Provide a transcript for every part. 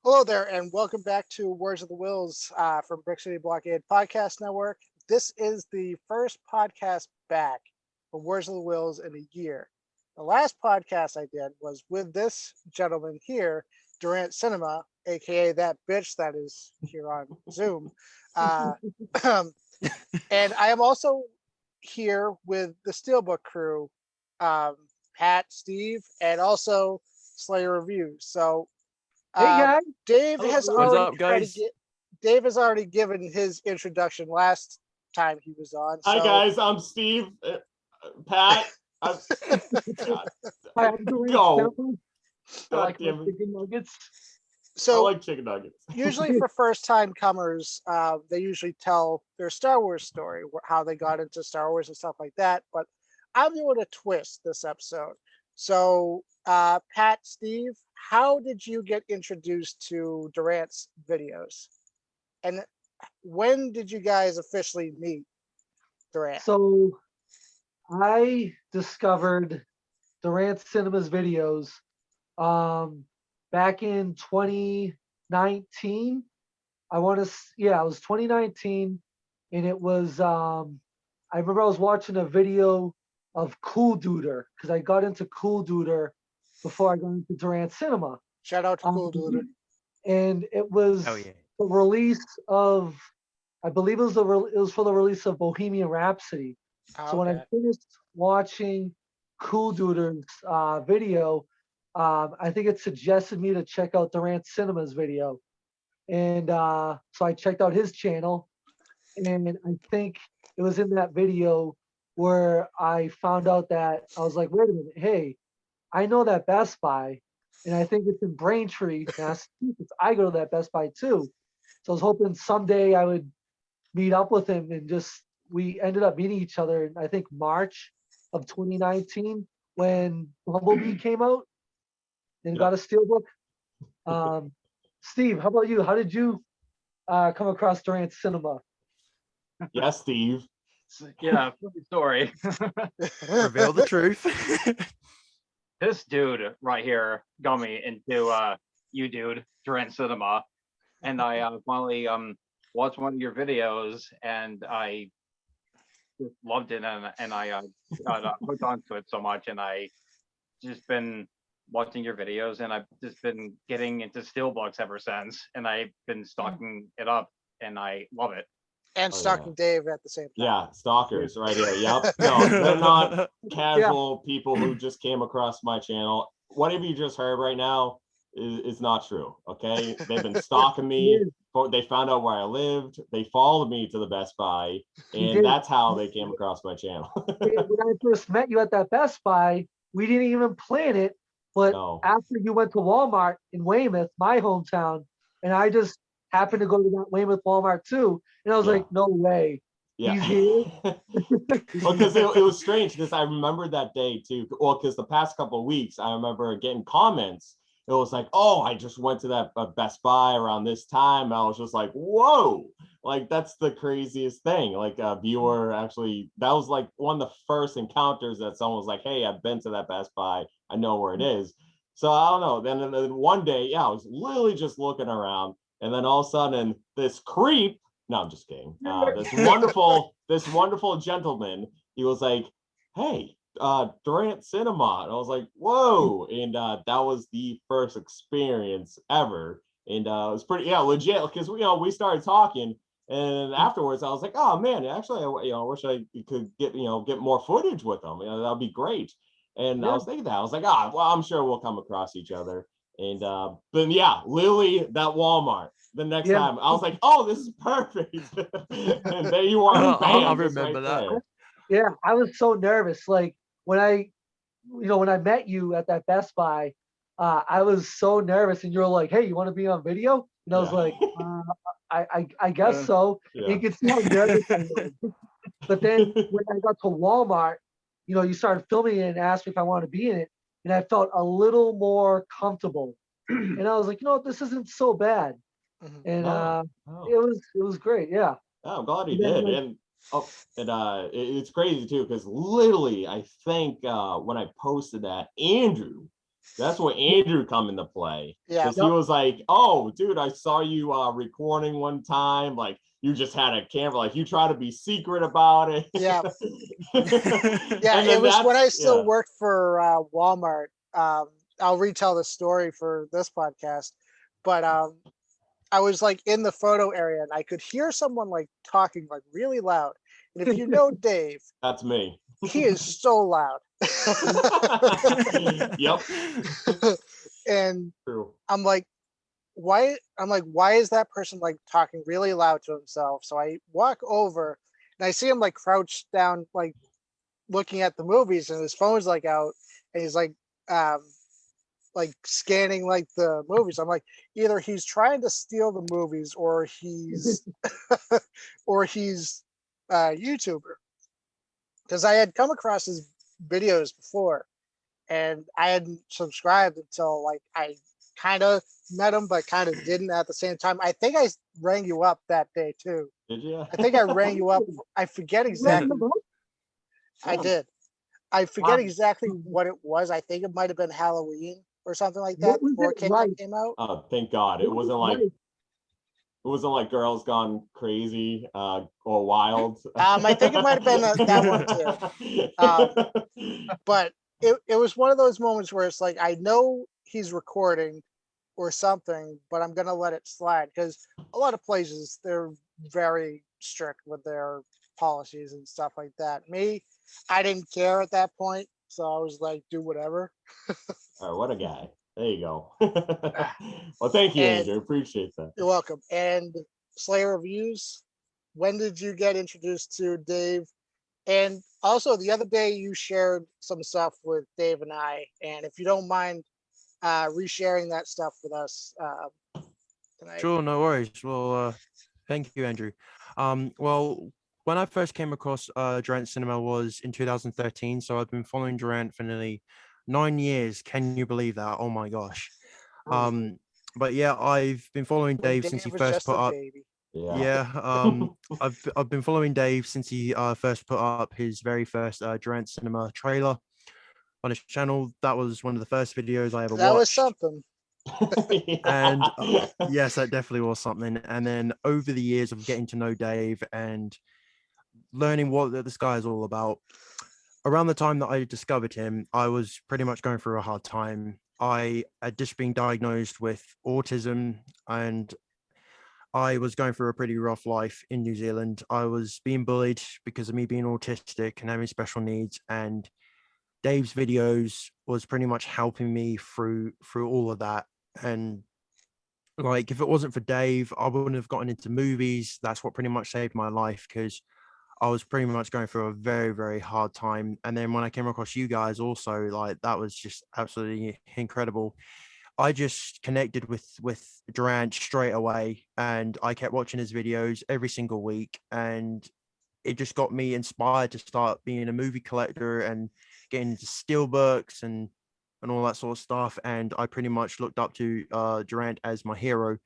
Hello there, and welcome back to Words of the Whills from Brick City Blockade Podcast Network. This is the first podcast back for Words of the Whills in a year. The last podcast I did was with this gentleman here, Durant Cinema, aka that bitch that is here on Zoom. Uh, and I am also here with the Steelbook crew, Pat, Steve, and also Slayer Reviews. So Hey guys. Dave Hello, has everyone. already What's up, guys? Dave has already given his introduction last time he was on. Hi So guys, I'm Steve. Pat. God. Hi, I'm Durant. Go. I like my Damn it. chicken nuggets. I so like chicken nuggets. usually for first time comers, they usually tell their Star Wars story, how they got into Star Wars and stuff like that. But I'm doing a twist this episode. So Pat, Steve, how did you get introduced to Durant's videos? And when did you guys officially meet Durant? So I discovered Durant Cinema's videos back in 2019. It was 2019, and it was I remember I was watching a video of Cool Duder because I got into Cool Duder before I got into Durant Cinema. Shout out to Cool Duder. And it was Oh yeah. the release of, I believe it was for the release of Bohemian Rhapsody. So when I finished watching Cool Duder's video, I think it suggested me to check out Durant Cinema's video, and so I checked out his channel, and I think it was in that video where I found out that I was like, wait a minute, hey, I know that Best Buy, and I think it's in Braintree, Massachusetts. I go to that Best Buy too. So I was hoping someday I would meet up with him, and we ended up meeting each other in, I think, March of 2019 when Bumblebee came out and got a Steelbook. Steve, how about you? How did you come across Durant Cinema? Yeah, Steve. Yeah, funny story. Reveal the truth. This dude right here got me into you, dude, Durant Cinema, and I finally watched one of your videos, and I just loved it, and I got hooked onto it so much, and I just been watching your videos, and I've just been getting into Steelbooks ever since, and I've been stalking it up, and I love it. And stalking Dave at the same time. Yeah, stalkers right here. Yep. No, they're not casual people who just came across my channel. Whatever you just heard right now is not true. Okay, they've been stalking me. They found out where I lived. They followed me to the Best Buy, and that's how they came across my channel. When I first met you at that Best Buy, we didn't even plan it. But after you went to Walmart in Weymouth, my hometown, and I just happened to go to that Weymouth Walmart too, and I was like, no way. Yeah. He's here. Well, because it was strange because I remember that day too. Well, because the past couple of weeks, I remember getting comments. It was like, oh, I just went to that Best Buy around this time. I was just like, whoa, like that's the craziest thing. Like a viewer actually, that was like one of the first encounters that someone was like, hey, I've been to that Best Buy. I know where it is. So I don't know. Then one day, I was literally just looking around, and then all of a sudden this creep, no, I'm just kidding. This wonderful gentleman, he was like, hey, Durant Cinema. And I was like, whoa. And that was the first experience ever. And it was pretty, legit, because we started talking, and afterwards I was like, oh man, actually, I wish I could get more footage with them. That'd be great. And I was thinking that. I was like, well, I'm sure we'll come across each other. And then literally that Walmart. The next time I was like, oh, this is perfect. And there you are. I remember that. There. Yeah, I was so nervous. Like when I met you at that Best Buy, I was so nervous, and you were like, hey, you want to be on video? And I was like, I guess so. Yeah. You could see how nervous I was. But then when I got to Walmart, you started filming it and asked me if I wanted to be in it, and I felt a little more comfortable. And I was like, this isn't so bad. And it was great. Yeah. Oh, I'm glad he did. And it's crazy too, because literally I think when I posted that, Andrew That's where Andrew come into play. Yeah. Because he was like, "Oh, dude, I saw you recording one time. Like, you just had a camera. Like, you try to be secret about it." Yeah. Yeah, it was when I still worked for Walmart. I'll retell the story for this podcast, but I was like in the photo area and I could hear someone like talking like really loud. And if you know Dave, that's me. He is so loud. Yep. And True. I'm like, why is that person like talking really loud to himself? So I walk over and I see him like crouched down, like looking at the movies, and his phone's like out, and he's like scanning like the movies. I'm like, either he's trying to steal the movies or he's or he's a YouTuber. Because I had come across his videos before and I hadn't subscribed until like I kind of met him, but kind of didn't at the same time. I think I rang you up that day too. Did you? I think I rang you up. I forget exactly. I did. I forget exactly what it was. I think it might have been Halloween or something like that before King came out. Oh, thank God. It wasn't like Girls Gone Crazy or Wild. I think it might have been that one too. But it was one of those moments where it's like, I know he's recording or something, but I'm going to let it slide, because a lot of places, they're very strict with their policies and stuff like that. Me, I didn't care at that point. So I was like, do whatever. All right, what a guy. There you go. Well, thank you, Andrew. Appreciate that. You're welcome. And Slayer Reviews, when did you get introduced to Dave? And also the other day you shared some stuff with Dave and I. And if you don't mind resharing that stuff with us tonight. Sure, no worries. Well, thank you, Andrew. Well, when I first came across Durant Cinema was in 2013. So I've been following Durant for nearly 9 years. Can you believe that? Oh my gosh. But yeah, I've been following Dave since he first put up. I've been following Dave since he first put up his very first Durant Cinema trailer on his channel. That was one of the first videos I ever watched. That was something. And yes, that definitely was something. And then over the years of getting to know Dave and learning what this guy is all about, around the time that I discovered him, I was pretty much going through a hard time. I had just been diagnosed with autism, and I was going through a pretty rough life in New Zealand. I was being bullied because of me being autistic and having special needs, and Dave's videos was pretty much helping me through all of that. And like, if it wasn't for Dave, I wouldn't have gotten into movies. That's what pretty much saved my life, because I was pretty much going through a very, very hard time. And then when I came across you guys also, like, that was just absolutely incredible. I just connected with Durant straight away, and I kept watching his videos every single week, and it just got me inspired to start being a movie collector and getting into Steelbooks and all that sort of stuff. And I pretty much looked up to Durant as my hero,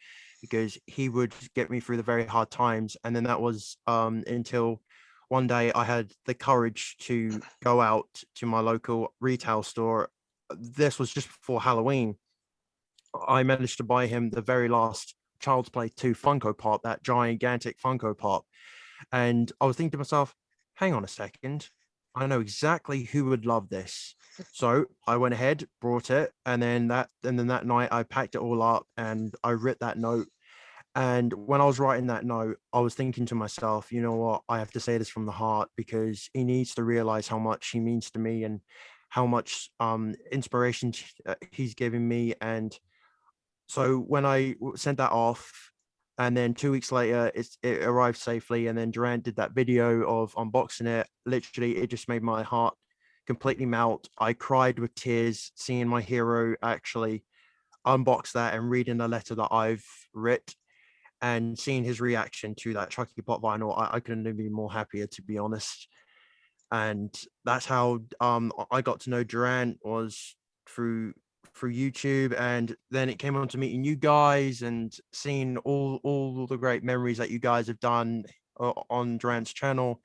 because he would get me through the very hard times. And then that was until one day I had the courage to go out to my local retail store. This was just before Halloween. I managed to buy him the very last Child's Play 2 Funko Pop, that gigantic Funko Pop. And I was thinking to myself, hang on a second, I know exactly who would love this. So I went ahead, brought it, and then that night I packed it all up and I wrote that note. And when I was writing that note, I was thinking to myself, you know what, I have to say this from the heart, because he needs to realize how much he means to me and how much inspiration he's giving me. And so when I sent that off, and then 2 weeks later, it arrived safely, and then Durant did that video of unboxing it. Literally, it just made my heart completely melt. I cried with tears seeing my hero actually unbox that and reading the letter that I've written, and seeing his reaction to that Chucky Pop vinyl. I couldn't have been more happier, to be honest. And that's how I got to know Durant, was through YouTube. And then it came on to meeting you guys and seeing all the great memories that you guys have done on Durant's channel.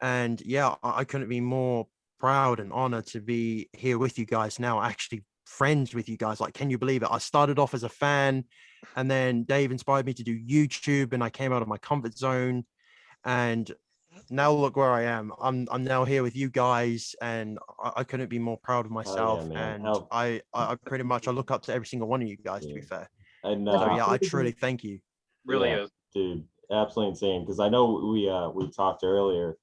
And yeah, I couldn't be more proud and honored to be here with you guys now, actually friends with you guys. Like, can you believe it? I started off as a fan, and then Dave inspired me to do YouTube, and I came out of my comfort zone, and now look where I am. I'm now here with you guys, and I couldn't be more proud of myself. man. And I pretty much I look up to every single one of you guys, to be fair. And So yeah, I truly thank you. Really is. dude, absolutely insane. Because I know we talked earlier.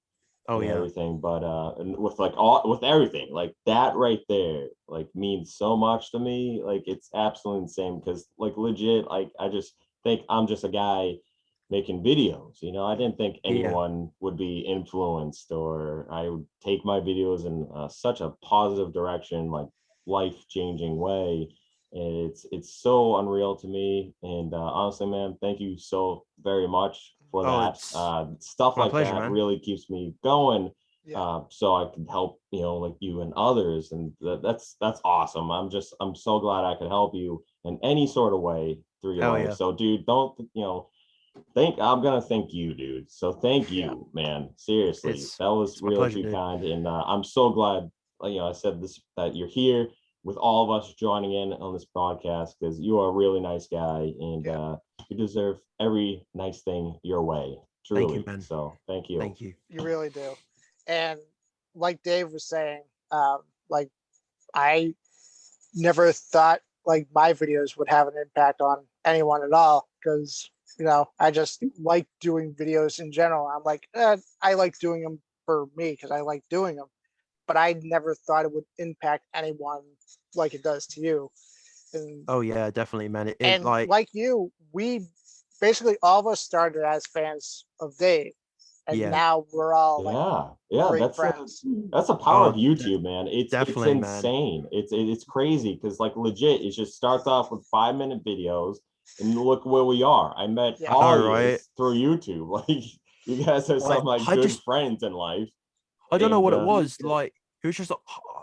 Oh and yeah, everything, but and with like all with everything, like that right there, like means so much to me. Like it's absolutely insane because like legit, like I just think I'm just a guy making videos. You know, I didn't think Yeah. anyone would be influenced or I would take my videos in such a positive direction, like life-changing way. And it's so unreal to me. And honestly, man, thank you so very much for Oh, that. it's Stuff my like pleasure, that man. really keeps me going. Yeah. So I can help, you know, like you and others. And that's awesome. I'm so glad I could help you in any sort of way through your Hell life. yeah. So dude, don't, you know, I'm gonna thank you, dude. So thank you, man. Seriously, It's that was my really pleasure, too dude. kind, and I'm so glad. You know, I said this that you're here with all of us joining in on this podcast because you are a really nice guy, and you deserve every nice thing your way. Truly. Thank you, man. So thank you. Thank you. You really do. And like Dave was saying, like I never thought like my videos would have an impact on anyone at all because I just like doing videos in general. I'm like, I like doing them for me because I like doing them, but I never thought it would impact anyone like it does to you. And Oh yeah, definitely, man. It and like you, we basically all of us started as fans of Dave, and Yeah. now we're all great friends. That's the power Oh, of YouTube, man. It's definitely, man. insane. It's crazy because like legit, it just starts off with 5-minute videos, and look where we are. I met Yeah. all I know, you right? through YouTube. Like you guys are some like I good just friends in life. I don't know And what it was. Like it was just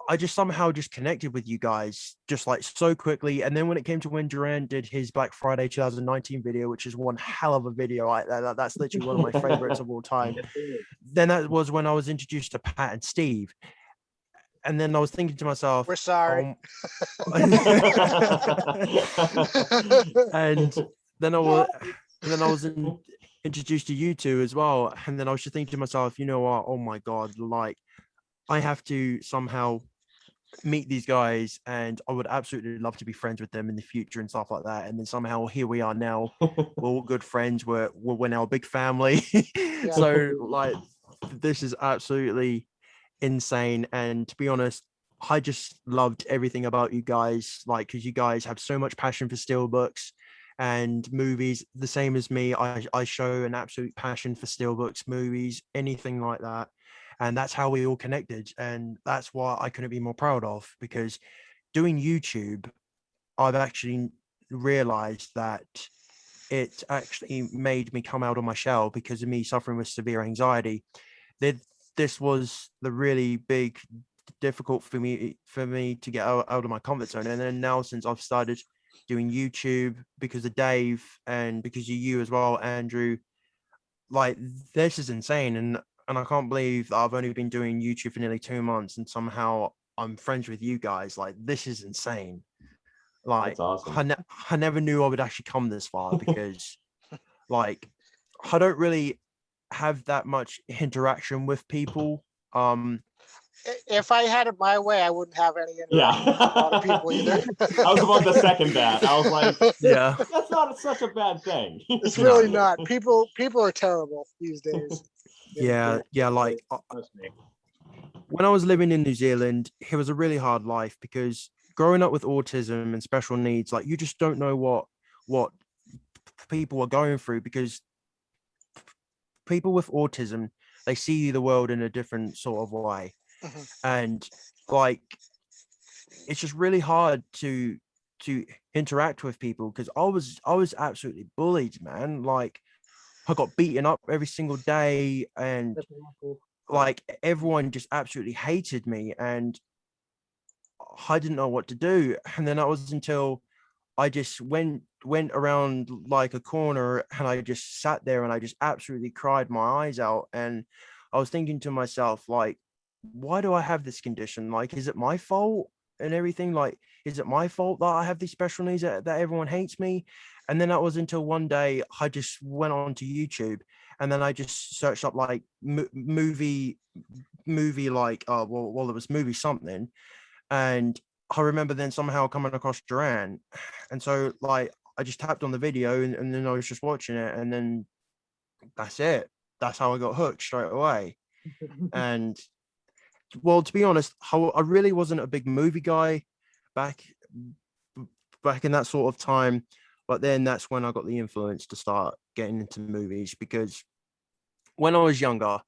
I just somehow just connected with you guys just like so quickly. And then when it came to when Durant did his Black Friday 2019 video, which is one hell of a video, that's literally one of my favorites of all time. Then that was when I was introduced to Pat and Steve. And then I was thinking to myself, We're sorry. and then I was introduced to you two as well. And then I was just thinking to myself, you know what? Oh my God, like I have to somehow meet these guys and I would absolutely love to be friends with them in the future and stuff like that. And then somehow here we are now. We're all good friends. We're now a big family. So like this is absolutely insane. And to be honest, I just loved everything about you guys, like because you guys have so much passion for steelbooks and movies, the same as me. I show an absolute passion for steelbooks, movies, anything like that. And that's how we all connected. And that's why I couldn't be more proud of, because doing YouTube, I've actually realized that it actually made me come out of my shell because of me suffering with severe anxiety. This was the really big difficult for me to get out of my comfort zone. And then now since I've started doing YouTube because of Dave and because of you as well, Andrew, like this is insane. And I can't believe that I've only been doing YouTube for nearly 2 months and somehow I'm friends with you guys. Like this is insane. Like That's awesome. I never knew I would actually come this far because like I don't really have that much interaction with people. If I had it my way, I wouldn't have any interaction with a lot of people either. I was about to second that. I was like, Yeah, that's not such a bad thing. It's really not. People are terrible these days. yeah. Like when I was living in New Zealand, it was a really hard life because growing up with autism and special needs, like you just don't know what people are going through, because people with autism, they see the world in a different sort of way. And like it's just really hard to interact with people because I was absolutely bullied, man. Like I got beaten up every single day, and like everyone just absolutely hated me, and I didn't know what to do. And then that was until I just went around like a corner and I just sat there and I just absolutely cried my eyes out. And I was thinking to myself, like, why do I have this condition? Like, is it my fault? and everything. Like, is it my fault that I have these special needs that everyone hates me? And then that was until one day I just went on to YouTube, and then I just searched up like movie like well, it was movie something, and I remember then somehow coming across Durant, and so like I just tapped on the video, and then I was just watching it, and then that's it. That's how I got hooked straight away. And well, to be honest, I really wasn't a big movie guy back in that sort of time, but then that's when I got the influence to start getting into movies, because when I was younger,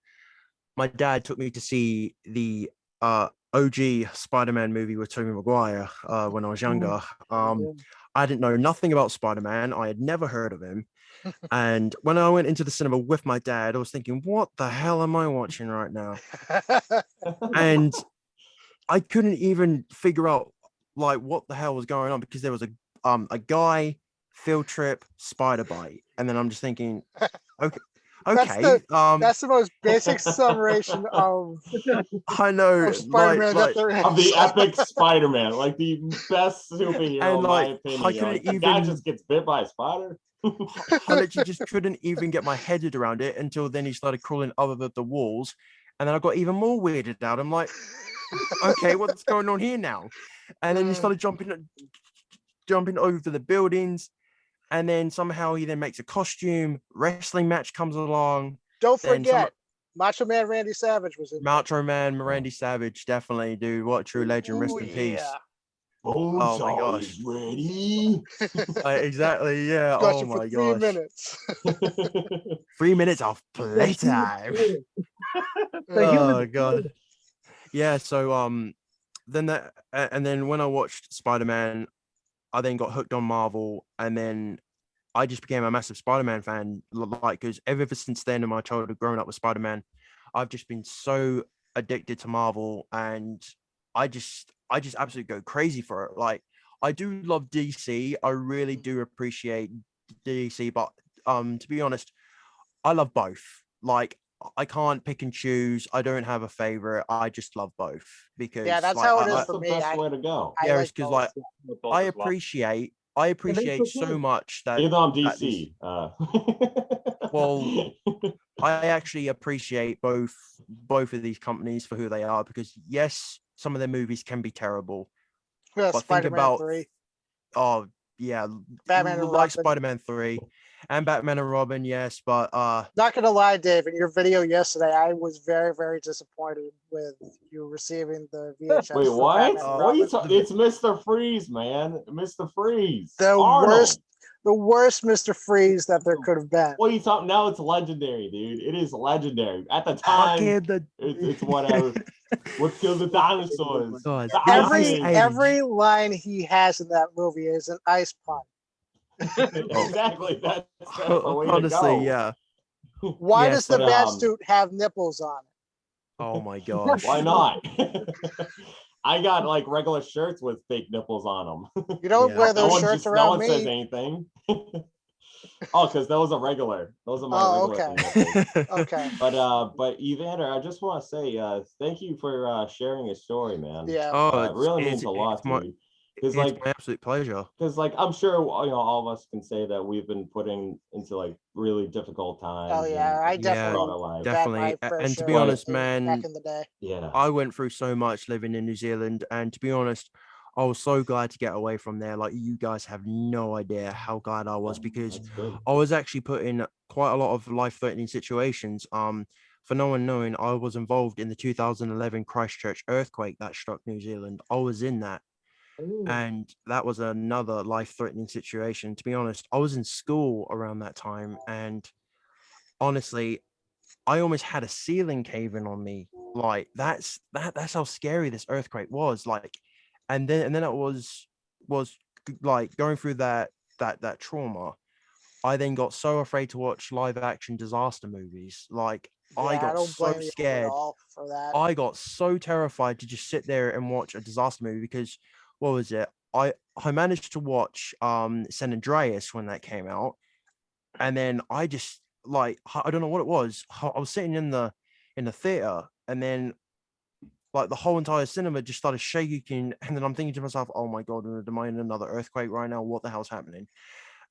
my dad took me to see the OG Spider-Man movie with Tobey Maguire when I was younger. I didn't know nothing about Spider-Man. I had never heard of him. And when I went into the cinema with my dad, I was thinking, what the hell am I watching right now? And I couldn't even figure out like what the hell was going on, because there was a guy, field trip, spider bite. And then I'm just thinking, okay. That's the most basic summation of I know Spider-Man that there is. Of the epic Spider-Man, like the best superhero, and in like my opinion. I couldn't Like, the even guy just gets bit by a spider. I literally just couldn't even get my head around it until then he started crawling over the walls, and then I got even more weirded out. I'm like, okay, what's going on here now? And then he started jumping over the buildings, and then somehow he then makes a costume. Wrestling match comes along. Don't forget, Macho Man Randy Savage was in Macho Man Randy Savage, definitely, dude. What a true legend. Rest in peace. Oh my gosh, ready? Exactly, yeah. Got Oh you for my 3 gosh. minutes. 3 minutes of playtime. Oh god. Yeah, so then that and then when I watched Spider-Man, I then got hooked on Marvel, and then I just became a massive Spider-Man fan. Like, because ever since then in my childhood, growing up with Spider-Man, I've just been so addicted to Marvel, and I just absolutely go crazy for it. Like, I do love DC. I really do appreciate DC, but to be honest, I love both. Like, I can't pick and choose. I don't have a favorite. I just love both, because Yeah, that's like, how it is That's for the me. best way to go. yeah, because like Both I as well. appreciate so good. much that Even though I'm that these- DC. well, I actually appreciate both of these companies for who they are, because yes, some of their movies can be terrible, but think Spider-Man about 3, oh yeah, Batman and like Robin. Spider-Man 3 and Batman and Robin, yes, but Not gonna lie, Dave, in your video yesterday, I was very, very disappointed with you receiving the VHS. Wait, for what? Batman and What are you Robin. talking? It's Mr. Freeze, man. Mr. Freeze. The Arnold. worst Mr. Freeze that there could have been. What are you talking? Now it's legendary, dude. It is legendary. At the time, it's whatever. What killed the dinosaurs? God, The Every Ice Age. every line he has in that movie is an ice pun. Exactly. That's the way to honestly, go. yeah. Why Yes, does the but, bat suit have nipples on it? Oh my gosh. Why not? I got like regular shirts with fake nipples on them. You don't Yeah. wear those no shirts no around one says me. anything. Oh, because those are regular. Those are my Oh, regular okay. nipples. Okay. But Evander, I just want to say thank you for sharing your story, man. Yeah. It really means a lot, dude. Because it's my absolute pleasure. Because like I'm sure all of us can say that we've been putting into like really difficult times. Oh yeah, I definitely definitely. And to be share honest, man, back in the day. Yeah, I went through so much living in New Zealand, and to be honest, I was so glad to get away from there. Like, you guys have no idea how glad I was, because I was actually put in quite a lot of life-threatening situations. For no one knowing, I was involved in the 2011 Christchurch earthquake that struck New Zealand. I was in that. And that was another life-threatening situation. To be honest, I was in school around that time, and honestly, I almost had a ceiling cave in on me. Like, that's how scary this earthquake was. Like, and then it was like going through that trauma. I then got so afraid to watch live action disaster movies. Like, Yeah, I got don't so blame you at scared. all for that. I got so terrified to just sit there and watch a disaster movie, because what was it? I managed to watch San Andreas when that came out, and then I just, like, I don't know what it was. I was sitting in the theater, and then like the whole entire cinema just started shaking, and then I'm thinking to myself, oh my god, am I in another earthquake right now? What the hell's happening?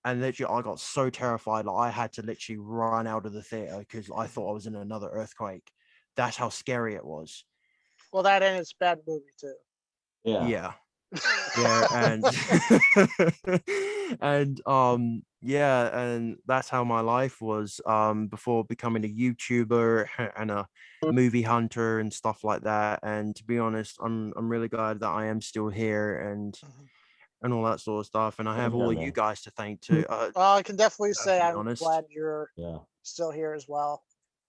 And literally I got so terrified, like I had to literally run out of the theater because I thought I was in another earthquake. That's how scary it was. Well, that and it's a bad movie too. Yeah. Yeah, and and yeah, and that's how my life was before becoming a YouTuber and a movie hunter and stuff like that. And to be honest, I'm really glad that I am still here and all that sort of stuff. And I have all of you man. guys to thank too. Well, I can definitely say to be I'm honest. glad you're Yeah. still here as well.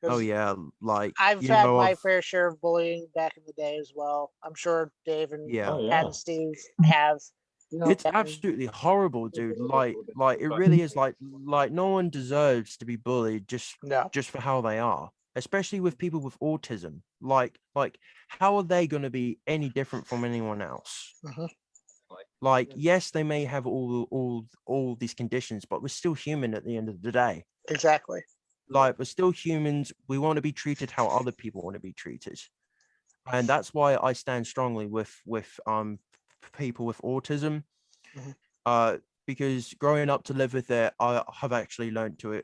Oh 'Cause yeah, like I've you had know, my I've, fair share of bullying back in the day as well. I'm sure Dave and yeah. Oh yeah. and Steve have. It's And absolutely horrible, dude. Like it really is like no one deserves to be bullied no, just for how they are, especially with people with autism. Like how are they going to be any different from anyone else? Mhm. Like yes, they may have all these conditions, but we're still human at the end of the day. exactly. Like we're still humans. We want to be treated how other people want to be treated, and that's why I stand strongly with people with autism. Mhm. Because growing up to live with it, I have actually learned to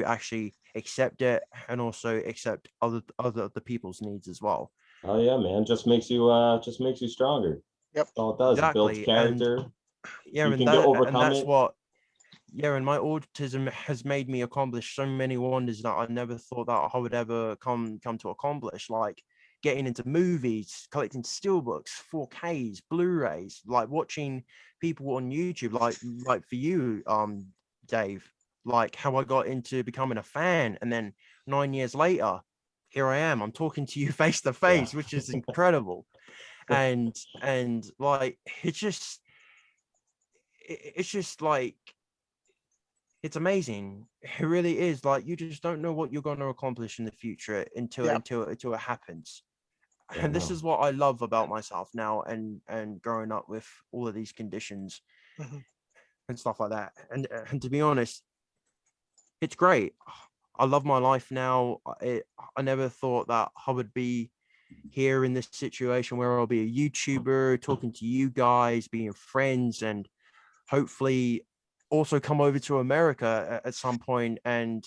actually accept it and also accept other people's needs as well. Oh yeah, man. Just makes you stronger. Yep. That's all it does. It builds Exactly, and character. yeah, You and can get that and overcome that's it. what yeah, and my autism has made me accomplish so many wonders that I never thought that I would ever come to accomplish, like getting into movies, collecting steelbooks, 4Ks, Blu-rays, like watching people on YouTube, like for you, Dave, like how I got into becoming a fan, and then 9 years later, here I am. I'm talking to you face to face, which is incredible, and like it's just like it's amazing. It really is. Like you just don't know what you're going to accomplish in the future Yep. until it happens. Yeah, And this no. is what I love about myself now and growing up with all of these conditions Mhm. and stuff like that. And to be honest, it's great. I love my life now. I never thought that I would be here in this situation where I'll be a YouTuber talking to you guys, being friends, and hopefully also come over to America at some point and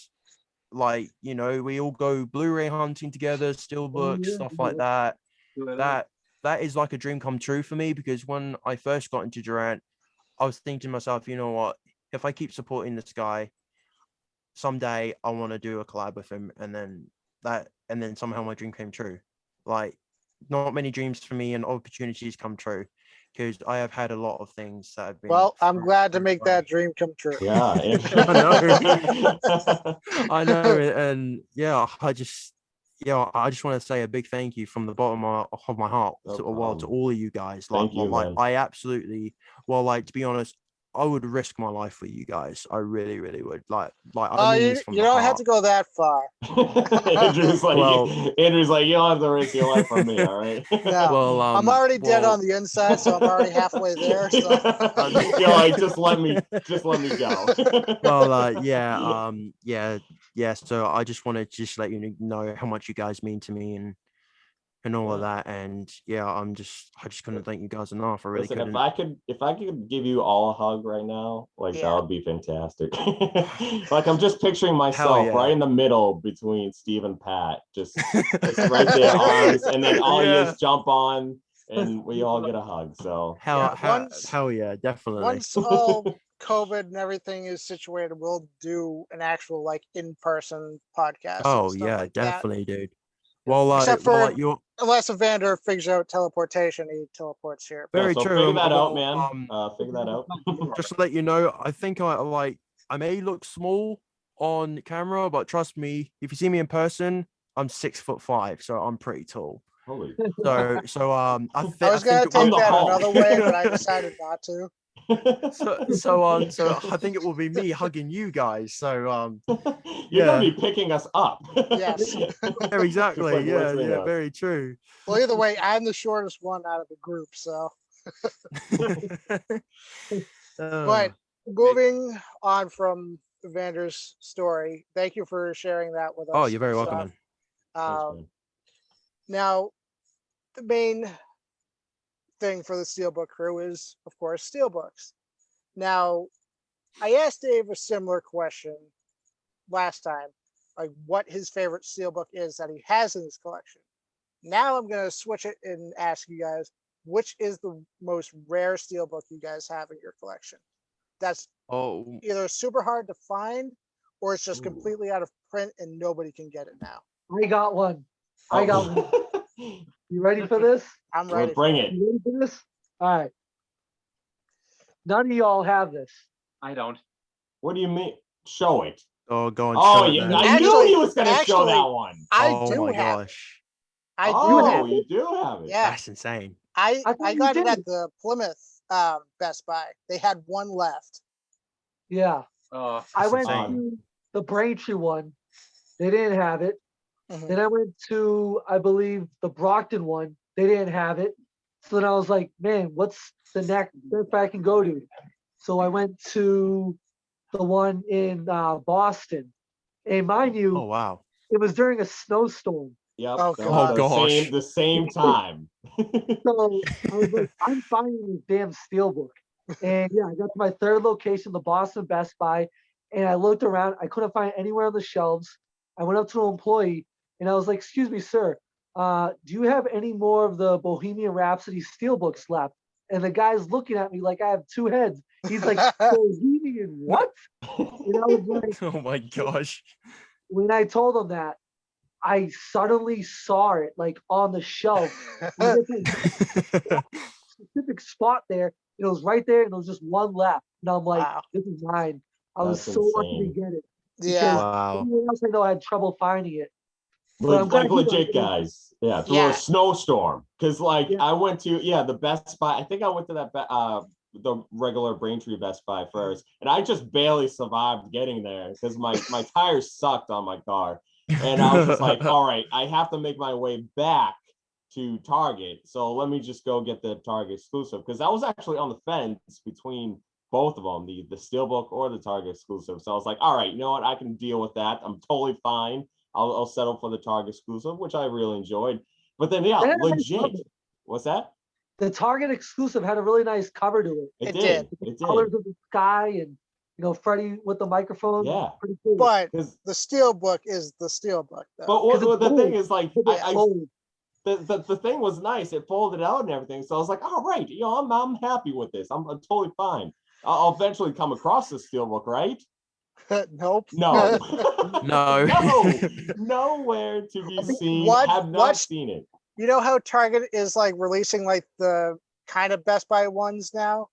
like we all go Blu-ray hunting together, steelbook stuff like that. That that is like a dream come true for me because when I first got into Durant, I was thinking to myself, you know what, if I keep supporting this guy, someday I want to do a collab with him, and then somehow my dream came true. Like not many dreams for me and opportunities come true because I have had a lot of things that have been Well, I'm thrown glad to my make that way. dream come true. Yeah. I know. I know, and yeah, I just want to say a big thank you from the bottom of my heart No to problem. all of you guys. Thank you, like man. I absolutely, like to be honest, I would risk my life for you guys. I really, really would. Like I mean this from You the don't have heart. to go that far. Andrew's like, Well, you don't have to risk your life for me, all right? No, well, I'm already dead well, on the inside, so I'm already halfway there. So You're like, just let me go. well, yeah. So I just want to just let you know how much you guys mean to me and all of Yeah. that. And yeah, I just couldn't thank you guys enough. I really Listen, couldn't. if I could give you all a hug right now, like that yeah, would be fantastic. Like I'm just picturing Hell myself right yeah. in the middle between Steve and Pat, just right there, arms, and then all you Yeah. just jump on and we all get a hug. So yeah. Once Hell yeah, definitely. all COVID and everything is situated, we'll do an actual like in-person podcast and Oh stuff yeah, like that. definitely, dude. Except for You're unless Evander figures out teleportation, he teleports here. yeah, very so true. figure that out, man. Figure that out. Just to let you know, I think I may look small on camera, but trust me, if you see me in person, I'm 6'5", so I'm pretty tall. Holy So crap. I was I think gonna it will I'm take the that Hulk. another way, but I decided not to. so I think it will be me hugging you guys. So You're gonna yeah. be picking us up. Yes. Yeah, exactly. Just like Yeah, lifting yeah, us. very true. Well, either way, I'm the shortest one out of the group. So, but Uh, moving on from Evander's story, thank you for sharing that with oh, us you're and very welcome, stuff. man. Thanks, Um, man. now, the main thing for the Steelbook crew is, of course, Steelbooks. Now, I asked Dave a similar question last time, like what his favorite Steelbook is that he has in his collection. Now I'm going to switch it and ask you guys, which is the most rare Steelbook you guys have in your collection? That's Oh, either super hard to find or it's just Ooh. completely out of print and nobody can get it now. I got one. I got one. one. You ready for this? I'm Well, ready. bring for it. You ready for this? All right. None of y'all have this. I don't. What do you mean? Show it. oh, go on. Oh, show it yeah, then. I knew Actually- he was going to show actually, that one. I Oh do my have it. gosh, I do Oh, have it. you do have it. Yeah, that's insane. I thought you got it did. at the Plymouth Best Buy. They had one left. Yeah. Oh, I That's went insane. to the Braintree one. They didn't have it. Mhm. Then I went to, I believe, the Brockton one. They didn't have it. So then I was like, man, what's the next Best Buy I can go to? So I went to the one in Boston. And mind you, Oh wow. it was during a snowstorm. Yep. Oh, that God. was gosh. the same time. So I was like, I'm finding this damn Steelbook. And yeah, I got to my third location, the Boston Best Buy, and I looked around. I couldn't find anywhere on the shelves. I went up to an employee and I was like, excuse me, sir, do you have any more of the Bohemian Rhapsody Steelbooks left? And the guy's looking at me like I have two heads. He's like, Bohemian what? And I was like, Oh my gosh. when I told him that, I suddenly saw it like on the shelf. I get that specific spot there. It was right there, and there was just one left. And I'm like, Wow. this is mine. I was That's so lucky to insane. get it. Yeah. Wow. Everyone else I know had trouble finding it. But I'm glad Like you got legit it. guys. Yeah, through Yeah. a snowstorm. Because like Yeah. I went to the Best Buy. I think I went to that the regular Braintree Best Buy first, and I just barely survived getting there because my tires sucked on my car, and I was just like, all right, I have to make my way back to Target, so let me just go get the Target exclusive because I was actually on the fence between both of them, the Steelbook or the Target exclusive. So I was like, all right, you know what, I can deal with that. I'm totally fine. I'll settle for the Target exclusive, which I really enjoyed. But then That had a nice legit. cover. What's that? The Target exclusive had a really nice cover to it. It did. It Colors did. of the sky and Freddie with the microphone. Yeah. Pretty cool. But 'Cause- the Steelbook is the Steelbook, though. But 'Cause it's the thing gold. is, like, It's I gold. the thing was nice. It folded out and everything. So I was like, all right, I'm happy with this. I'm totally fine. I'll eventually come across the Steelbook, right? Nope. No. No. No. Nowhere to be seen. Have not seen it. You know how Target is like releasing like the kind of Best Buy ones now?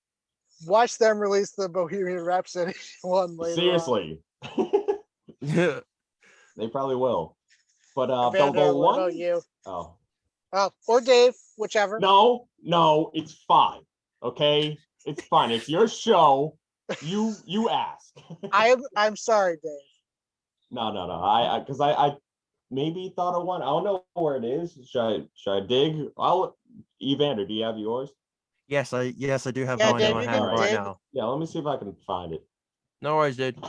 Watch them release the Bohemian Rhapsody one later. Seriously. They probably will. But Evander, the what one. about you? Oh. Oh, or Dave, whichever. No, it's fine. Okay? It's fine. It's your show. You ask. I'm sorry, Dave. No. Because I maybe thought of one. I don't know where it is. Should I dig? Evander, do you have yours? Yes, I do have Yeah, mine Dave, in my you hand can right dig. now. Yeah, let me see if I can find it. No worries, dude.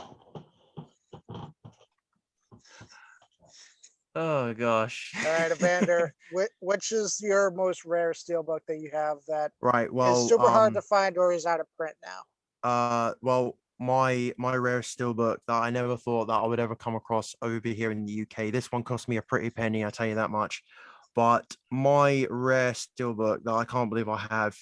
Oh gosh. All right, Evander, which is your most rare Steelbook that you have that Right. Well, is super hard to find or is out of print now? well, my rare steelbook that I never thought that I would ever come across over here in the UK. This one cost me a pretty penny, I tell you that much. But my rare steelbook that I can't believe I have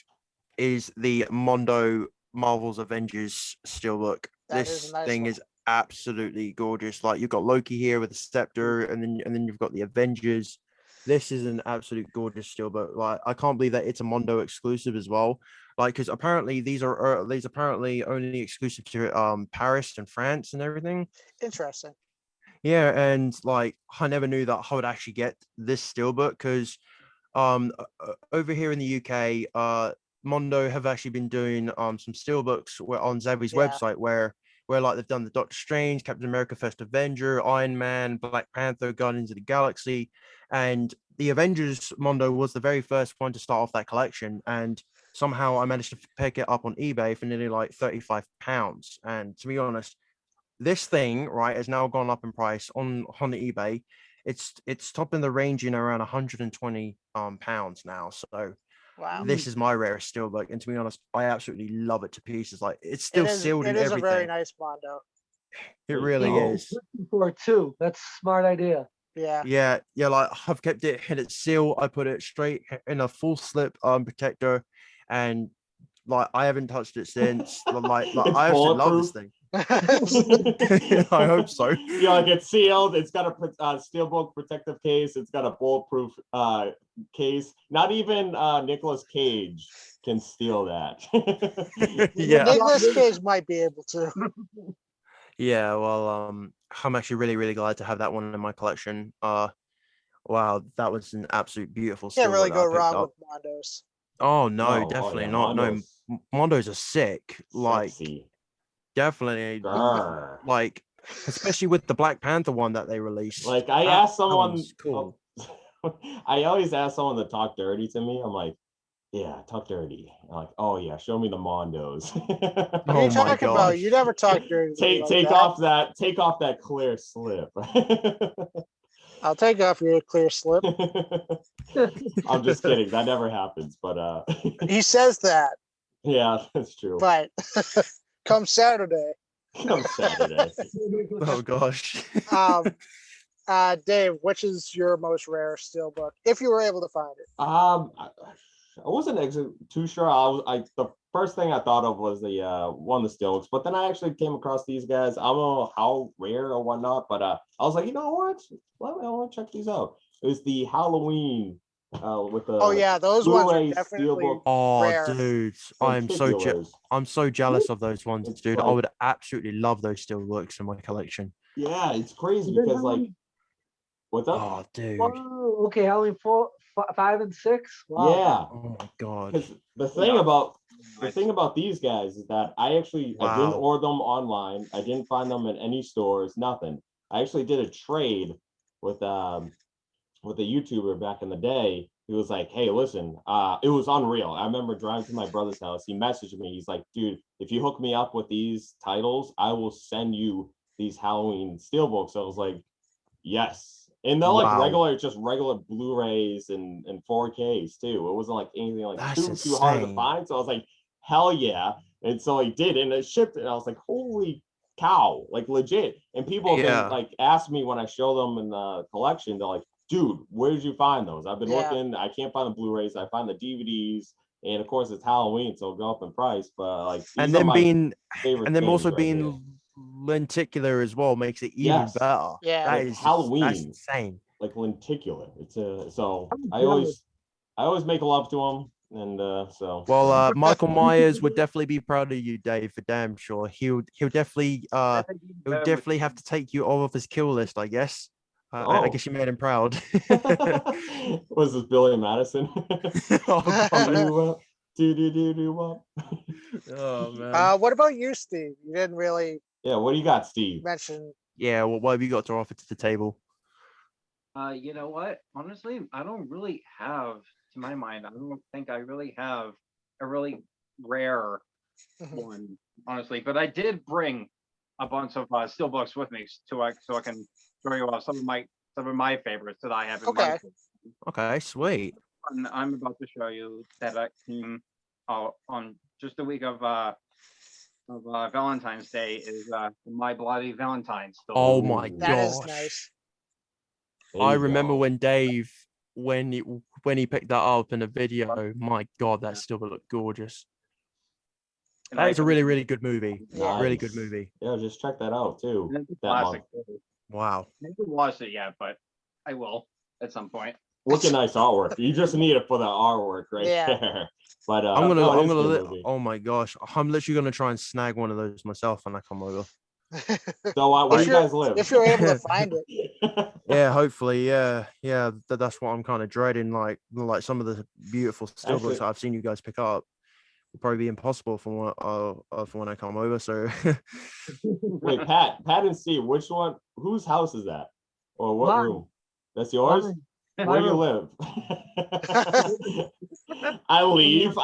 is the Mondo Marvel's Avengers steelbook. That is This a nice thing one. is absolutely gorgeous. Like you've got Loki here with the scepter, and then you've got the Avengers. This is an absolute gorgeous steelbook. Like I can't believe that it's a Mondo exclusive as well. Like because apparently these apparently only exclusive to Paris and France and everything. Interesting. Yeah, and like I never knew that I would actually get this steelbook because over here in the UK, Mondo have actually been doing some steelbooks on Zabi's Yeah. website where like they've done the Doctor Strange, Captain America, First Avenger, Iron Man, Black Panther, Guardians of the Galaxy, and the Avengers Mondo was the very first one to start off that collection, and somehow I managed to pick it up on eBay for nearly like £35. And to be honest, this thing right has now gone up in price on eBay. it's topping the range in around 120 pounds now. So Wow. this is my rarest steelbook, and to be honest, I absolutely love it to pieces. Like it's It still is. sealed It and is a very everything. nice Mondo. It really Oh. is. For it too. That's a smart idea. Yeah. Yeah. Like I've kept it in its seal. I put it straight in a full slip protector, and like I haven't touched it since. Like It's I actually love this bulletproof. thing. I hope so. Yeah, like it's sealed. It's got a steelbook protective case. It's got a bulletproof case. Not even Nicolas Cage can steal that. Yeah. Nicolas Cage might be able to. Yeah, well, I'm actually really glad to have that one in my collection. Wow, that was an absolute beautiful Can't steelbook really that go I picked wrong up. with Mondos. Oh no, No, definitely yeah, not. No, Mondo's Mondos are sick. Like sexy. definitely, Grr. like especially with the Black Panther one that they released. Like I That- asked that someone, one's cool. I always ask someone to talk dirty to me. I'm like, yeah, talk dirty. I'm like, oh yeah, show me the Mondos. What are Oh you my talking about? gosh. You never talk dirty to me take like take off that clear slip. I'll take off your clear slip. I'm just kidding. That never happens, but He says that, yeah, that's true. but come Saturday, Come Saturday. Oh gosh. Dave, which is your most rare steelbook, if you were able to find it? I wasn't actually too sure. The first thing I thought of was the one of the Steelbooks, but then I actually came across these guys. I don't know how rare or whatnot, but I was like, you know what? Well, I want to check these out. It was the Halloween with the Oh yeah, those ones Blu-ray are definitely Steelbook Oh, rare. dude, particulars. I'm so jealous of those ones, It's dude. I like- would absolutely love those steelbooks in my collection. Yeah, it's crazy because like, what's up? Oh, dude. Whoa, okay, Halloween 4, 5, and 6. Wow. Yeah, Oh my god. because the thing Yeah. about the Nice. thing about these guys is that I didn't Wow. order them online. I didn't find them in any stores, nothing. I actually did a trade with a YouTuber back in the day. He was like, hey, listen, it was unreal. I remember driving to my brother's house. He messaged me. He's like, dude, if you hook me up with these titles, I will send you these Halloween steelbooks. I was like, yes. And they're like Wow. just regular Blu-rays and 4Ks too. It wasn't like anything like That's too hard to insane. find. So I was like, hell yeah. And so I did, and it shipped it. And I was like, holy cow, like legit. And people have Yeah. been like ask me when I show them in the collection, they're like, dude, where did you find those? I've been Yeah. looking, I can't find the Blu-rays, I find the DVDs, and of course it's Halloween, so it'll go up in price. But like And these are then my being favorite and then things also right here. being lenticular as well makes it even Yes. better. Yeah. That Like is Halloween. that's insane. Like lenticular. It's a so I jealous. always make love to them, and so Well, Michael Myers would definitely be proud of you, Dave, for damn sure. He'll definitely have to take you off of his kill list, I guess. I Oh. guess you made him proud. was this Billy Madison? Oh god. Do. Oh man. What about you, Steve? You didn't really Yeah, what do you got, Steve? mention. Yeah, well, what have you got to offer to the table? You know what? Honestly, I don't really have, to my mind, I don't think I really have a really rare Mhm. one, honestly. But I did bring a bunch of steelbooks with me so I can show you off some of my favorites that I have in my Okay. collection. Okay, sweet. And I'm about to show you that I came on just the week of Valentine's Day is my Bloody Valentine still. Oh my Ooh. That is gosh. nice. There I you remember go. when Dave when he picked that up in a video. My god, that still looked gorgeous. And That I is a can- really, really good movie. Yeah. Really good Nice. movie. Yeah, just check that out too. and it's a That classic. month. Wow. I haven't watched it yet, but I will at some point. Look at nice artwork. You just need it for the artwork right Yeah. there. But I'm no, it is a good gonna movie. oh my gosh. I'm literally gonna try and snag one of those myself when I come over. So where If do you guys live? If you're able to find it. Yeah, hopefully, yeah. That's what I'm kind of dreading. Like some of the beautiful steelbooks Actually- that I've seen you guys pick up will probably be impossible for when I come over. So Wait, Pat and Steve, which one? Whose house is that? Or what Mine. room? That's yours? Mine. Where do you live? I leave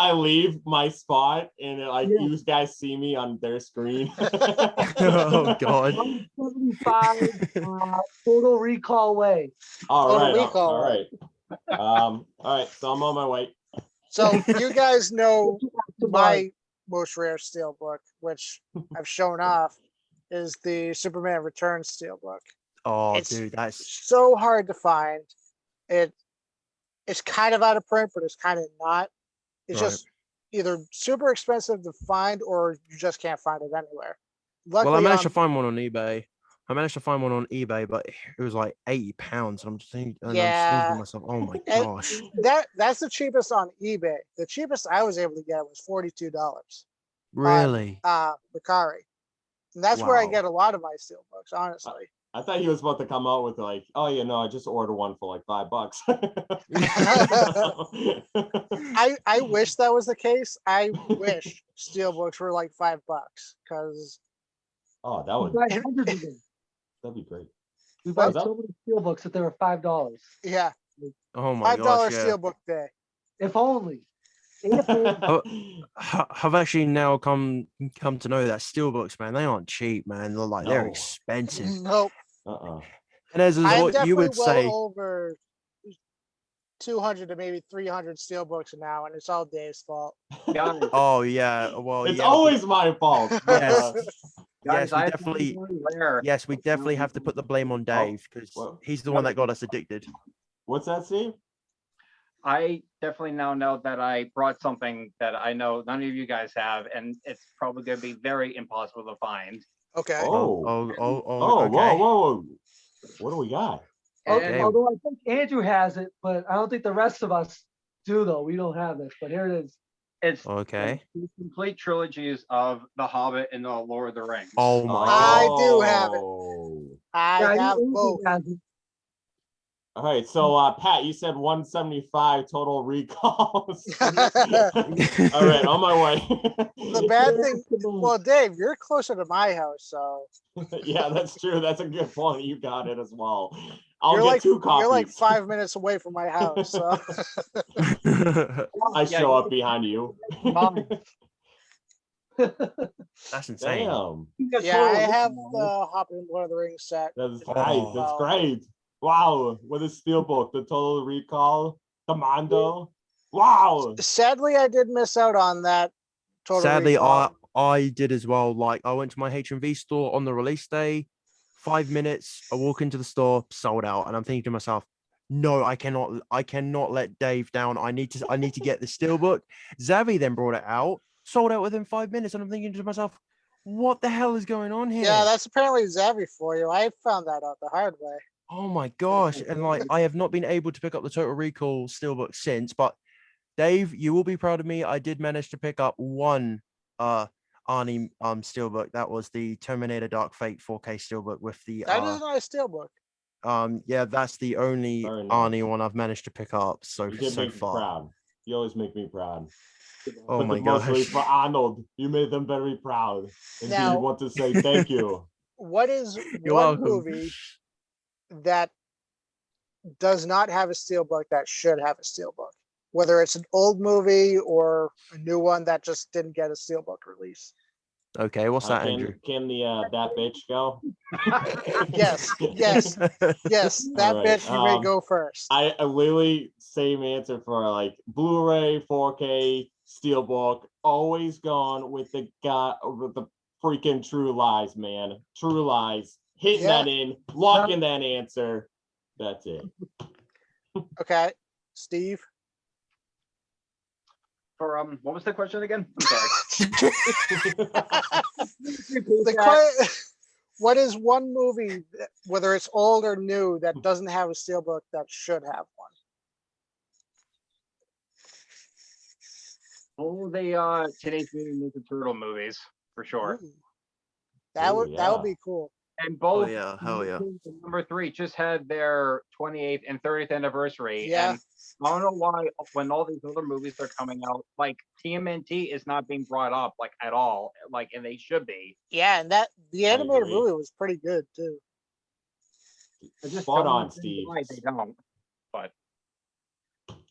my spot, and you guys see me on their screen. Oh God. 175 Total Recall Way. All right, Recall all right. All right, so I'm on my way. So you guys know my most rare Steelbook, which I've shown off, is the Superman Returns Steelbook. Oh, It's dude, that's so hard to find. It's kind of out of print, but it's kind of not. It's Right. just either super expensive to find or you just can't find it anywhere. well, I Luckily, managed to find one on eBay. But it was like £80. And I'm just thinking, to myself, oh my gosh. That's the cheapest on eBay. The cheapest I was able to get was $42. Really? On Mercari. And that's where I Wow. get a lot of my Steelbooks, honestly. I thought he was about to come out with like, oh, you know, I just ordered one for like $5. I wish that was the case. I wish Steelbooks were like $5 because oh, that'd be great. We buy What's so many Steelbooks that they were $5. yeah, Oh my $5 gosh. Yeah. Steelbook day. If only. If only. I've actually now come to know that Steelbooks, man, they aren't cheap, man. They're No. expensive. Nope. And as is I'm what you definitely would say. over 200 to maybe 300 Steelbooks now, and it's all Dave's fault. Oh yeah, well, it's yeah, always my fault. Yes. Guys, Yes, we definitely have to put the blame on Dave because he's the one that got us addicted. What's that, Steve? I definitely now know that I brought something that I know none of you guys have, and it's probably going to be very impossible to find. Okay. Okay. Whoa. What do we got? Okay. Although I think Andrew has it, but I don't think the rest of us do, though. We don't have this, but here it is. It's okay. The complete trilogies of The Hobbit and The Lord of the Rings. Oh my I God. do have it. I have both. All right, so Pat, you said 175 total recalls. All right, on my way. The bad thing, well, Dave, you're closer to my house, so yeah, that's true. That's a good point. You got it as well. I'll you're get like 2 copies. you're like 5 minutes away from my house, so I show up behind you. That's insane. Damn. yeah, I have the Hobbit and Lord of the Rings set. That's nice. That's great. Wow, what is Steelbook? The Total Recall, the Mondo. Wow. Sadly, I did miss out on that. Sadly, I did as well. Like I went to my HMV store on the release day. 5 minutes, I walk into the store, sold out, and I'm thinking to myself, no, I cannot let Dave down. I need to get the Steelbook. Zavi then brought it out, sold out within 5 minutes, and I'm thinking to myself, what the hell is going on here? Yeah, that's apparently Zavi for you. I found that out the hard way. Oh my gosh. And like I have not been able to pick up the Total Recall Steelbook since, but Dave, you will be proud of me. I did manage to pick up one Arnie Steelbook. That was the Terminator Dark Fate 4K Steelbook with the That is not a Steelbook. yeah, that's the only Arnie one I've managed to pick up so far. Proud. You always make me proud. Oh but my mostly gosh. for Arnold, you made them very proud. And Now, we want to say thank you. What is You're one welcome. movie that does not have a Steelbook that should have a Steelbook? Whether it's an old movie or a new one that just didn't get a Steelbook release. Okay, what's that, Andrew? Can the that bitch go? Yes. That right, bitch, you may go first. I literally same answer for like Blu-ray, 4K, Steelbook. Always gone with the freaking True Lies, man. True Lies. Hitting that in, locking that answer. That's it. Okay, Steve. For what was the question again? I'm sorry. What is one movie, whether it's old or new, that doesn't have a Steelbook that should have one? Oh, the Teenage Mutant Ninja Turtle movies for sure. Ooh. That would be cool. And both, hell yeah. Number 3 just had their 28th and 30th anniversary. Yeah. And I don't know why when all these other movies are coming out, like TMNT is not being brought up like at all, like, and they should be. Yeah, and the animated movie was pretty good too. Spot on, Steve. They don't, but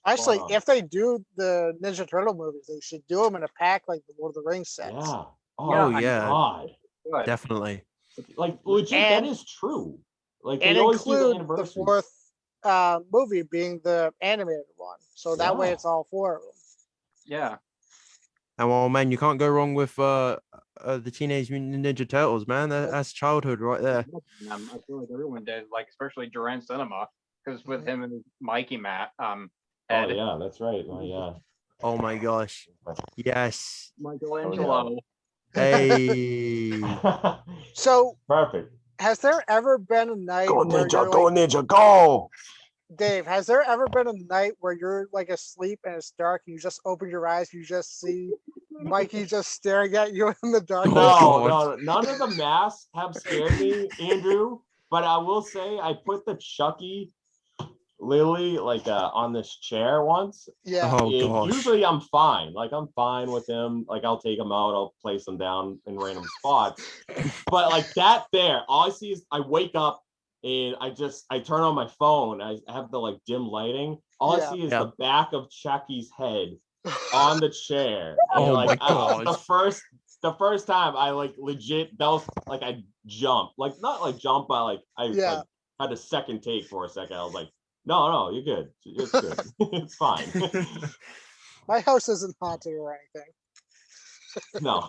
Actually, on? if they do the Ninja Turtle movies, they should do them in a pack like the Lord of the Rings sets. Yeah. Oh, my yeah. God. Good. Definitely. Like legit, that And- is true. Like And they always do the include the anniversary. fourth movie being the animated one. So that way Yeah. it's all 4 of them. Yeah. And well, man, you can't go wrong with the Teenage Mutant Ninja Turtles, man. That's childhood right there. I feel like everyone did, like especially Durant Cinema, because with him and Mikey Matt, Oh Ed, yeah, that's right. Oh yeah. Oh my gosh. Yes. Michelangelo. Hey. So Perfect. has there ever been a night Go where Ninja, you're go like, Ninja, go! Dave, has there ever been a night where you're like asleep and it's dark and you just open your eyes, you just see Mikey just staring at you in the darkness? No, none of the masks have scared me, Andrew. But I will say, I put the Chucky Lily like on this chair once. Yeah. Oh gosh. Usually I'm fine. Like I'm fine with him. Like I'll take him out. I'll place him down in random spots. But like that there, all I see is I wake up and I turn on my phone. I have the like dim lighting. All I see is the back of Chucky's head on the chair. And, Oh like, my god. The first time I like legit, that was like I jumped. Like not like jump, but like I like, had a second take for a second. I was like, no, you're good. It's good. It's fine. My house isn't haunted or anything. No.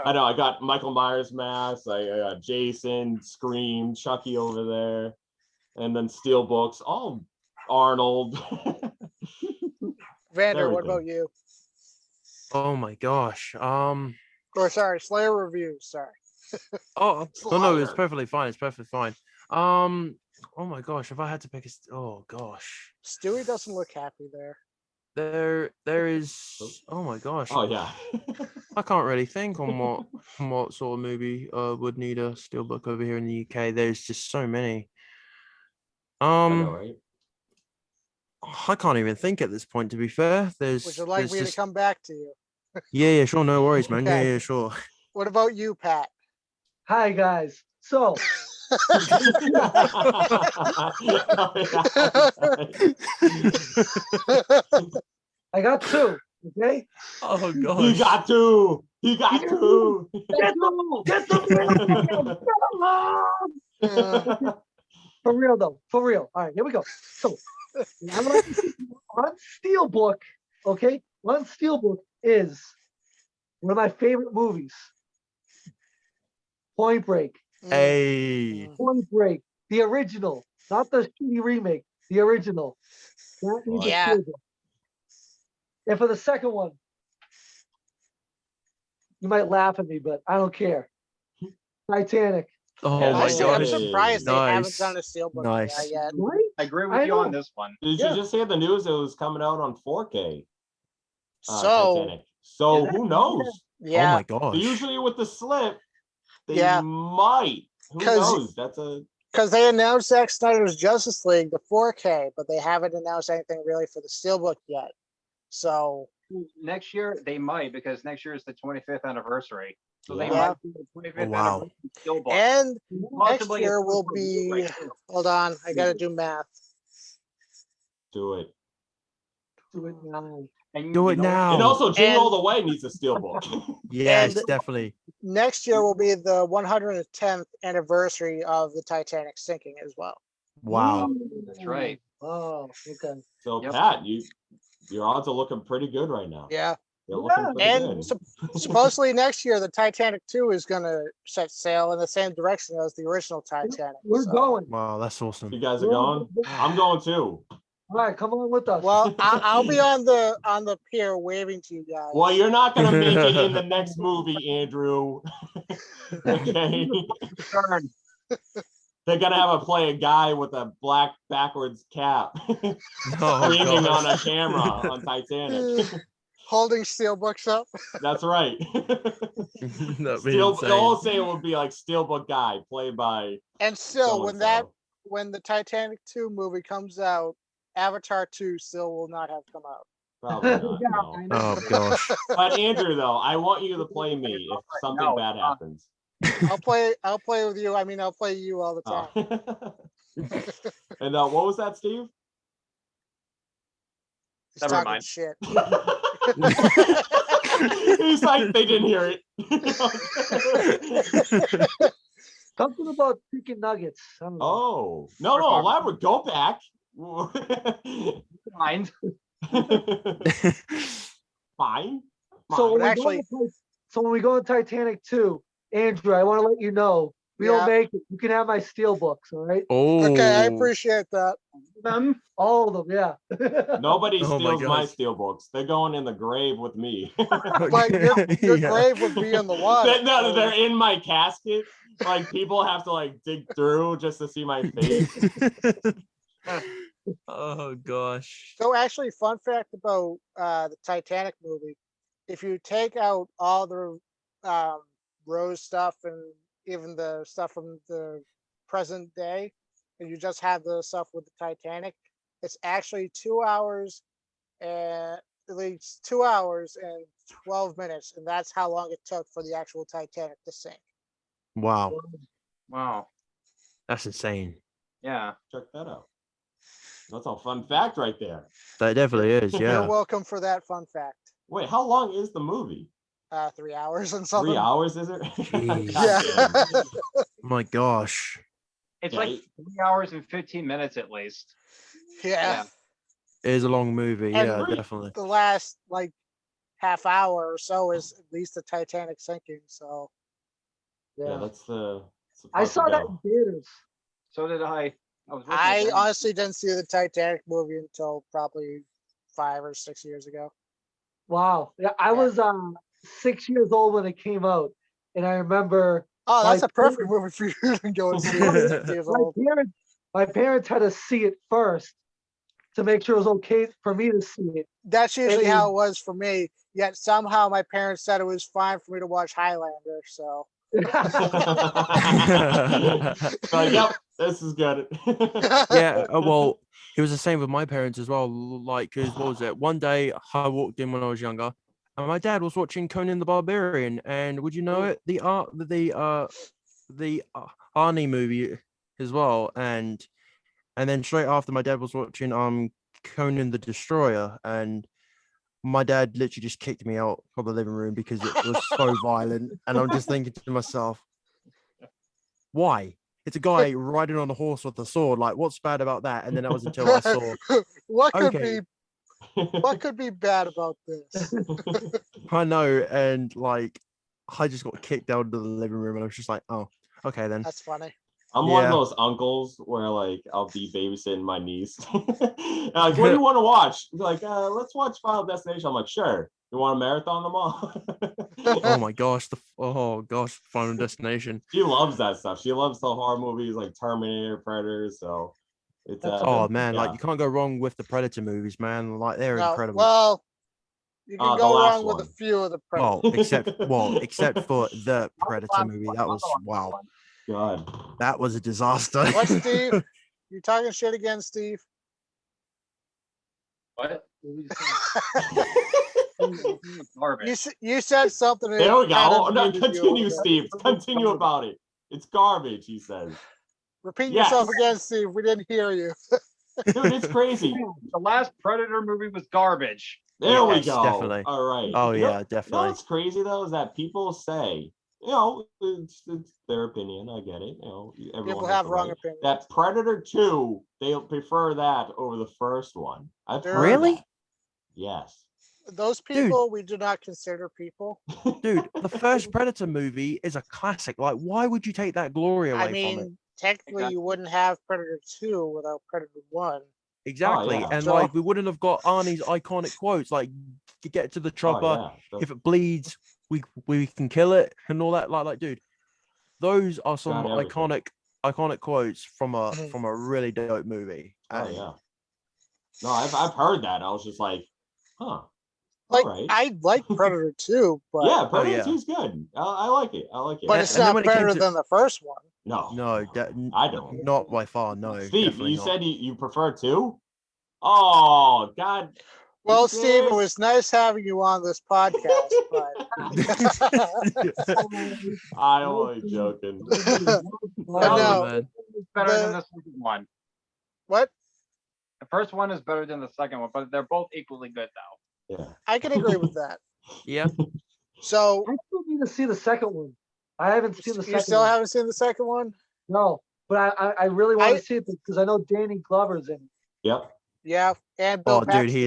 I know. I got Michael Myers mask. I got Jason, Scream, Chucky over there, and then Steelbooks. All Arnold. Vander, what about you? Oh my gosh. Or sorry, Slayer reviews. Sorry. Oh no, it's perfectly fine. It's perfectly fine. Oh my gosh, if I had to pick oh gosh. Stewie doesn't look happy there. There is oh my gosh. Oh yeah. I can't really think on what sort of movie would need a steelbook over here in the UK. There's just so many. I know, right? I can't even think at this point, to be fair. Would you like me to come back to you? Yeah, sure, no worries, man. Okay. Yeah, sure. What about you, Pat? Hi guys. So I got 2. Okay. Oh gosh. He got 2. He got 2. Get the For real though. For real. All right, here we go. So on Steelbook, okay, on Steelbook is one of my favorite movies. Point Break. Hey. Point Break. The original, not the shitty remake. The original. That needs a Yeah. Steelbook. And for the second one, you might laugh at me, but I don't care. Titanic. Oh Yeah, my Actually, I'm gosh. surprised they haven't Nice. done a steelbook Nice. yet. Right? I agree with I you on know. this one. Did you just hear the news? It was coming out on 4K. So Titanic. So Is it? who knows? yeah, Oh my gosh. Usually with the slip, they Yeah. might. Who 'Cause- knows? That's a because they announced Zack Snyder's Justice League, the 4K, but they haven't announced anything really for the steelbook yet. So Next year they might, because next year is the 25th anniversary. So they Yeah. might do the 25th Oh, wow. anniversary steelbook. and next Possibly year a will Steelbook be. Blu-ray, too. Hold on, I gotta do math. do it. Do it now. And Do you it know what? now. And also Jingle All And- the Way needs a steelbook. Yes, and- definitely. Next year will be the 110th anniversary of the Titanic sinking as well. Wow. That's right. Oh, okay. So Yep. Pat, your odds are looking pretty good right now. Yeah, They're looking pretty and good. supposedly next year the Titanic 2 is gonna set sail in the same direction as the original Titanic. We're so- going. Wow, that's awesome. You guys are going? I'm going too. All right, come on with us. Well, I'll be on the pier waving to you guys. Well, you're not gonna make it in the next movie, Andrew. Okay. Turn. They're gonna have play a guy with a black backwards cap Oh, screaming gosh. on a camera on Titanic. Holding steelbooks up. That's right. That'd be The insane. whole say it would be like Steelbook guy, played by And still, so-and-so. when the Titanic 2 movie comes out, Avatar 2 still will not have come out. Probably not. No. Oh gosh. But Andrew, though, I want you to play me if something No, bad happens. I'll play with you. I mean, I'll play you all the time. Oh. And what was that, Steve? He's Never talking mind. shit. It's like they didn't hear it. Something about chicken nuggets. I don't know. Oh, no, elaborate. Go back. Mind. Fine. So when, But actually- when we go on Titanic 2, Andrew, I want to let you know, we Yeah. don't make it. You can have my Steelbooks, all right? Oh, Okay, I appreciate that. Them. All of them, yeah. Nobody Oh my steals my gosh. steelbooks. They're going in the grave with me. But your Yeah. grave would be in the water. No, so- they're in my casket. Like people have to like dig through just to see my face. Oh gosh. So actually, fun fact about the Titanic movie: if you take out all the Rose stuff and even the stuff from the present day, and you just have the stuff with the Titanic, it's actually 2 hours and at least 2 hours and 12 minutes, and that's how long it took for the actual Titanic to sink. Wow, Wow. that's insane. Yeah. Check that out. That's a fun fact right there. That definitely is. You're Yeah. welcome for that fun fact. Wait, how long is the movie? 3 hours and something. 3 hours, is it? Jeez. God Yeah. damn. My gosh. It's Yeah, like 3 hours and 15 minutes at least. Yeah. It is a long movie. And Yeah, really- definitely. The last like half hour or so is at least the Titanic sinking. So Yeah, that's the. I saw that in theaters. So did I. I was working with I them. honestly didn't see the Titanic movie until probably 5 or 6 years ago. Wow. Yeah, I Yeah. was 6 years old when it came out. And I remember Oh, that's My a perfect movie for you to go and see. at 6 years old. my parents had to see it first to make sure it was okay for me to see it. That's usually how it was for me. Yet somehow my parents said it was fine for me to watch Highlander. So Like, yep, this is good. Yeah. Well, it was the same with my parents as well. Like, cause what was it? One day I walked in when I was younger, and my dad was watching Conan the Barbarian, and would you know it, the Arnie movie as well, and then straight after my dad was watching Conan the Destroyer, and my dad literally just kicked me out of the living room because it was so violent, and I'm just thinking to myself, why? It's a guy riding on a horse with a sword. Like, what's bad about that? And then that was until I saw. what could Okay. be bad about this? I know, and like, I just got kicked out of the living room, and I was just like, oh, okay then. That's funny. I'm one of Yeah. those uncles where like I'll be babysitting my niece. And, like, what do you want to watch? He's like, let's watch Final Destination. I'm like, sure. You want to marathon them all? Oh my gosh, Final Destination. She loves that stuff. She loves the horror movies like Terminator, Predator. So it's Oh man, yeah. like you can't go wrong with the Predator movies, man. Like they're No, incredible. well, you can The go last wrong with one. a few of the Well, Predators. except for the Predator movie. That was wow. God. That was a disaster. What, Steve? You talking shit again, Steve? What? Garbage. You said something. There we that go. kind of Oh, no, muted you a little continue, bit. Steve. Continue about it. It's garbage, he says. Repeat Yes. yourself again, Steve. We didn't hear you. Dude, it's crazy. The last Predator movie was garbage. There we Yes, go. definitely. All right. Oh You know- yeah, You know definitely. what's crazy though is that people say, you know, it's their opinion. I get it. You know, everyone People has have the wrong right. opinions. That Predator 2, they'll prefer that over the first one. I've heard Really? that. Yes. Those people we do not consider people. Dude, the first Predator movie is a classic. Like, why would you take that glory away I from it? mean, technically, you wouldn't have Predator 2 without Predator 1. Exactly. yeah. And So- like we wouldn't have got Arnie's iconic quotes like get to the chopper. Oh, yeah. If it bleeds, we can kill it and all that. Like, dude, those are some Got everything. iconic quotes from Mhm. a really dope movie. Oh And yeah. No, I've heard that. I was just like, huh. Like, All right. I like Predator 2, but Yeah, Predator yeah. 2 is good. I like it. I like it. but it's And then not when it came better to- than the first one. No. no, I don't. not by far. No, Steve, definitely you not. said you prefer 2? Oh, God. Well, You Steve, it serious? was nice having you on this podcast, but I'm only joking. But Oh, no, man. It's better than The- the second one. what? The first one is better than the second one, but they're both equally good though. Yeah. I can agree with that. Yeah. So I still need to see the second one. I haven't seen the you second still one. haven't seen the second one? No, but I really want I- to see it because I know Danny Glover's in it. Yep. Yeah, and Bill Oh, dude, Paxton. he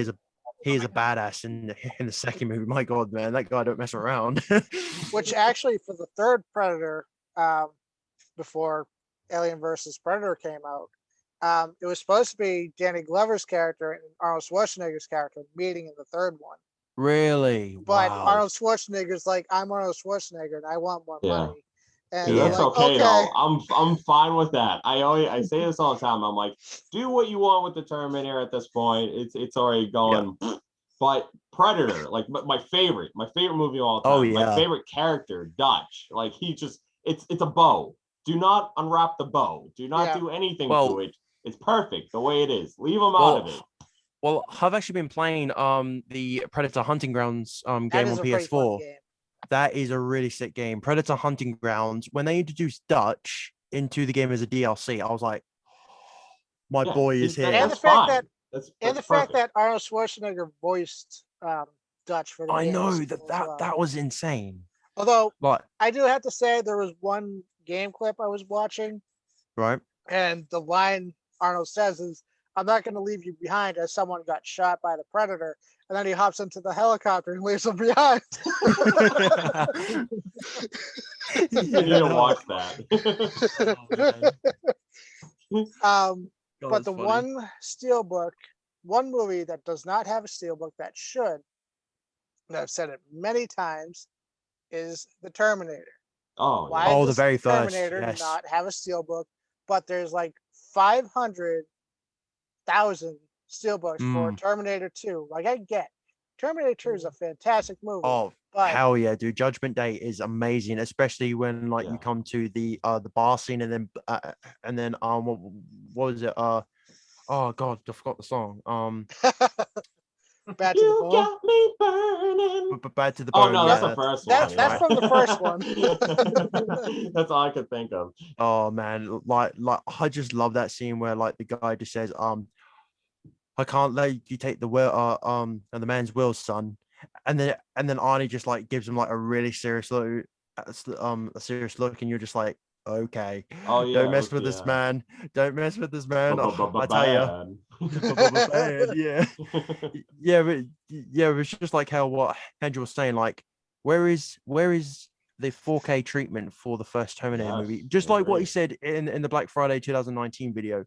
is a badass in the second movie. My God, man, that guy don't mess around. Which actually for the third Predator, before Alien versus Predator came out, it was supposed to be Danny Glover's character and Arnold Schwarzenegger's character meeting in the third one. Really? But Wow. Arnold Schwarzenegger's like, I'm Arnold Schwarzenegger and I want more Yeah. money. And Dude, they're that's like, okay, though. I'm fine with that. I say this all the time. I'm like, do what you want with the Terminator at this point. It's already going. Yeah. But Predator, like my favorite movie of all time. Oh, yeah. My favorite character, Dutch. Like it's a bow. Do not unwrap the bow. Do not do anything to it. It's perfect the way it is. Leave them out of it. Well, I've actually been playing the Predator Hunting Grounds game on PS4. That is a really sick game. Predator Hunting Grounds. When they introduced Dutch into the game as a DLC, I was like, my boy is here. And the fact that Arnold Schwarzenegger voiced Dutch for the game. I know that was insane. Although I do have to say there was one game clip I was watching. Right. And the line Arnold says is, I'm not going to leave you behind as someone got shot by the Predator. And then he hops into the helicopter and leaves him behind. You need to watch that. But the one Steelbook, one movie that does not have a Steelbook that should, and I've said it many times, is the Terminator. Oh, why does the very first Terminator not have a Steelbook? But there's like 500,000 Steelbooks for Terminator 2. Like I get, Terminator 2 is a fantastic movie. Oh, but hell yeah, dude! Judgment Day is amazing, especially when you come to the bar scene and then what was it? Oh God, I forgot the song. Bad to the Bone. Got me burning. Bad to the Bone. Oh no, that's the first one. That's from the first one. That's all I could think of. Oh man, like I just love that scene where the guy just says, I can't let you take the will, and the man's will, son. And then Arnie just gives him a really serious look, a serious look, and you're just like, okay, oh yeah, don't mess with this man. Don't mess with this man. I tell you, yeah, but it's just like how what Andrew was saying. Where is the 4K treatment for the first Terminator movie? Just like what he said in the Black Friday 2019 video.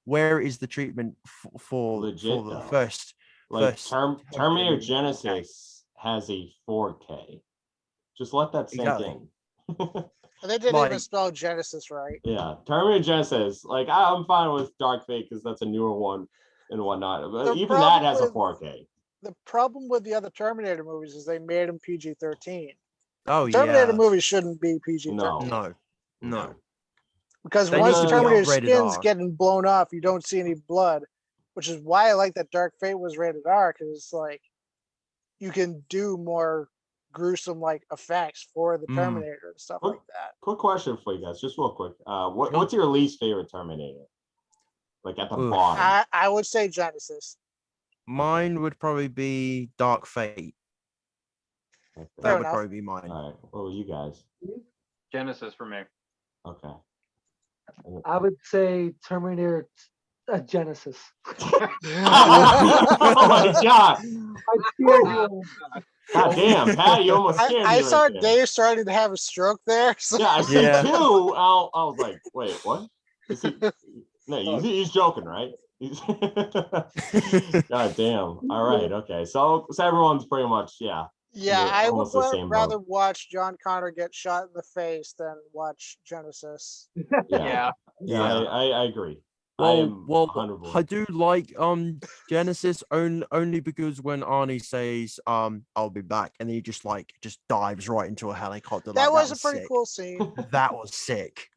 Where is the treatment for the first? Terminator Genesis has a 4K. Just let that sink in. And they didn't even spell Genesis right. Yeah, Terminator Genesis. I'm fine with Dark Fate because that's a newer one and whatnot. But even that has a 4K. The problem with the other Terminator movies is they made them PG-13. Oh, Terminator movies shouldn't be PG-13. No. Because once Terminator skin's getting blown off, you don't see any blood, which is why I like that Dark Fate was rated R, because it's you can do more gruesome effects for the Terminator and stuff like that. Quick question for you guys, just real quick. What's your least favorite Terminator? At the bottom. I would say Genesis. Mine would probably be Dark Fate. That would probably be mine. All right. What were you guys? Genesis for me. Okay. I would say Terminator Genesis. Oh my God. God damn, Pat, you almost scared me. I saw Dave starting to have a stroke there. So. Yeah, I see too. I was like, wait, what? No, he's joking, right? God damn. All right, okay. So everyone's pretty much, Yeah, I would rather watch John Connor get shot in the face than watch Genesis. Yeah, I agree. Well, I do like Genesis only because when Arnie says I'll be back, and then he just dives right into a helicopter. That was a pretty cool scene. That was sick.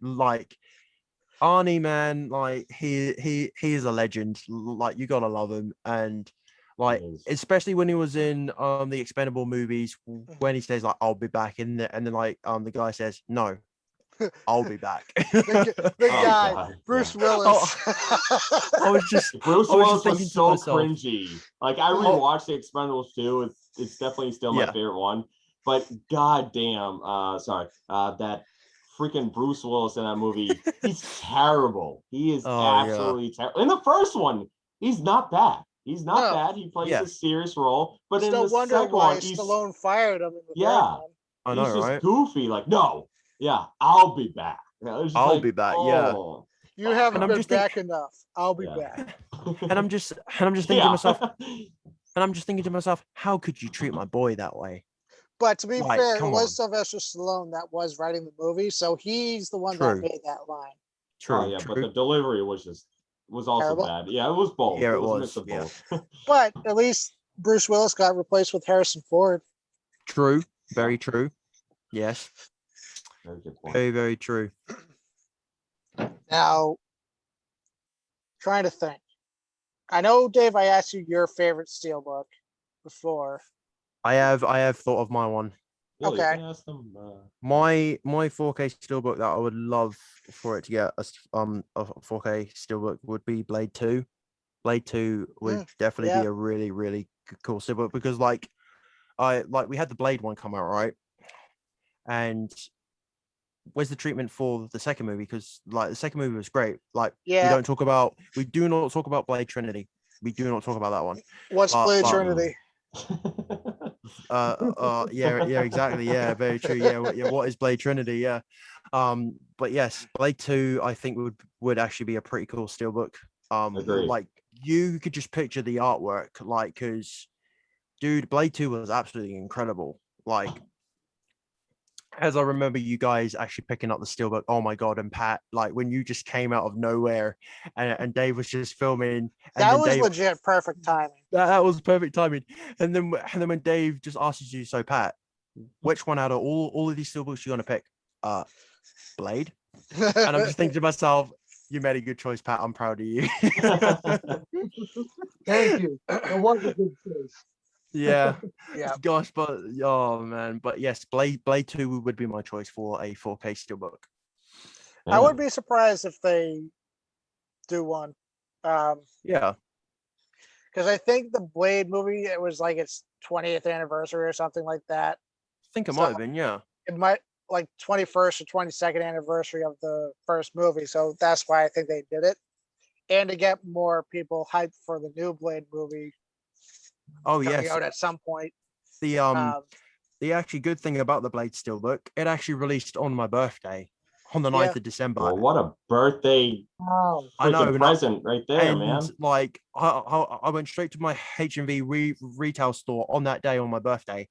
Arnie, man, he is a legend. You gotta love him, and especially when he was in the Expendable movies, when he says I'll be back, and then the guy says no, I'll be back. The Oh, guy, God, Bruce yeah. Willis. I was just Bruce I was just Willis thinking was to so myself, cringy. Like I rewatched The Expendables 2. It's definitely still my yeah, favorite one. But goddamn, that freaking Bruce Willis in that movie, he's terrible. He is oh yeah, absolutely terrible. In the first one, he's not bad. He's not No, bad. He plays yeah, a serious role. But it's in no the wonder second why one, he's Stallone fired him in the third yeah, one. I he's know, just right? goofy. Like, no, yeah, I'll be back. You know, it's just I'll like, be back, yeah. oh, You fuck And haven't I'm been just think, back enough. I'll be yeah. back. and I'm just thinking to Yeah. myself, how could you treat my boy that way? But to be Like, fair, it come was on. Sylvester Stallone that was writing the movie, so he's the one that True, made that line. Oh true, yeah, but true. the delivery was also Terrible. bad. Yeah, it was both. Yeah, It it was a mix was. of Yeah, both. But at least Bruce Willis got replaced with Harrison Ford. true. Very true. Yes, Very good point. very, very true. Now, trying to think. I know, Dave, I asked you your favorite Steelbook before. I have thought of my one. Yeah, you Okay. can ask them. My 4K steelbook that I would love for it to get a 4K steelbook would be Blade 2. Blade 2 would definitely yeah. be a really, really cool steelbook because we had the Blade one come out, right? And where's the treatment for the second movie? Because like the second movie was great. Like we Yeah. do not talk about Blade Trinity. We do not talk about that one. What's Blade Trinity? Yeah, exactly. Yeah, very true. Yeah, what is Blade Trinity? Yeah. But yes, Blade 2 I think would actually be a pretty cool steelbook. Agreed. Like you could just picture the artwork, like, because dude, Blade 2 was absolutely incredible. Like, as I remember you guys actually picking up the steelbook, oh my god, and Pat, like when you just came out of nowhere and Dave was just filming, and That then was Dave, legit perfect timing. that was perfect timing. And then when Dave just asks you, so Pat, which one out of all of these steelbooks you gonna pick? Blade. And I'm just thinking to myself, you made a good choice, Pat. I'm proud of you. Thank you. It was a good choice. Yeah. Yeah. Gosh, but oh man, but yes, Blade 2 would be my choice for a 4K steelbook. I would be surprised if they do one. Yeah. Because I think the Blade movie, it was like its 20th anniversary or something like that. I think it might have been, yeah. It might like 21st or 22nd anniversary of the first movie. So that's why I think they did it. And to get more people hyped for the new Blade movie. Oh coming yes. out at some point. The actually good thing about the Blade Steelbook, it actually released on my birthday, on the 9th of December. Well, what a birthday freaking present right there, and man. Like I went straight to my HMV retail store on that day on my birthday,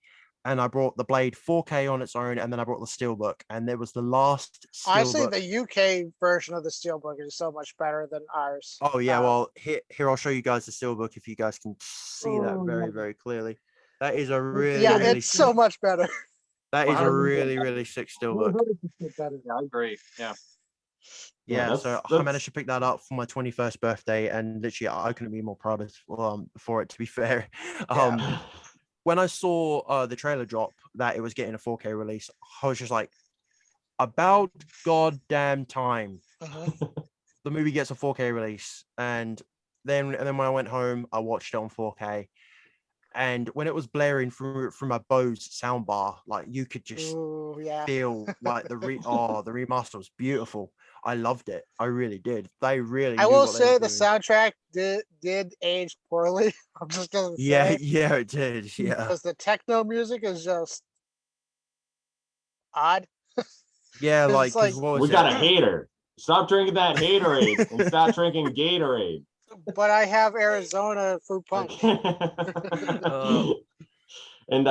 and I brought the Blade 4K on its own, and then I brought the Steelbook, and it was the last Steelbook. Honestly, the UK version of the Steelbook is so much better than ours. Oh yeah, well here I'll show you guys the Steelbook if you guys can see that very, very clearly. That is a really it's so much better. That is a really, really sick Steelbook. Yeah, I agree. Yeah, so I managed to pick that up for my 21st birthday, and literally I couldn't be more proud of for it, to be fair. When I saw the trailer drop that it was getting a 4K release, I was just like, about goddamn time. The movie gets a 4K release, and then when I went home, I watched it on 4K. And when it was blaring from my Bose soundbar, like you could just feel like the remaster was beautiful. I loved it. I really did. They really. I will say the soundtrack did age poorly. I'm just gonna say. Yeah, it did. Yeah, because the techno music is just odd. Yeah, like we got a hater. Stop drinking that haterade and stop drinking Gatorade. But I have Arizona fruit punch. And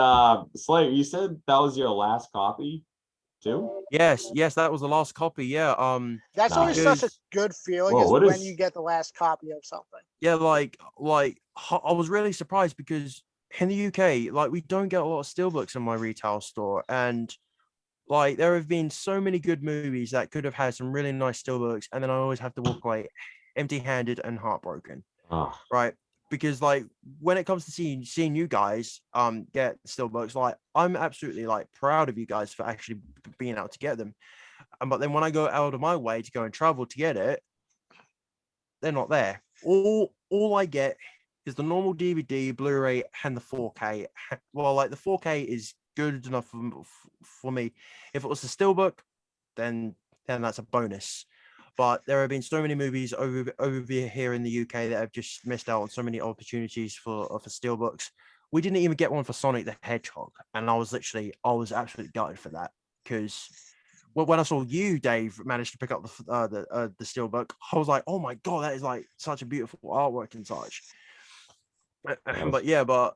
Slayer, you said that was your last copy too? Yes, that was the last copy. Yeah. That's always such a good feeling when you get the last copy of something. Yeah, like I was really surprised because in the UK, like we don't get a lot of steelbooks in my retail store, and like there have been so many good movies that could have had some really nice steelbooks, and then I always have to walk away empty-handed and heartbroken. Right? Because like when it comes to seeing you guys get steelbooks, like I'm absolutely like proud of you guys for actually being able to get them. But then when I go out of my way to go and travel to get it, they're not there. All I get is the normal DVD, Blu-ray, and the 4K. Well, like the 4K is good enough for me. If it was the Steelbook, then that's a bonus. But there have been so many movies over here in the UK that have just missed out on so many opportunities for Steelbooks. We didn't even get one for Sonic the Hedgehog, and I was absolutely gutted for that, because when I saw you, Dave, managed to pick up the Steelbook, I was like, oh my god, that is like such a beautiful artwork and such. But yeah, but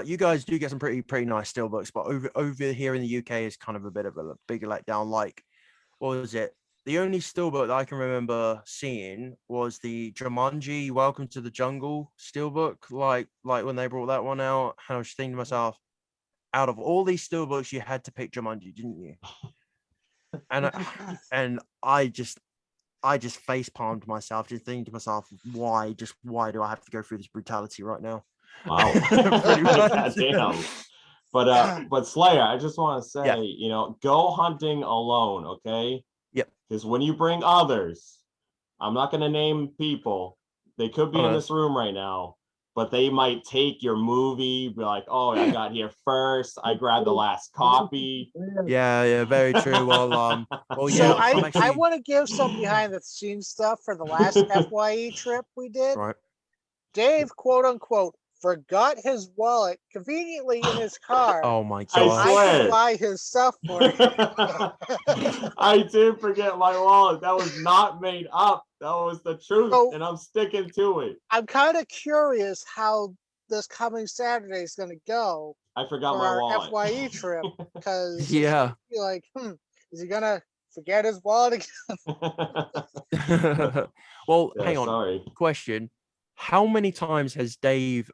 you guys do get some pretty nice Steelbooks. But over here in the UK is kind of a bit of a bigger letdown. Like, what was it? The only Steelbook that I can remember seeing was the Jumanji Welcome to the Jungle Steelbook. Like when they brought that one out, and I was thinking to myself, out of all these Steelbooks, you had to pick Jumanji, didn't you? And I just face palmed myself, just thinking to myself, why do I have to go through this brutality right now? Wow. Damn. But Slayer, I just want to say, go hunting alone, okay? Yep. Because when you bring others, I'm not going to name people. They could be in this room right now, but they might take your movie, be like, oh, I got here first. I grabbed the last copy. Yeah, very true. Well, So yeah, I want to give some behind the scenes stuff for the last FYE trip we did. Right. Dave, quote unquote, forgot his wallet conveniently in his car. Oh my god! I could buy his stuff for him. I did forget my wallet. That was not made up. That was the truth, and I'm sticking to it. I'm kind of curious how this coming Saturday is going to go. I forgot my wallet. FYE trip, because yeah, be like, is he gonna forget his wallet again? Well, hang on. Sorry. Question: how many times has Dave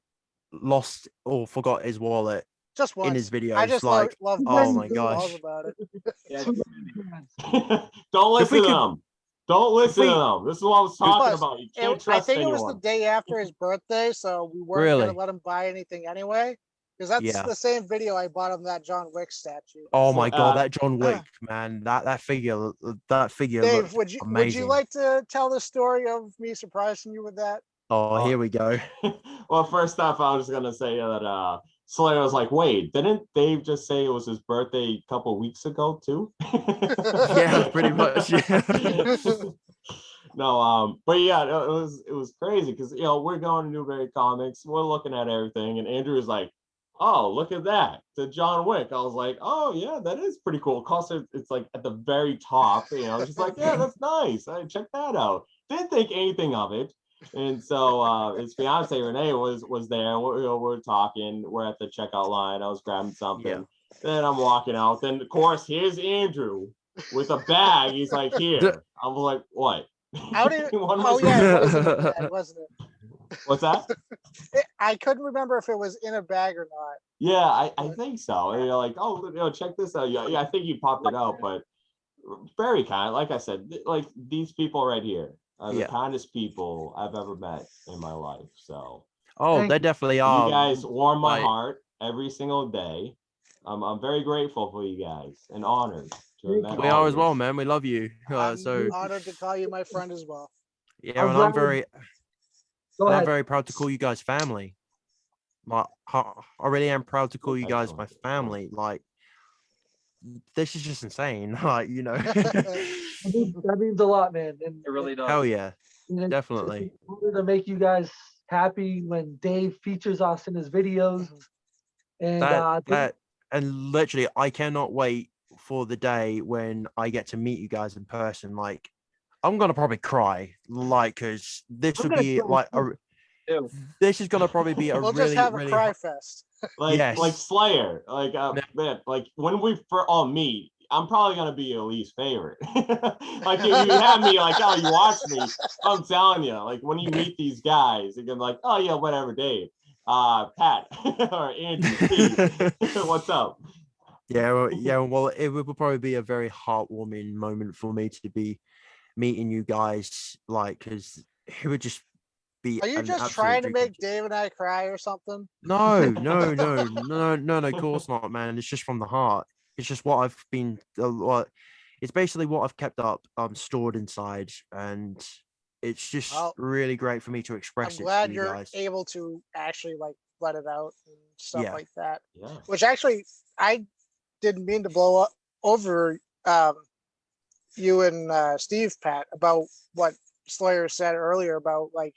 lost or forgot his wallet? Just once. In his videos? I just love oh my gosh! About it. Don't listen to them. Don't listen to them. This is what I was talking about. You can't trust anyone. I think it was the day after his birthday, so we weren't going to let him buy anything anyway. Because that's the same video I bought him, that John Wick statue. Oh my god, that John Wick, man. That figure Dave, would you like to tell the story of me surprising you with that? Oh, here we go. Well, first off, I was just gonna say that Slayer was like, wait, didn't Dave just say it was his birthday a couple weeks ago too? Yeah, pretty much. Yeah. No, but yeah, it was crazy because we're going to Newberry Comics, we're looking at everything, and Andrew was like, oh, look at that, the John Wick. I was like, oh yeah, that is pretty cool. Cost it's like at the very top, just like, yeah, that's nice. I check that out. Didn't think anything of it. And so his fiance Renee was there. We're talking. We're at the checkout line. I was grabbing something. Yeah. Then I'm walking out. Then of course here's Andrew with a bag. He's like, here. I'm like, what? How did? It wasn't it? What's that? I couldn't remember if it was in a bag or not. Yeah, I think so. And you're like, oh, check this out. Yeah, I think you popped it out, but very kind. Like I said, like these people right here are the kindest people I've ever met in my life. So they definitely are. You guys warm my heart every single day. I'm very grateful for you guys and honored. We are as well, man. We love you. I'm honored to call you my friend as well. Yeah, and I'm very proud to call you guys family. Like, I really am proud to call you guys my family. Like, this is just insane. Like, that means a lot, man. And it really does. Hell yeah, definitely. To make you guys happy when Dave features us in his videos, and and literally, I cannot wait for the day when I get to meet you guys in person. Like, I'm gonna probably cry, like, because this would be like this is gonna probably be a we'll really, just have really a cry fest. Like Slayer, like man, like when we all meet, I'm probably gonna be your least favorite. Like if you have me like, oh, you watch me, I'm telling you, like when you meet these guys, you're gonna be like, oh yeah, whatever, Dave, Pat or Andrew, Steve, what's up? Well, it would probably be a very heartwarming moment for me to be meeting you guys, like, because it would just be. Are you just trying to make Dave and I cry or something? No, of course not, man. It's just from the heart. It's just what I've been. it's basically what I've kept up stored inside, and it's just Well, really great for me to I'm express it to glad you you're guys. able to actually like let it out and stuff Yeah. like that. Yeah. Which actually, I didn't mean to blow up over you and Steve, Pat, about what Slayer said earlier about like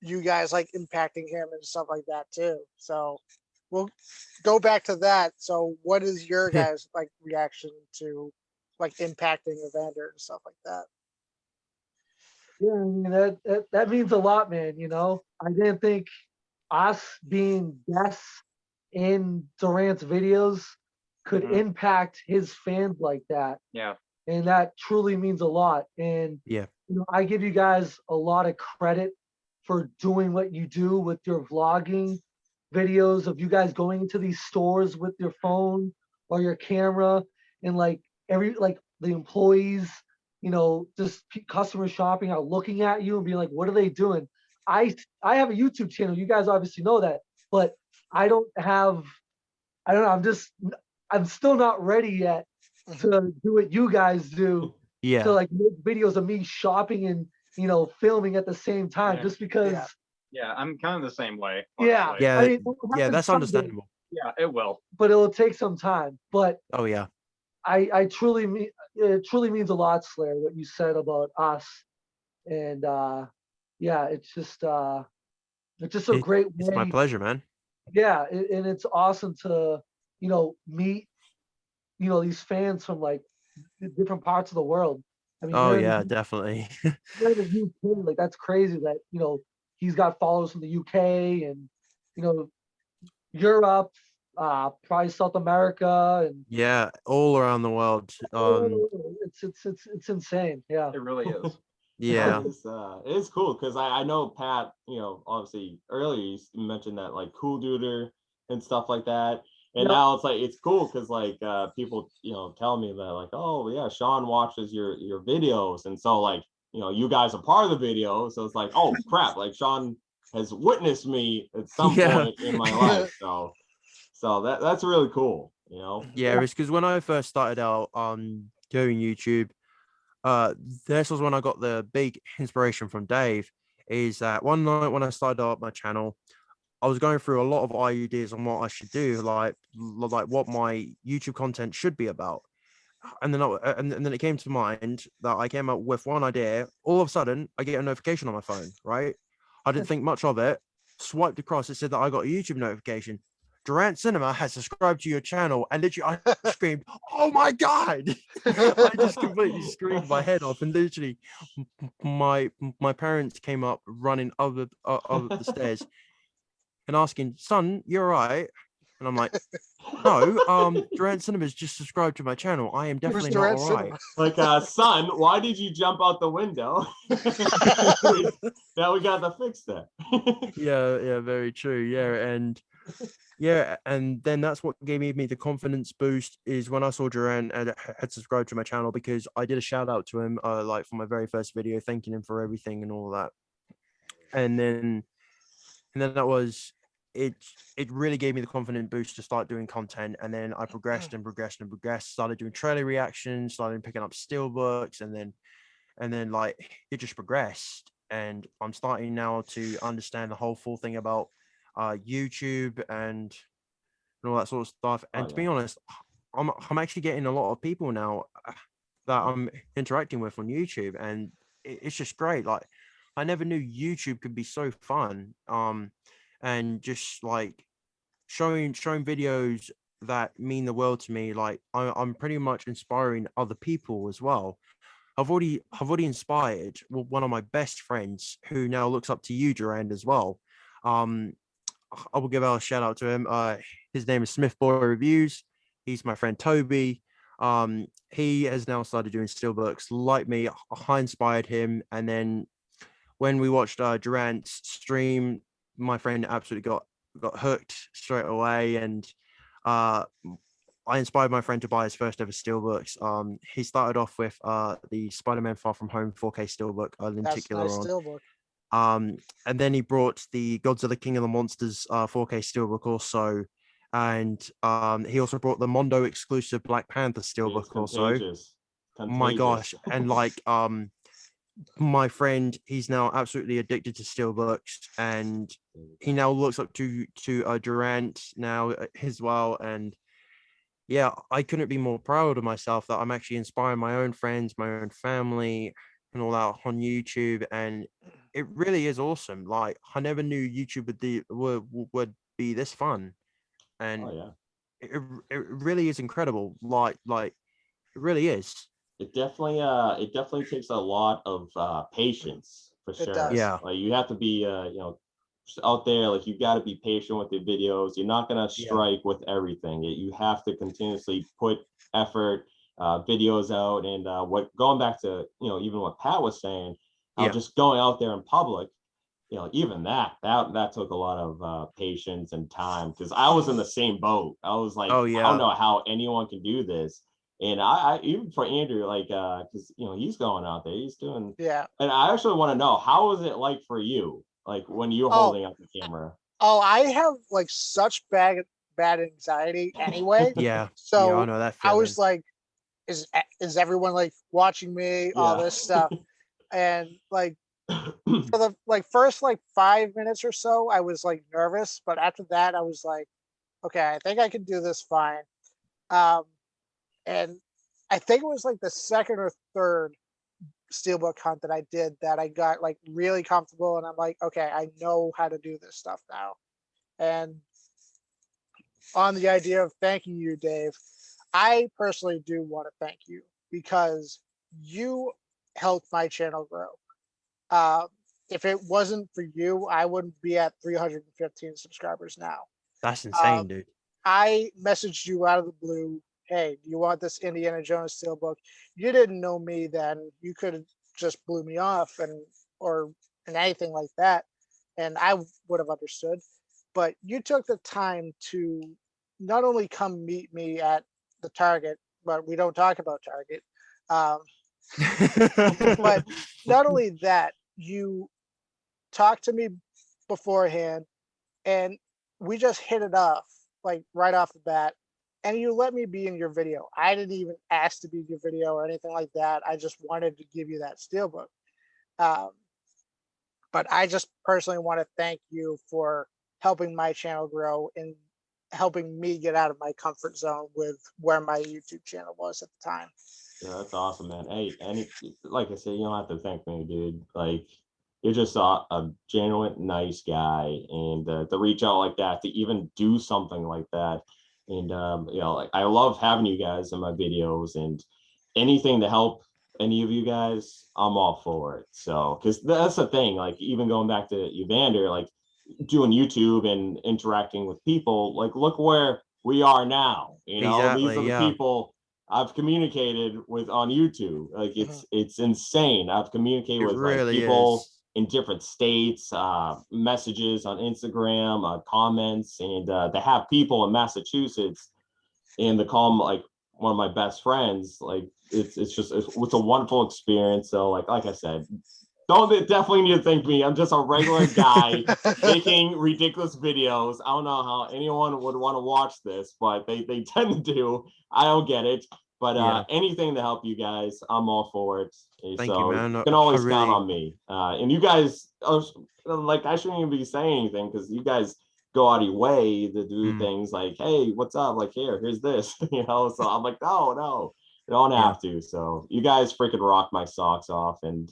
you guys like impacting him and stuff like that too. So we'll go back to that. So what is your guys like reaction to like impacting Evander and stuff like that? Yeah, I mean, that means a lot, man. You know, I didn't think us being guests in Durant's videos could Mhm. impact his fans like that. Yeah. And that truly means a lot. And Yeah. you know, I give you guys a lot of credit for doing what you do with your vlogging videos of you guys going into these stores with your phone or your camera, and like the employees, you know, just customers shopping are looking at you and being like, what are they doing? I have a YouTube channel. You guys obviously know that, but I don't have. I don't know. I'm still not ready yet to do what you guys do, Yeah. to like make videos of me shopping and, you know, filming at the same time, Yeah. just because. Yeah. Yeah, I'm kind of the same way. Yeah. honestly. Yeah. I mean, it will Yeah, happen that's someday, understandable. Yeah, it will. but it'll take some time. But Oh yeah. I truly mean, it truly means a lot, Slayer, what you said about us. And yeah, it's just a great It's my way. pleasure, man. Yeah, and it's awesome to, you know, meet, you know, these fans from like different parts of the world. I mean, Oh yeah, definitely. you're in the UK, like that's crazy that, you know, he's got followers from the UK and, you know, Europe, probably South America, and Yeah, all around the world. it's insane. Yeah. It really is. Yeah. It is cool because I know Pat, obviously earlier you mentioned that like Cool Duder and stuff like that. And Yep. now it's like it's cool because like people tell me that like, oh yeah, Sean watches your videos, and so like you guys are part of the video, so it's like, oh crap, like Sean has witnessed me at some Yeah. point in my life, so that's really cool. Yeah, it's because when I first started out doing YouTube, this was when I got the big inspiration from Dave. Is that one night when I started up my channel, I was going through a lot of ideas on what I should do, like what my YouTube content should be about. And then and then it came to mind that I came up with one idea. All of a sudden, I get a notification on my phone. Right, I didn't think much of it. Swiped across, it said that I got a YouTube notification. Durant Cinema has subscribed to your channel, and literally I screamed, "Oh my god!" I just completely screamed my head off, and literally my parents came up running up the stairs and asking, "Son, you're right?" And I'm like, "No, Durant Cinema's just subscribed to my channel. I am definitely not all right." Like, son, why did you jump out the window? Now we got to fix that. Yeah, very true. And then that's what gave me the confidence boost is when I saw Durant had subscribed to my channel, because I did a shout out to him like for my very first video, thanking him for everything and all that. And then that was it. It really gave me the confidence boost to start doing content. And then I progressed and progressed and progressed. Started doing trailer reactions, started picking up Steelbooks, and then like it just progressed. And I'm starting now to understand the whole full thing about YouTube and all that sort of stuff. And to be honest, I'm actually getting a lot of people now that I'm interacting with on YouTube, and it's just great. Like I never knew YouTube could be so fun. And just like showing videos that mean the world to me. Like I'm pretty much inspiring other people as well. I've already inspired one of my best friends who now looks up to you, Durand, as well. Um, I will give out a shout out to him. His name is Smith Boy Reviews. He's my friend Toby. He has now started doing steelbooks like me. I inspired him, and then when we watched Durant's stream, my friend absolutely got hooked straight away, and I inspired my friend to buy his first ever steelbooks. He started off with the Spider-Man Far From Home 4K steelbook, lenticular That's nice on. steelbook. And then he brought the Godzilla King of the Monsters 4K steelbook also, and he also brought the Mondo exclusive Black Panther It's steelbook also. contagious. My gosh, and like my friend, he's now absolutely addicted to steelbooks, and he now looks up to Durant now as well. And yeah, I couldn't be more proud of myself that I'm actually inspiring my own friends, my own family, and all that on YouTube. And it really is awesome. Like, I never knew YouTube would be this fun, and Oh yeah. it really is incredible. Like it really is. It definitely takes a lot of patience for It sure. does. Yeah. Like you have to be just out there, like you got to be patient with the videos. You're not gonna strike with everything. You have to continuously put effort, videos out, and what going back to even what Pat was saying, how just going out there in public, even that took a lot of patience and time, because I was in the same boat. I was like, Oh I yeah. don't know how anyone can do this. And I even for Andrew, like, because he's going out there, he's doing. Yeah. And I actually want to know, how was it like for you, like when you're holding up the camera? Oh, I have like such bad anxiety anyway. Yeah. So yeah, I know that I feeling. was like, is everyone like watching me? All this stuff, and like for the first 5 minutes or so, I was like nervous, but after that, I was like, okay, I think I can do this fine. And I think it was like the second or third steelbook hunt that I did that I got like really comfortable, and I'm like, okay, I know how to do this stuff now. And on the idea of thanking you, Dave, I personally do want to thank you because you helped my channel grow. If it wasn't for you, I wouldn't be at 315 subscribers now. That's insane, dude. I messaged you out of the blue. Hey, do you want this Indiana Jones steelbook? You didn't know me then. You could have just blew me off or anything like that, and I would have understood. But you took the time to not only come meet me at the Target, but we don't talk about Target. But not only that, you talked to me beforehand, and we just hit it off like right off the bat. And you let me be in your video. I didn't even ask to be in your video or anything like that. I just wanted to give you that steelbook. But I just personally want to thank you for helping my channel grow and helping me get out of my comfort zone with where my YouTube channel was at the time. Yeah, that's awesome, man. Hey, like I said, you don't have to thank me, dude. Like, you're just a genuine, nice guy, and to reach out like that, to even do something like that, and like I love having you guys in my videos, and anything to help any of you guys, I'm all for it. So, because that's the thing, like even going back to Evander, like doing YouTube and interacting with people, like look where we are now. These are the people I've communicated with on YouTube. Like it's insane. I've communicated with like people in different states, messages on Instagram, comments, and to have people in Massachusetts and to call them like one of my best friends, like it's a wonderful experience. So like I said, don't definitely need to thank me. I'm just a regular guy making ridiculous videos. I don't know how anyone would want to watch this, but they tend to do. I don't get it. But anything to help you guys, I'm all for it. Thank you, man. You can always count on me. And you guys, like, I shouldn't even be saying anything because you guys go out of your way to do things like, hey, what's up? Like, here's this, So I'm like, no, you don't have to. So you guys freaking rock my socks off, and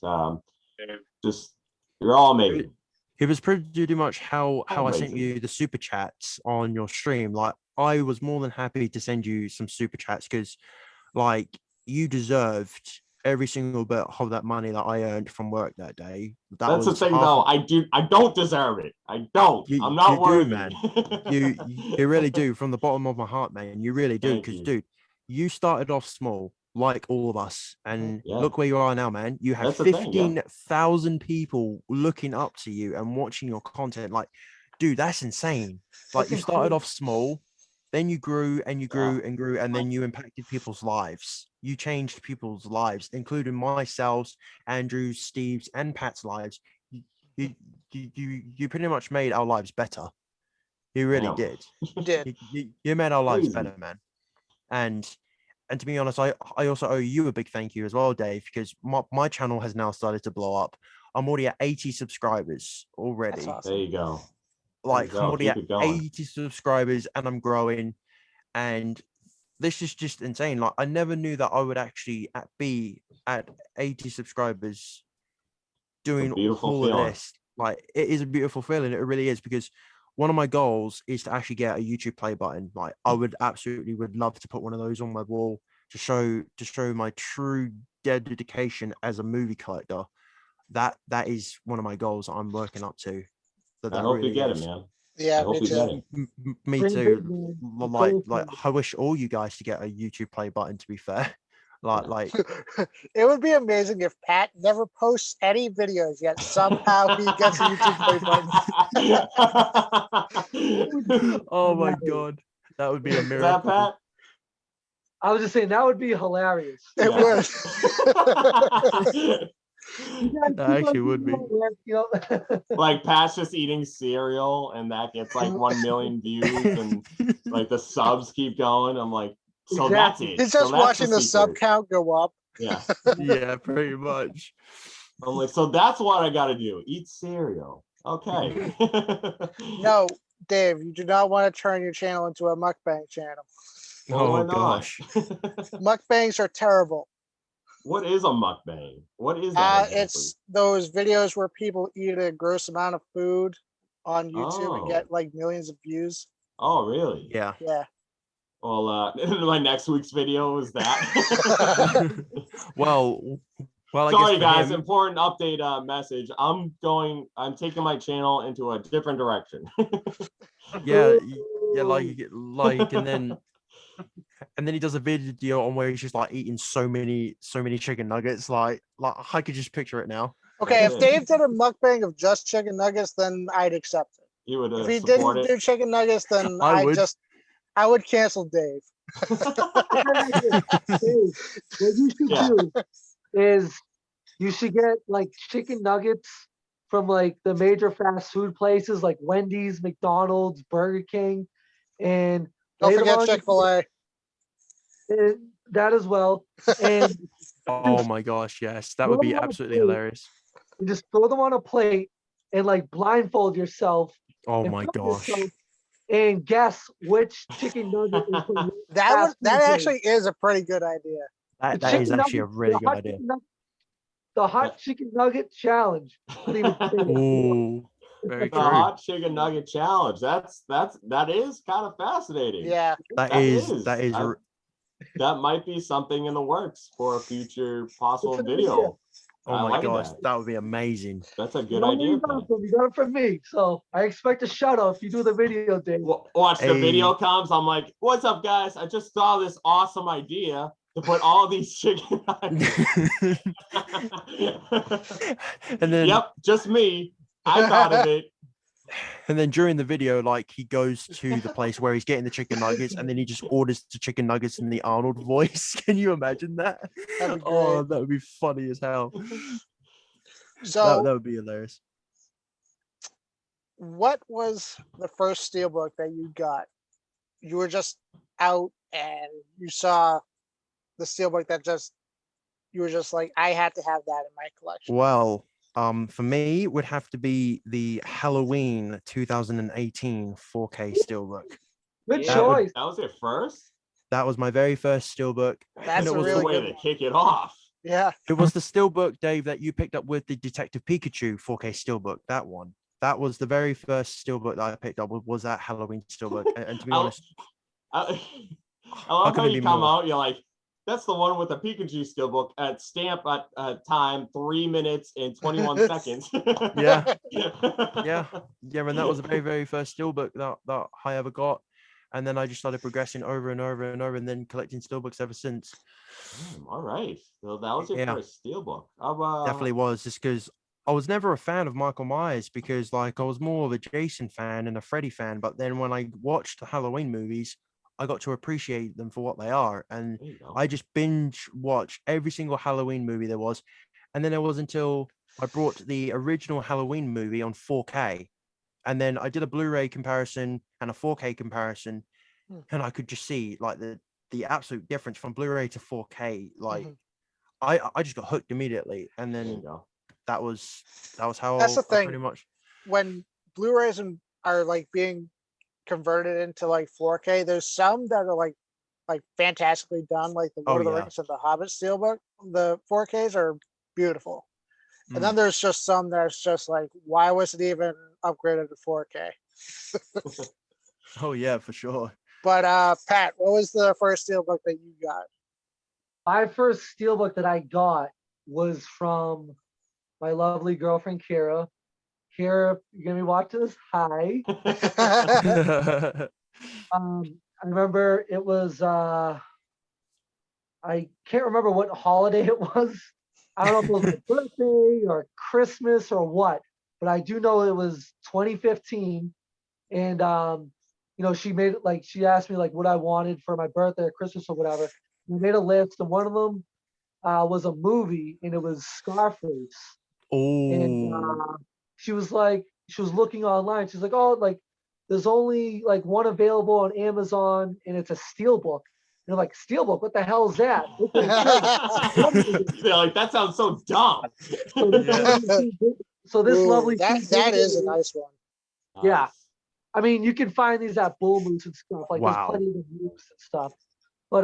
just you're all amazing. It was pretty much how I sent you the super chats on your stream. Like, I was more than happy to send you some super chats because, like, you deserved every single bit of that money that I earned from work that day. That's the thing, though. I don't deserve it. I don't. I'm not worthy, man. you really do, from the bottom of my heart, man. You really do, because, dude, you started off small, like all of us, and look where you are now, man. You have 15,000 people looking up to you and watching your content. Like, dude, that's insane. Like, you started off small, then you grew and you grew and grew, and then you impacted people's lives. You changed people's lives, including myself, Andrew's, Steve's, and Pat's lives. You pretty much made our lives better. He really Damn. did. You did. You made our lives Crazy. better, man. And to be honest, I also owe you a big thank you as well, Dave, because my channel has now started to blow up. I'm already at 80 subscribers already. That's awesome. There you go. Like There you I'm go. already Keep at it going. 80 subscribers and I'm growing. And this is just insane. Like I never knew that I would actually be at 80 subscribers doing beautiful all feeling. of this. Like it is a beautiful feeling. It really is, because one of my goals is to actually get a YouTube play button. Like I would love to put one of those on my wall to show my true dedication as a movie collector. That is one of my goals I'm working up to. I hope you get it, man. Yeah, I hope me you get too. it. Me Dream too. big, man. Like I wish all you guys to get a YouTube play button, to be fair. Like It would be amazing if Pat never posts any videos yet somehow he gets a YouTube play button. oh my god, that would be a Is that miracle. Pat? I was just saying that would be hilarious. It would. That actually would be. Like Pat's just eating cereal and that gets like 1 million views and like the subs keep going. I'm like, so that's it. He's So just that's watching the sub secret. count go up. Yeah. Yeah, pretty much. I'm like, so that's what I got to do. Eat cereal. Okay. No, Dave, you do not want to turn your channel into a mukbang channel. Well, why Oh not? gosh. Mukbangs are terrible. What is a mukbang? What is that exactly? It's those videos where people eat a gross amount of food on YouTube and get like millions of views. Oh, really? Yeah. Yeah. Well, my next week's video is that. well, I Sorry, guess for guys. him, Important update message. I'm taking my channel into a different direction. yeah, like, and then he does a video on where he's just like eating so many chicken nuggets. Like I could just picture it now. Okay, That's if it. Dave did a mukbang of just chicken nuggets, then I'd accept it. You would If he support didn't it. do chicken nuggets, then I would. I would cancel Dave. Hey, what you should Yeah. do is you should get like chicken nuggets from like the major fast food places like Wendy's, McDonald's, Burger King, and Don't lay them forget on your Chick-fil-A. plate, that as well. And Oh my gosh, yes, that throw would be them on a absolutely plate, hilarious. and just throw them on a plate and like blindfold yourself Oh and my film gosh. yourself and guess which chicken nugget is from which That fast food place. actually is a pretty good idea. The That is chicken actually a nugget- really the good hot idea. chicken nug- The hot chicken nugget challenge. Couldn't even say it. Ooh, very The true. hot chicken nugget challenge. That is kind of fascinating. Yeah. That might be something in the works for a future possible It's an video. oh I my like gosh, that. that would be amazing. That's a You good know where idea. you got it from? You got it from me. So I expect a shout out if you do the video, Dave. Watch the Hey. video comes. I'm like, what's up, guys? I just saw this awesome idea to put all these chicken nuggets. And then Yep, just me. I thought of it. and then during the video, like he goes to the place where he's getting the chicken nuggets, and then he just orders the chicken nuggets in the Arnold voice. Can you imagine that? That'd be Oh, great. that would be funny as hell. So that would be hilarious. what was the first Steelbook that you got? You were just out and you saw the Steelbook that you were just like, I had to have that in my collection. Well, for me, it would have to be the Halloween 2018 4K Steelbook. Good Yeah, choice. That was it first. That was my very first Steelbook. That's It a was really the way good to one. kick it off. Yeah. It was the Steelbook, Dave, that you picked up with the Detective Pikachu 4K Steelbook. That one. That was the very first Steelbook that I picked up. Was that Halloween Steelbook? And to be honest, I love how couldn't you be come more. out. You're like, that's the one with the Pikachu Steelbook at stamp at time 3 minutes and 21 seconds. Yeah. Yeah, and that was the very, very first Steelbook that I ever got. And then I just started progressing over and over and over, and then collecting Steelbooks ever since. All right. So that was your Yeah. first Steelbook. Definitely was, just because I was never a fan of Michael Myers, because like I was more of a Jason fan and a Freddy fan. But then when I watched the Halloween movies, I got to appreciate them for what they are. And There you go. I just binge watched every single Halloween movie there was. And then it was until I brought the original Halloween movie on 4K. And then I did a Blu-ray comparison and a 4K comparison, Hmm. and I could just see like the absolute difference from Blu-ray to 4K. Like Mhm. I just got hooked immediately, and There you then go. that was how That's the I thing. pretty much. When Blu-rays are like being converted into like 4K, there's some that are like fantastically done, like the Lord Oh of the yeah. Rings and the Hobbit Steelbook. The 4Ks are beautiful. And then there's just some that's just like, why was it even upgraded to 4K? Oh yeah, for sure. But Pat, what was the first Steelbook that you got? My first Steelbook that I got was from my lovely girlfriend Kira. Kira, you're gonna be watching this. Hi. I remember it was I can't remember what holiday it was. I don't know if it was my birthday or Christmas or what, but I do know it was 2015. And she made it like she asked me like what I wanted for my birthday or Christmas or whatever. We made a list, and one of them was a movie, and it was Scarface. And Oh. she was looking online. She's like, oh, like there's only like one available on Amazon, and it's a Steelbook. And I'm like, Steelbook? What the hell is that? They're like, that sounds so dumb. So this Ooh, lovely that is a nice one. Yeah. Nice. I mean, you can find these at Bull Moose and stuff. Like there's Wow. plenty of reviews and stuff. But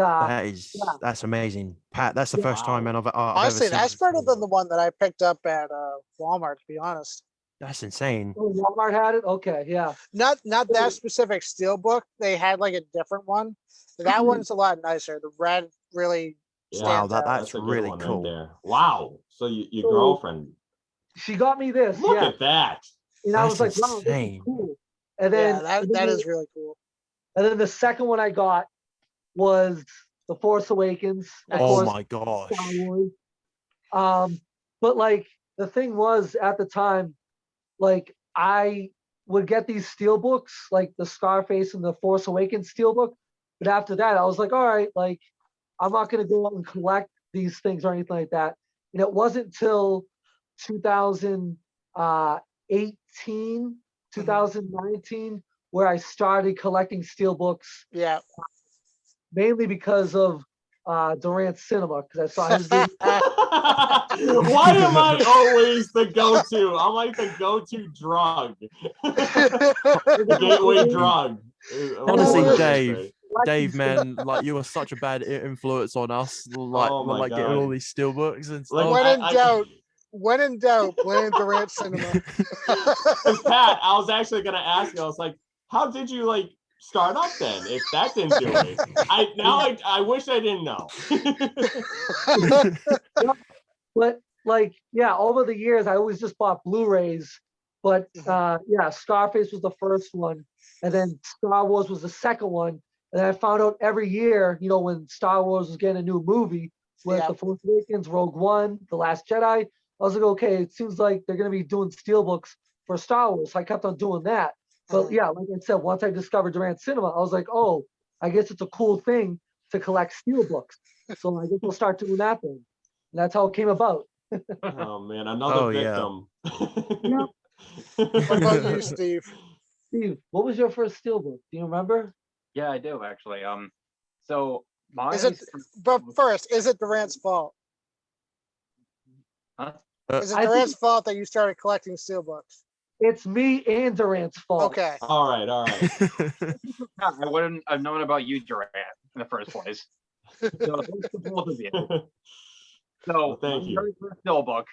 That's amazing, Pat. That's the Yeah. first time, man. I've Honestly, ever seen that's a better than Steelbook. the one that I picked up at Walmart, to be honest. That's insane. oh, Walmart had it. Okay, yeah. Not that specific Steelbook. They had like a different one. That one's a lot nicer. The red really Wow, stands out. that's a good really one cool. right there. Wow. So your So- girlfriend. She got me this. Look Yeah. at that. And I That's was like, wow, this is insane. cool. And then That is really cool. And then the second one I got was The Force Awakens. Of Oh course, my gosh. Star Wars. But like the thing was at the time, like I would get these steelbooks, like the Scarface and the Force Awakens steelbook. But after that, I was like, all right, like I'm not gonna go out and collect these things or anything like that. And it wasn't till 2018, 2019 where I started collecting steelbooks, Yeah. mainly because of Durant Cinema, because I saw his video. Why am I always the go-to? I'm like the go-to drug. The gateway drug. Honestly, Oh, Dave, man, like you were such a bad influence on us, Oh my like getting God. all these steelbooks and stuff. Like, when in doubt, blame Durant Cinema. Because Pat, I was actually gonna ask you. I was like, how did you like start up then? If that didn't do it, I wish I didn't know. But like, yeah, over the years, I always just bought Blu-rays. But yeah, Scarface was the first one, and then Star Wars was the second one. And then I found out every year, when Star Wars was getting a new movie with The Force Awakens, Rogue One, The Last Jedi. I was like, okay, it seems like they're gonna be doing steelbooks for Star Wars. So I kept on doing that. But yeah, like I said, once I discovered Durant Cinema, I was like, oh, I guess it's a cool thing to collect steelbooks. So I guess we'll start doing that then. And that's how it came about. Oh man, another victim. Yeah. What about you, Steve? Steve, what was your first steelbook? Do you remember? Yeah, I do actually. So my But first, is it Durant's fault? Huh? Is it I Durant's think fault that you started collecting steelbooks? it's me and Durant's fault. Okay. All right. I wouldn't have known about you, Durant, in the first place. So thanks to both of you. So Well, thank you. my very first steelbook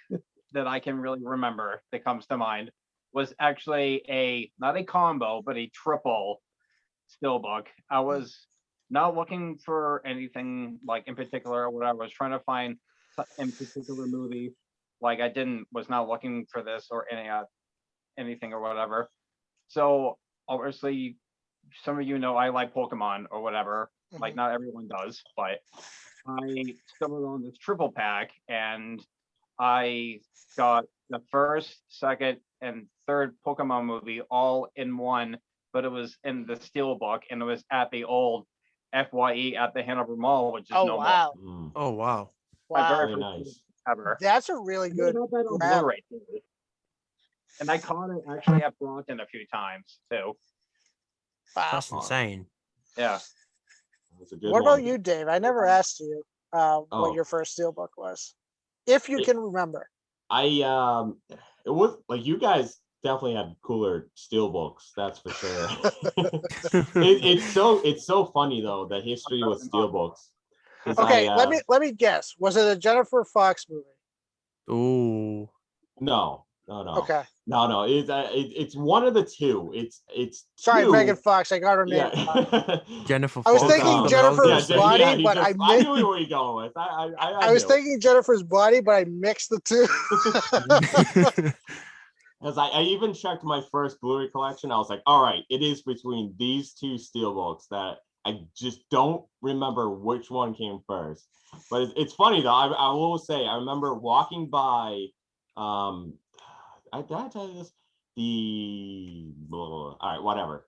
that I can really remember that comes to mind was actually not a combo, but a triple steelbook. I was not looking for anything like in particular or whatever. I was trying to find in particular movie. Like was not looking for this or anything or whatever. So obviously, some of you know I like Pokemon or whatever. Like not everyone does, but I stumbled on this triple pack and I got the first, second, and third Pokemon movie all in one, but it was in the Steelbook and it was at the old FYE at the Hanover Mall, which is no wow. more. Oh wow. My Wow. very Very first nice. ever. That's a really good I have that on grab. Blu-ray. And I caught it actually at Broughton a few times too. Wow. That's insane. Yeah. That's a good What one. about you, Dave? I never asked you what your first Steelbook was, if you can remember. It was like you guys definitely had cooler Steelbooks, that's for sure. It's so funny though, the history with Steelbooks. Okay, let me guess. Was it a Jennifer Fox movie? Oh. No. Okay. No. It's one of the two. It's Sorry, two. Megan Fox. I got her name. Yeah. Jennifer I was Fox. thinking was Jennifer's gonna body, say. but I I knew where you're going with. I was knew. thinking Jennifer's body, but I mixed the two. Because I even checked my first Blu-ray collection. I was like, all right, it is between these two Steelbooks that I just don't remember which one came first. But it's funny though. I will say I remember walking by. Did I tell you this? All right, whatever.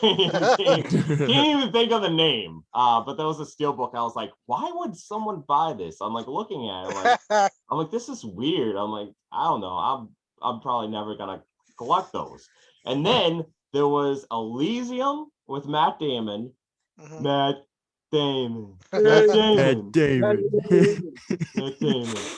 Can't even think of the name. But there was a Steelbook. I was like, why would someone buy this? I'm like looking at it. I'm like, this is weird. I'm like, I don't know. I'm probably never gonna collect those. And then there was Elysium with Matt Damon. Mhm. Matt Damon. Matt Damon.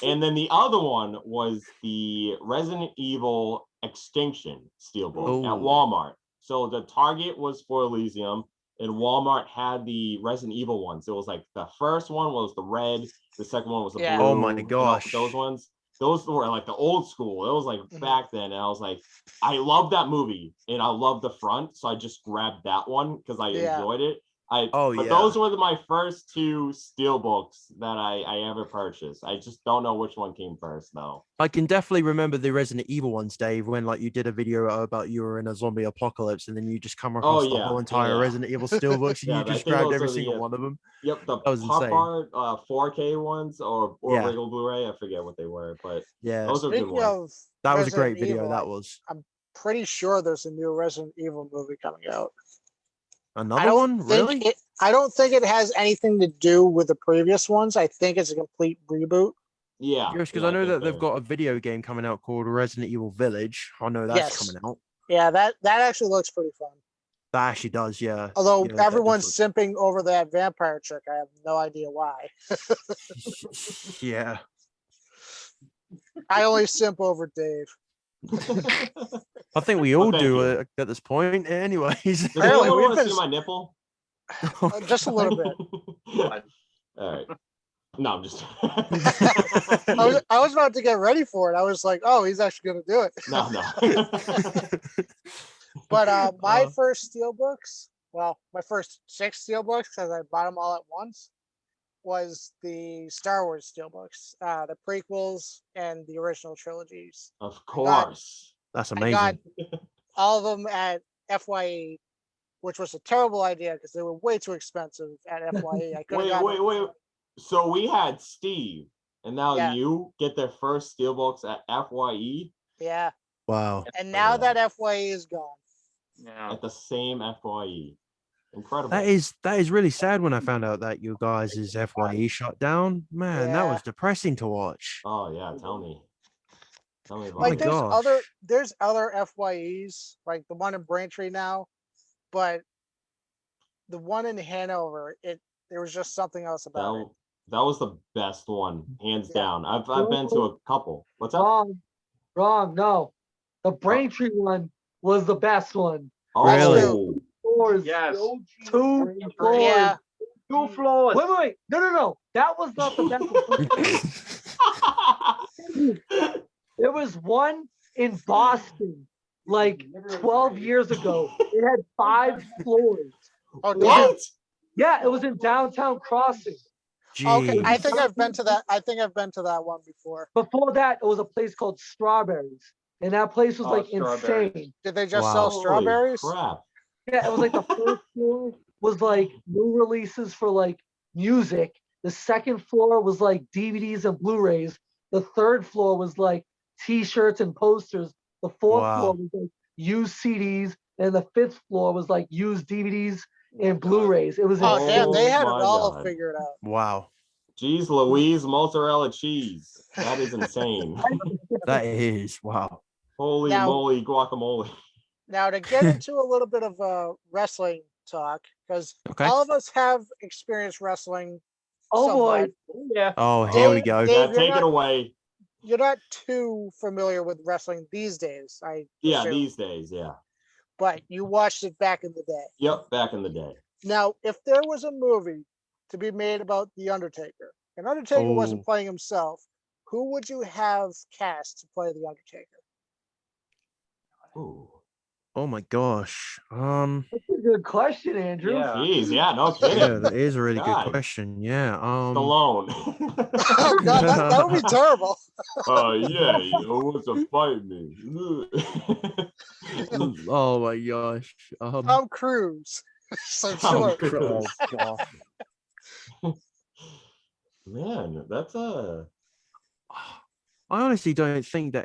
And then the other one was the Resident Evil Extinction Steelbook at Walmart. So the Target was for Elysium, and Walmart had the Resident Evil ones. It was like the first one was the red, the second one was the blue. Oh my gosh. Those ones. Those were like the old school. It was like back then. And I was like, I love that movie and I love the front. So I just grabbed that one because I enjoyed it. But those were my first two Steelbooks that I ever purchased. I just don't know which one came first though. I can definitely remember the Resident Evil ones, Dave, when like you did a video about you were in a zombie apocalypse and then you just come across the whole entire Resident Evil Steelbooks and you just grabbed every single one of them. Yep, the that was pop insane. art 4K ones or regular Blu-ray. I forget what they were, but those are good ones. That was a great video. That was. I'm pretty sure there's a new Resident Evil movie coming out. Another one? Really? I don't think it has anything to do with the previous ones. I think it's a complete reboot. Yeah. Because I know that they've got a video game coming out called Resident Evil Village. I know that's coming out. Yeah, that actually looks pretty fun. That actually does, yeah. Although everyone's simping over that vampire chick, I have no idea why. Yeah. I only simp over Dave. I think we all do at this point. Anyways. Does anyone want to see my nipple? Just a little bit. All right. No, I'm just. I was about to get ready for it. I was like, oh, he's actually going to do it. No. But my first Steelbooks, well, my first 6 Steelbooks, because I bought them all at once, was the Star Wars Steelbooks, the prequels and the original trilogies. Of course. That's amazing. I got all of them at FYE, which was a terrible idea because they were way too expensive at FYE. Wait. So we had Steve, and now you get their first Steelbooks at FYE? Yeah. Wow. And now that FYE is gone. Yeah. At the same FYE. Incredible. That is really sad when I found out that you guys' FYE shut down. Man, that was depressing to watch. Oh yeah, tell me about like it. there's other FYEs, like the one in Braintree now, but the one in Hanover, there was just something else about it. That was the best one, hands down. I've been to a couple. What's up? Wrong. No, the Braintree one was the best one. Oh, really? Floors. Yes. 2 floors. Yeah. 2 floors. Wait. No. That was not the best one. There was one in Boston, like 12 years ago. It had 5 floors. Oh, what? Yeah, it was in downtown Crossing. Okay, I think I've been to that one before. Before that, it was a place called Strawberries, and that place was like insane. Did they just sell strawberries? Holy crap. Yeah, it was like the first floor was like new releases for like music. The second floor was like DVDs and Blu-rays. The third floor was like T-shirts and posters. The fourth floor was like used CDs, and the fifth floor was like used DVDs and Blu-rays. It was insane. Damn, they had it all God. figured out. Wow. Jeez Louise, mozzarella cheese. That is insane. That is wow. Holy Now- moly, guacamole. Now, to get into a little bit of wrestling talk, because Okay. all of us have experienced wrestling. Oh somewhat. boy. Yeah. Oh, here we Dave- go. Dave- Yeah, you're take not- it away. You're not too familiar with wrestling these days, I Yeah, assume, these days, yeah. but you watched it back in the day. Yep, back in the day. Now, if there was a movie to be made about the Undertaker, and Undertaker wasn't Oh. playing himself, who would you have cast to play the Undertaker? Ooh. Oh my gosh. That's a good question, Andrew. Yeah. Jeez, yeah, no Yeah, kidding. that is a really God. good question. Yeah. Stallone. Oh God, that would be terrible. Yeah, who wants to fight me? Oh my gosh. Tom Cruise. So Tom sure. Oh Cruise. gosh. Man, that's a I honestly don't think that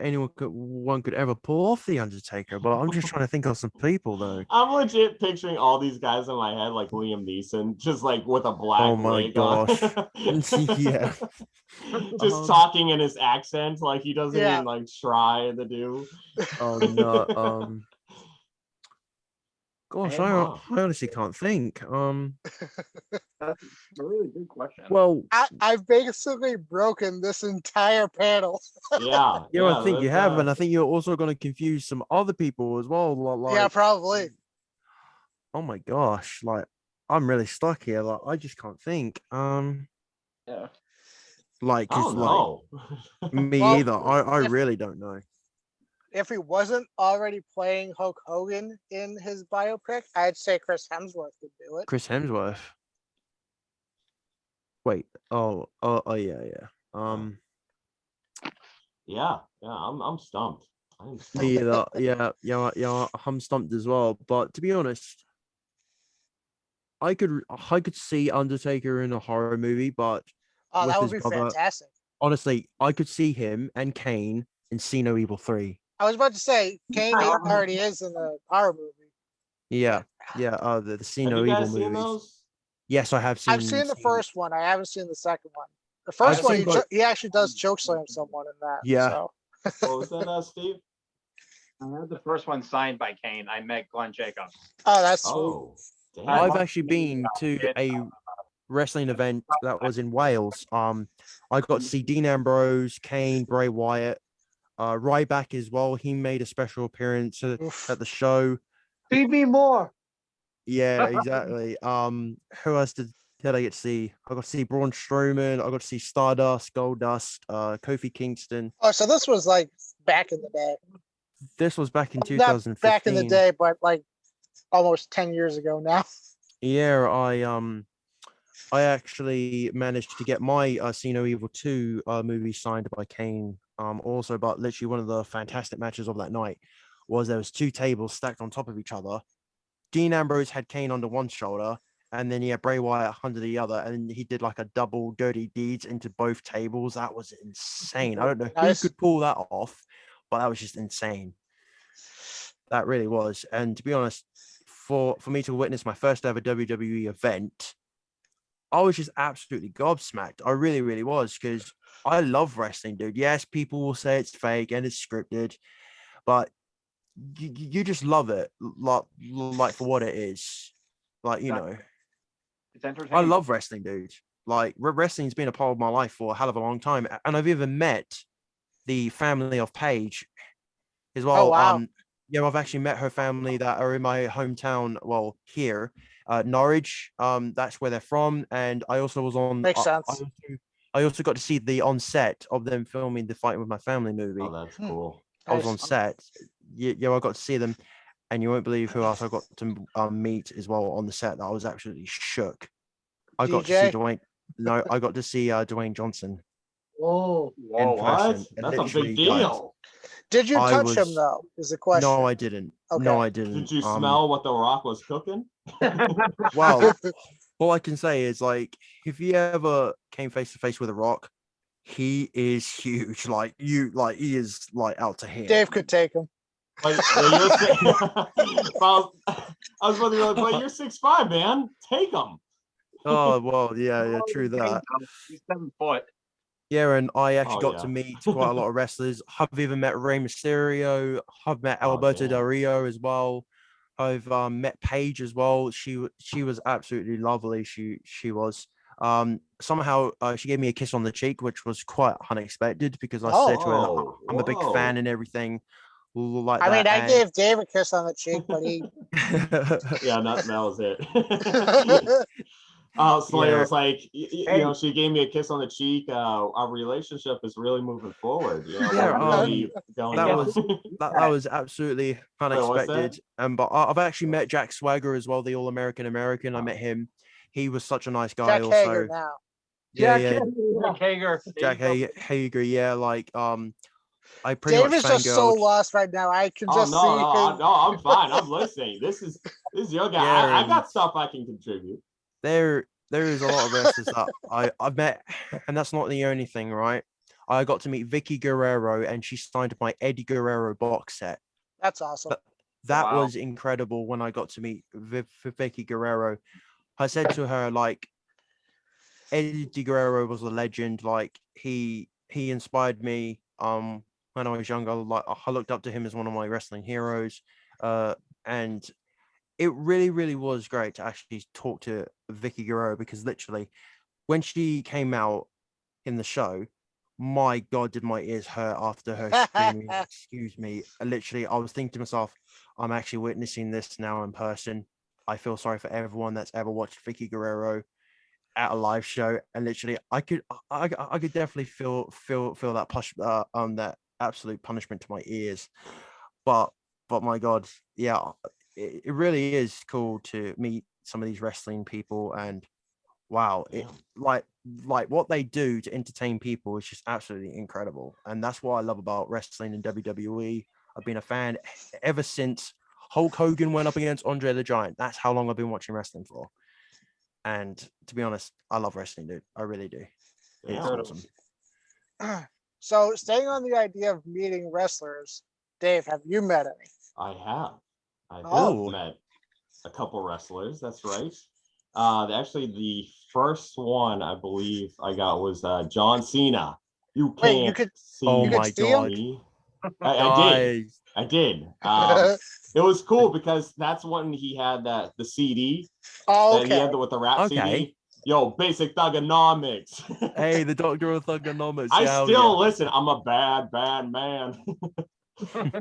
one could ever pull off the Undertaker, but I'm just trying to think of some people though. I'm legit picturing all these guys in my head like Liam Neeson, just like with a black Oh my wig on. gosh. Yeah. Just talking in his accent like he doesn't Yeah. even like try to do. Oh no. Gosh, Hey, wow. I honestly can't think. That's a really good question. Well, I've basically broken this entire panel. Yeah. yeah, I think you that's, have, and I think you're also going to confuse some other people as well. Like, Yeah, probably. oh my gosh, like I'm really stuck here. Like I just can't think. Yeah. Like, I cause don't like know. me Well, either. I if- really don't know. If he wasn't already playing Hulk Hogan in his biopic, I'd say Chris Hemsworth would do it. Chris Hemsworth. Wait. Oh. Yeah. Yeah, I'm stumped. I'm stumped. Me either. Yeah. I'm stumped as well. But to be honest, I could see Undertaker in a horror movie, but Oh, with that would his be brother, fantastic. honestly, I could see him and Kane in See No Evil 3. I was about to say Kane already is in the horror movie. Yeah. The See Have No you Evil guys seen movies. those? Yes, I have seen. I've seen the seen- first one. I haven't seen the second one. The first I've one, seen both. he actually does choke slam someone in that. Yeah. So. What was that, Steve? I had the first one signed by Kane. I met Glenn Jacobs. Oh, that's sweet. Oh, damn. I've actually been to a wrestling event that was in Wales. I got to see Dean Ambrose, Kane, Bray Wyatt, Ryback as well. He made a special appearance Oof. at the show. Feed me more. Yeah, exactly. Who else did I get to see? I got to see Braun Strowman. I got to see Stardust, Goldust, Kofi Kingston. Oh, so this was like back in the day. This was back in Not 2015. back in the day, but like almost 10 years ago now. Yeah, I actually managed to get my See No Evil 2 movie signed by Kane. Also, but literally one of the fantastic matches of that night was there was two tables stacked on top of each other. Dean Ambrose had Kane under one shoulder, and then he had Bray Wyatt under the other, and he did like a double dirty deeds into both tables. That was insane. I don't know Nice. who could pull that off, but that was just insane. That really was. And to be honest, for me to witness my first ever WWE event, I was just absolutely gobsmacked. I really, really was, because I love wrestling, dude. Yes, people will say it's fake and it's scripted, but you just love it, like for what it is. Like, you know, It's entertaining. I love wrestling, dude. Like, wrestling's been a part of my life for a hell of a long time, and I've even met the family of Paige as well. Oh, wow. Yeah, I've actually met her family that are in my hometown. Well, here, Norwich. That's where they're from, and I also was on. Makes sense. I also got to see the on set of them filming the Fight with My Family movie. Oh, that's cool. I was on Nice. set. Yeah, I got to see them, and you won't believe who else I got to meet as well on the set. That I was absolutely shook. I got to see DJ? Dwayne. No, I got to see Dwayne Johnson. Whoa. Whoa, in what? person, and That's a literally, big deal. Did you I touch him was- though? Is the question. No, I didn't. Okay. No, I didn't. Did you smell what The Rock was cooking? Well, all I can say is, like, if you ever came face to face with a Rock, he is huge. Like, he is like out to here. Dave could take him. But you're well, I was wondering, but you're 6'5", man. Take him. Oh well, yeah, true that. He's 7 foot. Yeah, and I actually Oh, got yeah. to meet quite a lot of wrestlers. I've even met Rey Mysterio. I've met Oh, Alberto Del damn. Rio as well. I've met Paige as well. She was absolutely lovely. She was. Somehow she gave me a kiss on the cheek, which was quite unexpected because I said to her that Oh, I'm a big fan whoa. and everything like I mean, that. I And gave Dave a kiss on the cheek, but he. Yeah, that was it. Slayer yeah, was like, you know, she gave me a kiss on the cheek. Our relationship is really moving forward. You know, yeah. we're really going That And on. was that was absolutely Wait, what's that? unexpected. But I've actually met Jack Swagger as well, the All American American. I met him. He was such a nice guy. Jack Hager Also, now. yeah, Jack, yeah. Jack Hager. there Jack you go. Hager, yeah. Like, I pretty Dave much is just so fangirled. lost right now. I can Oh, just no, see no, his. no, I'm fine. I'm listening. This is your guy. Yeah, I and got stuff I can contribute. there is a lot of wrestlers that I've met, and that's not the only thing, right? I got to meet Vicky Guerrero, and she signed my Eddie Guerrero box set. That's awesome. That Wow. was incredible when I got to meet Vicky Guerrero. I said to her, like, Eddie Guerrero was a legend. Like, he inspired me when I was younger. Like, I looked up to him as one of my wrestling heroes. And it really, really was great to actually talk to Vicky Guerrero because literally when she came out in the show, my God, did my ears hurt after her screaming, excuse me. Literally, I was thinking to myself, I'm actually witnessing this now in person. I feel sorry for everyone that's ever watched Vicky Guerrero at a live show. And literally, I could definitely feel that that absolute punishment to my ears. But my God, yeah, it really is cool to meet some of these wrestling people and wow, it Damn. like what they do to entertain people is just absolutely incredible. And that's what I love about wrestling in WWE. I've been a fan ever since Hulk Hogan went up against Andre the Giant. That's how long I've been watching wrestling for. And to be honest, I love wrestling, dude. I really do. It's Damn. awesome. So, staying on the idea of meeting wrestlers, Dave, have you met any? I have. I have Oh. met a couple wrestlers. That's right. Actually, the first one I believe I got was John Cena. You Wait, you can't could Oh you could my see him? God, me. I did. guys. I did. It was cool because that's when he had the CD Oh, that he okay. had with the rap Okay. CD. Yo, basic thugonomics. Hey, the Doctor of Thugonomics. I Hell still listen. I'm a bad, bad man.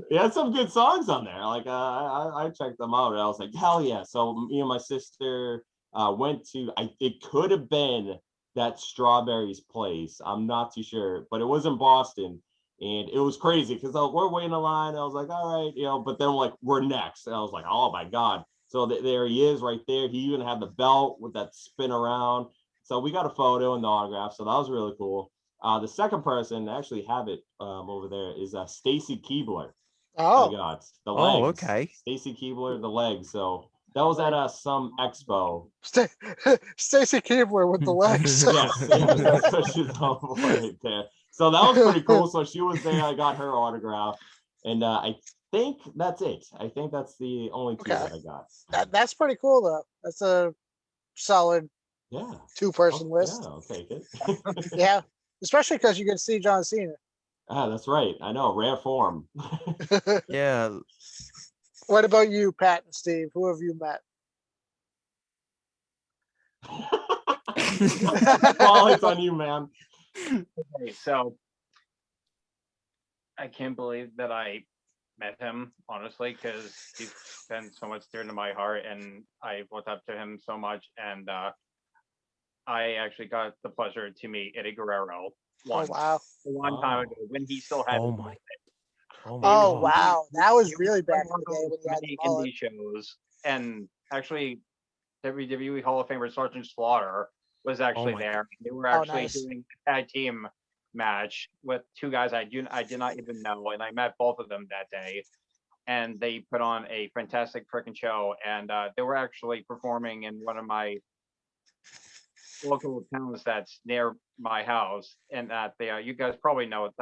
He had some good songs on there. Like I checked them out and I was like, hell yeah. So me and my sister went to it could have been that Strawberries place. I'm not too sure, but it was in Boston. And it was crazy because we're waiting in line. I was like, all right, you know, but then like we're next. And I was like, oh my God. So there he is right there. He even had the belt with that spin around. So we got a photo and the autograph. So that was really cool. The second person, I actually have it over there, is Stacy Keebler. I Oh. got the Oh, legs. okay. Stacy Keebler, the legs. So that was at some expo. Stacy Keebler with the legs. Yes, yes, that's what she's on for right there. So that was pretty cool. So she was there. I got her autograph, and I think that's it. I think that's the only two Okay. that I got. That's pretty cool though. That's a solid Yeah. two-person Oh, list. yeah, I'll take it. Yeah, especially because you can see John Cena. That's right. I know, rare form. Yeah. What about you, Pat and Steve? Who have you met? Paul, it's on you, man. Okay, so I can't believe that I met him, honestly, because he's been so much dear to my heart, and I looked up to him so much. And I actually got the pleasure to meet Eddie Guerrero once, Oh wow! a long time ago, when he still had Oh his my. mullet. Oh my Oh God. wow! That was really back in One the day of when he had the many mullet. indie shows, and actually WWE Hall of Famer Sergeant Slaughter was actually my there. They were Oh, actually nice. doing a tag team match with two guys I did not even know, and I met both of them that day. And they put on a fantastic freaking show, and they were actually performing in one of my local towns that's near my house, and that they you guys probably know it,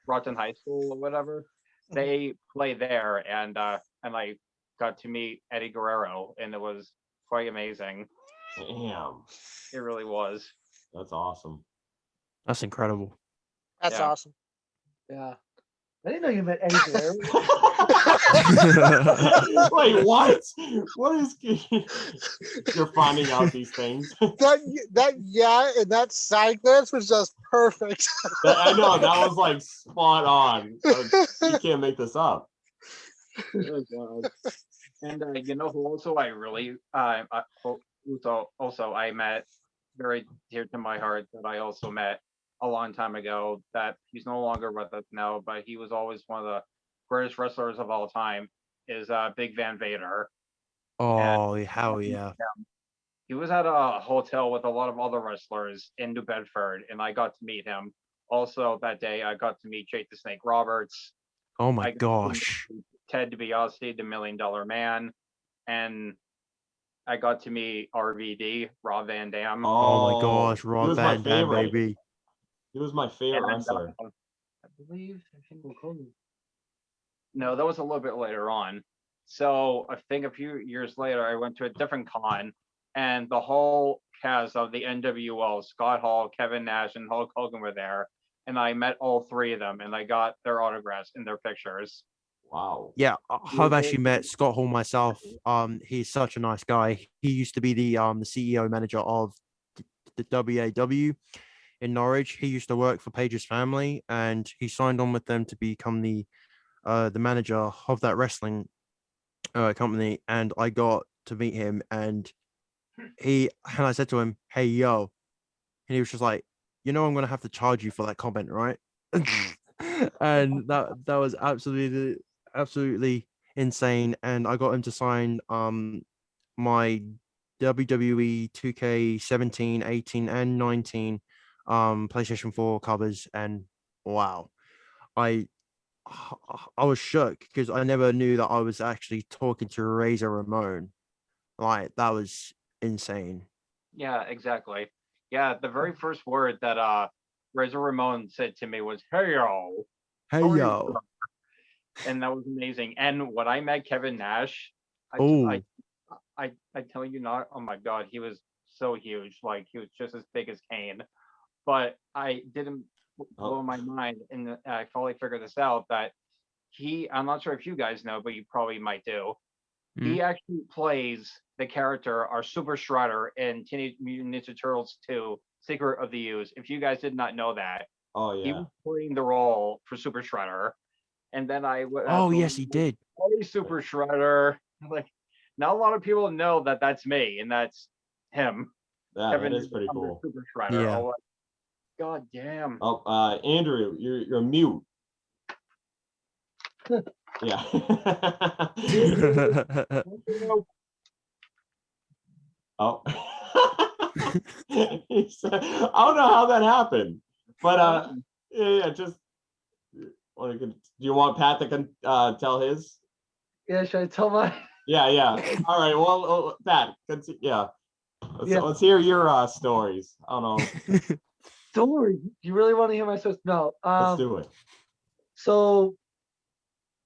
Broughton High School or whatever. They play there, and I got to meet Eddie Guerrero, and it was quite amazing. Damn, It really was. that's awesome. That's incredible. That's Yeah. awesome. Yeah. I didn't know you met Eddie Guerrero. Wait, what? What is? You're finding out these things. that yeah, and that side glance was just perfect. I know that was like spot on. You can't make this up. And you know who also I really also I met, very dear to my heart, that I also met a long time ago, that he's no longer with us now, but he was always one of the greatest wrestlers of all time, is Big Van Vader. Oh, hell yeah. He was at a hotel with a lot of other wrestlers in New Bedford, and I got to meet him. Also that day, I got to meet Jake the Snake Roberts. Oh my I got to gosh. meet Ted DiBiase, the $1 Million Man, and I got to meet RVD, Rob Van Dam. Oh my gosh, he Rob was my Van Dam, favorite. baby. He was my favorite And wrestler. I believe Hulk Hogan. no, that was a little bit later on. So I think a few years later, I went to a different con, and the whole cast of the NWO, Scott Hall, Kevin Nash, and Hulk Hogan were there. And I met all three of them, and I got their autographs and their pictures. Wow. Yeah, I've actually met Scott Hall myself. He's such a nice guy. He used to be the CEO manager of the WAW in Norwich. He used to work for Page's family, and he signed on with them to become the manager of that wrestling company. And I got to meet him, and I said to him, "Hey, yo," and he was just like, I'm gonna have to charge you for that comment, right? And that was absolutely insane. And I got him to sign my WWE 2K17, 18, and 19 PlayStation 4 covers. And wow, I was shook because I never knew that I was actually talking to Razor Ramon. Like, that was insane. Yeah, exactly. Yeah, the very first word that Razor Ramon said to me was "Hey yo," Hey, how are you, yo. sir?" And that was amazing. And when I met Kevin Nash, I Oh, I tell you not, oh my God, he was so huge. Like, he was just as big as Kane. But I didn't blow my mind, and I finally figured this out, that I'm not sure if you guys know, but you probably might do. He actually plays the character, our Super Shredder, in Teenage Mutant Ninja Turtles 2, Secret of the Use. If you guys did not know that, Oh he yeah. was playing the role for Super Shredder. And then I went oh to yes, he did. Hey, Super Shredder. Like, not a lot of people know that that's me, and that's him. Yeah, Kevin that is pretty under cool. Super Shredder. Yeah. Oh, God damn. Oh, Andrew, you're mute. Yeah. Oh. I don't know how that happened, but yeah, just do you want Pat to tell his? Yeah, should I tell my? Yeah. All right. Well, Pat, yeah. Let's hear your stories. I don't know. Story. You really want to hear my stories? No. Let's do it. So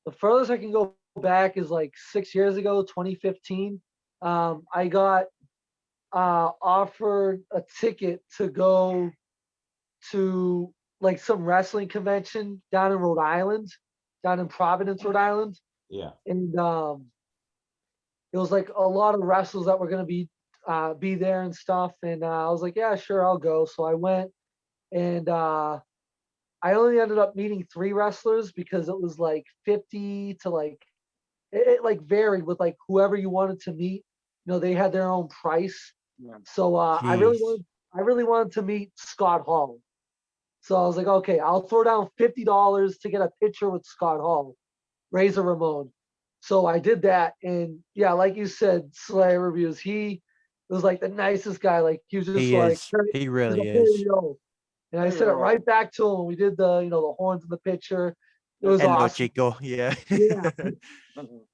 the furthest I can go back is like 6 years ago, 2015. I got offered a ticket to go to like some wrestling convention down in Rhode Island, down in Providence, Rhode Island. Yeah. And it was like a lot of wrestlers that were gonna be there and stuff. And I was like, yeah, sure, I'll go. So I went, and I only ended up meeting 3 wrestlers because it was like 50 to like it like varied with like whoever you wanted to meet. They had their own price. Yeah. So I really wanted to meet Scott Hall. So I was like, okay, I'll throw down $50 to get a picture with Scott Hall, Razor Ramon. So I did that, and yeah, like you said, Slayer reviews. He was like the nicest guy. Like, he was just He like, is. he's He like, really "Hey, is. yo." And I said it right back to him. We did the horns in the picture. It was Hello, awesome. Chico. Yeah. Yeah.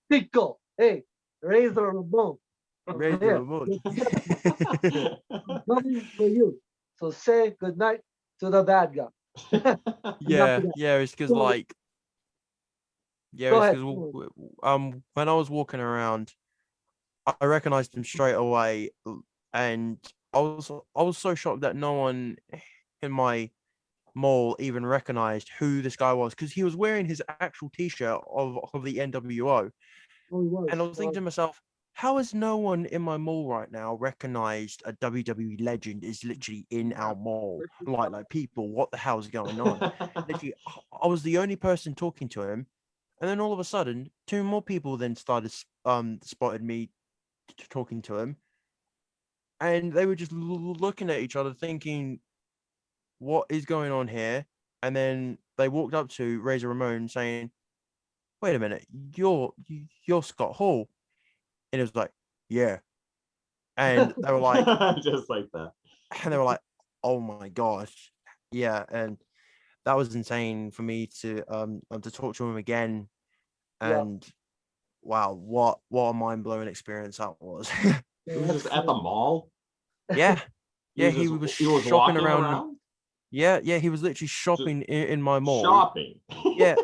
Pico. Hey, Razor Ramon. Razor Yeah. Ramon. Coming for you. So say goodnight to the bad guy. Yeah, it's because So, like, go it's ahead. because when I was walking around, I recognized him straight away, and I was so shocked that no one in my mall even recognized who this guy was because he was wearing his actual T-shirt of the NWO. Oh, he was. And I was thinking to myself, how has no one in my mall right now recognized a WWE legend is literally in our mall? Like people, what the hell's going on? Literally, I was the only person talking to him, and then all of a sudden, two more people then started spotted me talking to him, and they were just looking at each other, thinking, "What is going on here?" And then they walked up to Razor Ramon, saying, "Wait a minute, you're Scott Hall." And it was like, yeah. And they were like, just like that. And they were like, oh my gosh. Yeah. And that was insane for me to talk to him again. And wow, what a mind-blowing experience that was. It was just at the mall. Yeah. Yeah, he was shopping around. Yeah, he was literally shopping in my mall. Shopping. Yeah.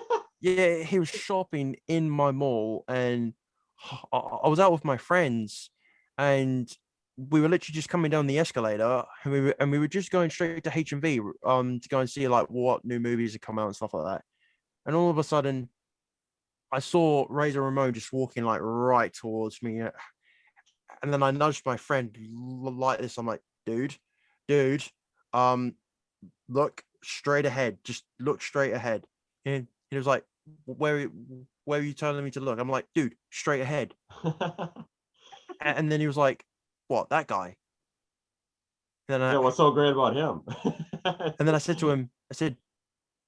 Yeah, he was shopping in my mall, and I was out with my friends, and we were literally just coming down the escalator, and we were just going straight to HMV to go and see like what new movies had come out and stuff like that. And all of a sudden, I saw Razor Ramon just walking like right towards me, and then I nudged my friend like this. I'm like, dude, look straight ahead. Just look straight ahead. And he was like, where are you telling me to look? I'm like, dude, straight ahead. And then he was like, what, that guy? And then what's so great about him? And then I said to him,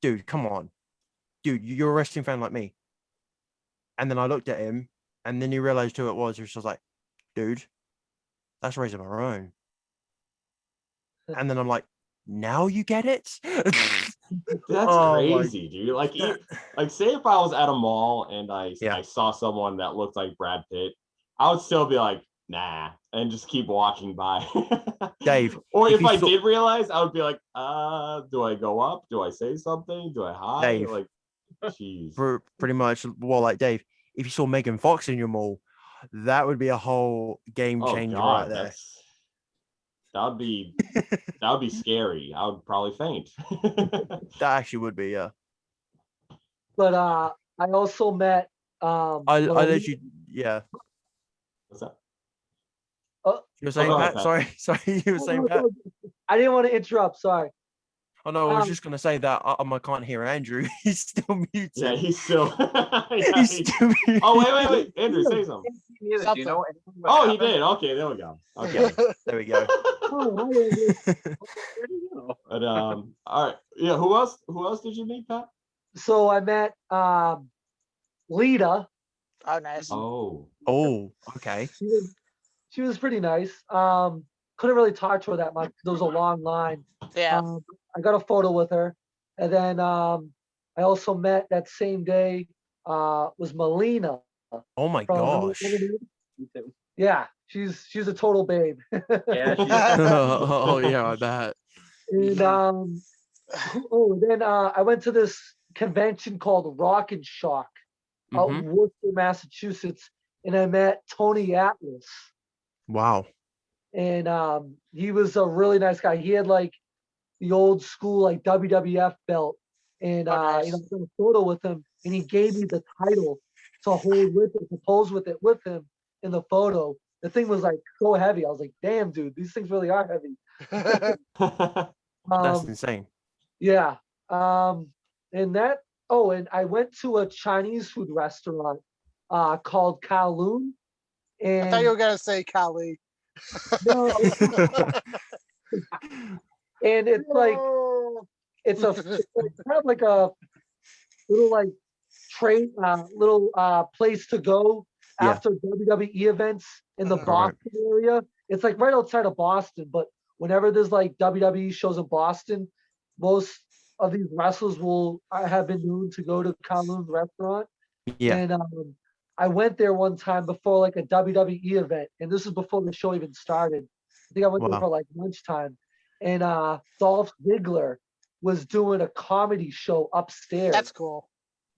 dude, come on. Dude, you're a wrestling fan like me. And then I looked at him, and then he realized who it was. He was like, dude, that's Razor Ramon. And then I'm like, now you get it? That's crazy, dude. Like say if I was at a mall and I saw someone that looked like Brad Pitt, I would still be like, nah, and just keep walking by. Dave. Or if I did realize, I would be like, do I go up? Do I say something? Do I hide? Dave, like, jeez. Pretty much, well, like Dave, if you saw Megan Fox in your mall, that would be a whole game changer right there. That would be scary. I would probably faint. That actually would be, yeah. But I also met I literally, yeah. What's that? You were saying, Pat? Sorry, you were saying, Pat? I didn't want to interrupt, sorry. Oh no, I was just gonna say that I can't hear Andrew. He's still muted. Yeah, he's still. He's still muted. Oh wait, Andrew, say something. Do you know Oh, he did. Okay, there we go. Okay, there we go. But all right, yeah. Who else did you meet, Pat? So I met Lita. Oh, nice. Oh, okay. She was pretty nice. Couldn't really talk to her that much. There was a long line. Yeah. I got a photo with her, and then I also met that same day was Melina. Oh my gosh. Yeah, she's a total babe. Yeah. Oh yeah, I bet. And then I went to this convention called Rock and Shock out in Worcester, Massachusetts, and I met Tony Atlas. Wow. And he was a really nice guy. He had like the old school like WWF belt, and nice. I took a photo with him, and he gave me the title to hold with it, to pose with it with him in the photo. The thing was like so heavy. I was like, damn, dude, these things really are heavy. That's insane. Yeah. And I went to a Chinese food restaurant called Kowloon. And I thought you were gonna say Kali. No. And it's like it's kind of like a little like trade little place to go after WWE events in the Boston area. It's like right outside of Boston, but whenever there's like WWE shows in Boston, most of these wrestlers will have been known to go to Kowloon's restaurant. Yeah. And I went there one time before like a WWE event, and this is before the show even started. I think I went there for like lunchtime, and Dolph Ziggler was doing a comedy show upstairs. That's cool.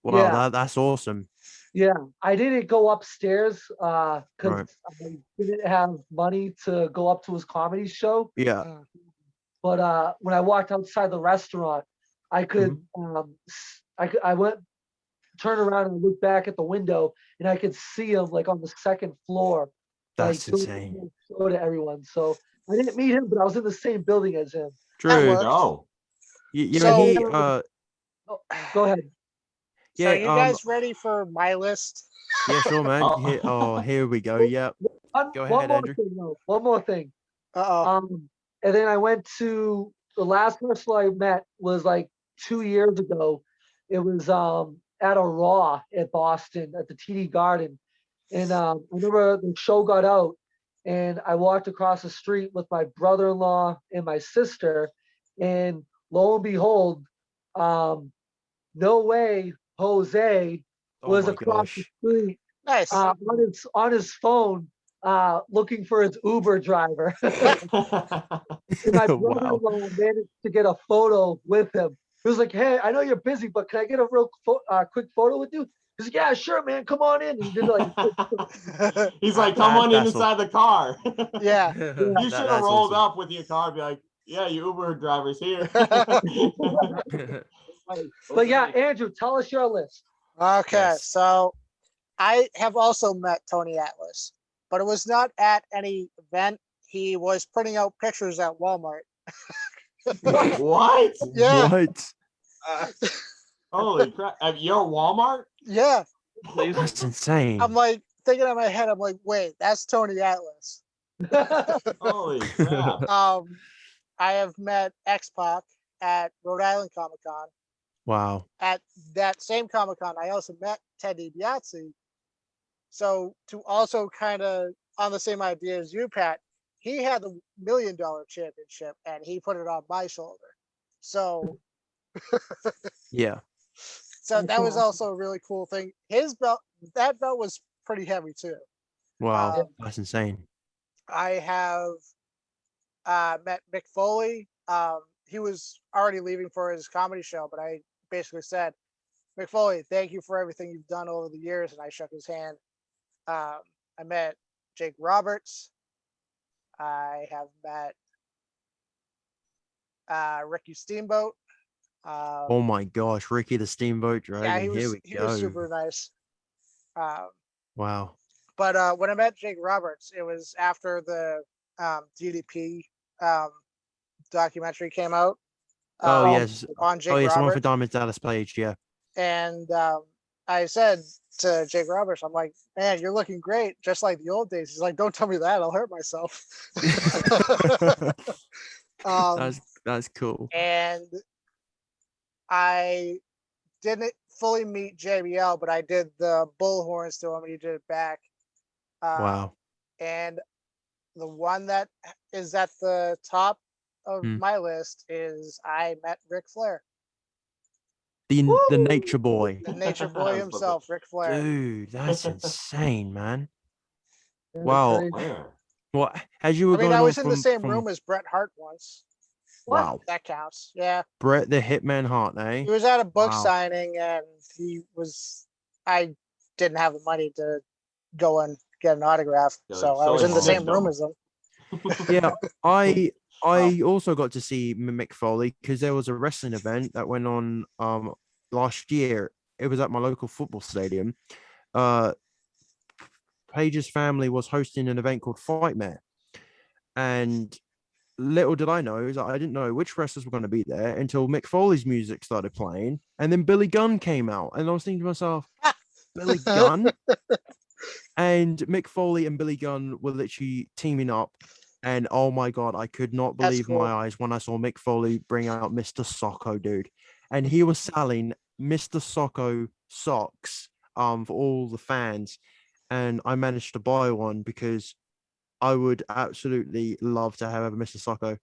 Wow, yeah. That's awesome. Yeah, I didn't go upstairs because I didn't have money to go up to his comedy show. Yeah. But when I walked outside the restaurant, I could, I went, turn around and look back at the window, and I could see him like on the second floor, like That's doing insane. a show to everyone. So I didn't meet him, but I was in the same building as him. That True. works. No. You So- know, he Oh, go ahead. So yeah, you guys ready for my list? yeah, sure, man. Here we go. Yep. Go ahead, more Andrew. thing, though. One more thing. Uh-oh. And then I went to the last person I met was like 2 years ago. It was at a Raw at Boston at the TD Garden, and I remember the show got out, and I walked across the street with my brother-in-law and my sister, and lo and behold, No Way Jose Oh was my across the gosh. street Nice. on his phone looking for his Uber driver. And my Wow. brother-in-law managed to get a photo with him. He was like, "Hey, I know you're busy, but can I get a real quick photo with you?" He's like, "Yeah, sure, man. Come on in." And he did like, He's like, come on in That's inside the car. Yeah. You should have rolled up with your car, be like, yeah, your Uber driver's here. but yeah, Andrew, tell us your list. Okay, Yes. so I have also met Tony Atlas, but it was not at any event. He was printing out pictures at Walmart. What? Yeah. What? Holy crap. You're at Walmart? Yeah. That's insane. I'm like thinking in my head, I'm like, wait, that's Tony Atlas. Holy crap. I have met X-Pac at Rhode Island Comic Con. Wow. At that same Comic Con, I also met Ted DiBiase. So to also kind of on the same idea as you, Pat, he had the $1 million championship and he put it on my shoulder. So Yeah. so that was also a really cool thing. His belt, that belt was pretty heavy too. Wow. Um, That's insane. I have met Mick Foley. He was already leaving for his comedy show, but I basically said, Mick Foley, thank you for everything you've done over the years. And I shook his hand. I met Jake Roberts. I have met Ricky Steamboat. Oh my gosh, Ricky the Steamboat Dragon. Yeah, Here we he go. was super nice. Wow. But when I met Jake Roberts, it was after the DDP documentary came out. Oh yes. On Jake Oh yes, the one for Roberts. Diamond Dallas Page. Yeah. And I said to Jake Roberts, I'm like, man, you're looking great, just like the old days. He's like, don't tell me that, I'll hurt myself. That's cool. And I didn't fully meet JBL, but I did the bullhorns to him, and he did it back. Wow. And the one that is at the top of my list is I met Ric Flair. The Nature Boy. The Nature Boy himself, Ric Flair. Dude, that's insane, man. Yeah, Wow. crazy. Well, as you were I mean, going I was on in the same from room as Bret Hart once. wow, That counts. Yeah. Bret the Hitman Hart, eh? He was at a book Wow. signing and I didn't have the money to go and get an autograph. Yeah, So I so was in the it's same system. room as him. Yeah, I also got to see Mick Foley because there was a wrestling event that went on last year. It was at my local football stadium. Page's family was hosting an event callght Fightmare, and little did I know is that I didn't know which wrestlers were going to be there until Mick Foley's music started playing, and then Billy Gunn came out, and I was thinking to myself, Billy Gunn. And Mick Foley and Billy Gunn were literally teaming up. And oh my God, I could not That's believe cool. my eyes when I saw Mick Foley bring out Mr. Socko, dude. And he was selling Mr. Socko socks for all the fans. And I managed to buy one because I would absolutely love to have a Mr. Socko.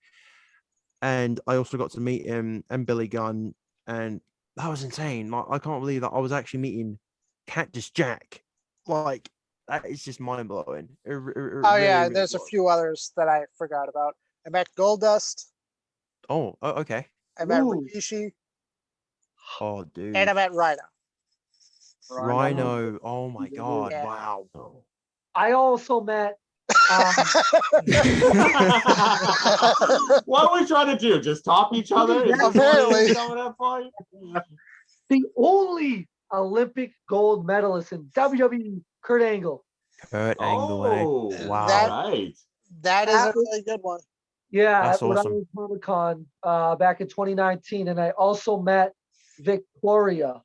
And I also got to meet him and Billy Gunn. And that was insane. Like, I can't believe that I was actually meeting Cactus Jack. Like, that is just mind blowing. Oh yeah, there's a few others that I forgot about. I met Goldust. Oh, okay. I met Ooh. Rikishi, Oh, dude. and I met Rhino. Rhino. Oh my God. Yeah. Wow. I also met What are we trying to do? Just top each other? Is this what Apparently. it is coming up for? The only Olympic gold medalist in WWE, Kurt Angle. Kurt Angle. Oh, Wow. That- right. That is a really good one. Yeah, That's when I awesome. was at Comic-Con back in 2019, and I also met Victoria.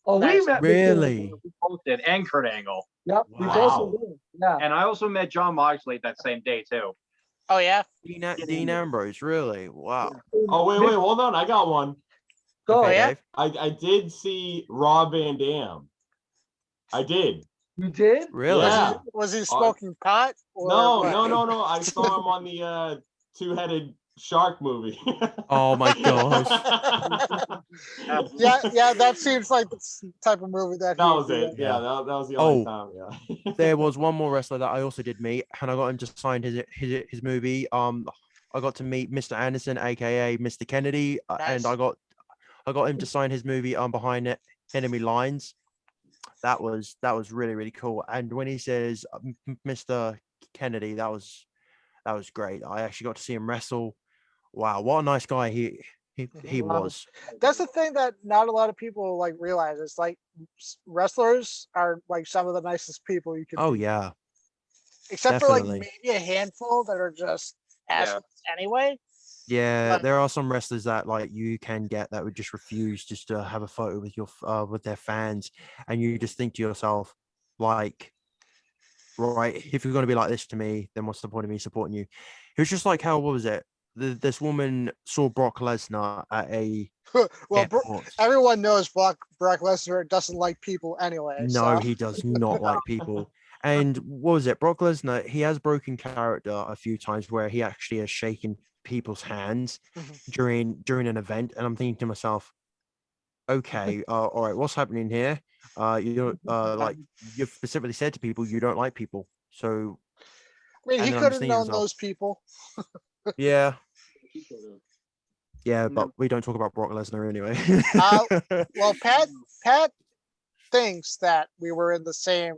Oh, we Nice. met Really? Victoria. We both did, and Kurt Angle. Yep, we both Wow. did. Yeah. And I also met John Moxley that same day too. Oh yeah. Dean Ambrose, really? Wow. Oh, wait, hold on. I got one. Go. Okay, yeah? Dave. I did see Rob Van Dam. I did. You did? Really? Yeah. Was he smoking pot? Or No, what? no. I saw him on the two-headed shark movie. Oh my gosh. yeah, that seems like the type of movie that. That he was would do. it. Yeah, that was the only Oh. time. Yeah. There was one more wrestler that I also did meet, and I got him to sign his movie. I got to meet Mr. Anderson, aka Mr. Kennedy, and Nice. I got him to sign his movie Behind Enemy Lines. That was really, really cool. And when he says Mr. Kennedy, that was great. I actually got to see him wrestle. Wow, what a nice guy he Wow. was. That's the thing that not a lot of people like realize. It's like wrestlers are like some of the nicest people you can. Oh meet. yeah. Except for like definitely. maybe a handful that are just assholes anyway. Yeah, But- there are some wrestlers that like you can get that would just refuse just to have a photo with your with their fans, and you just think to yourself, like, right, if you're gonna be like this to me, then what's the point of me supporting you? It was just like how what was it? This woman saw Brock Lesnar at a well, airport. everyone knows Brock Lesnar doesn't like people anyway. No, so. he does not like people. And what was it? Brock Lesnar, he has broken character a few times where he actually has shaken people's hands during an event, and I'm thinking to myself, okay, all right, what's happening here? You like you've specifically said to people you don't like people, so I mean, and he then I'm could just have thinking to known myself, those people. yeah, but we don't talk about Brock Lesnar anyway. Well, Pat thinks that we were in the same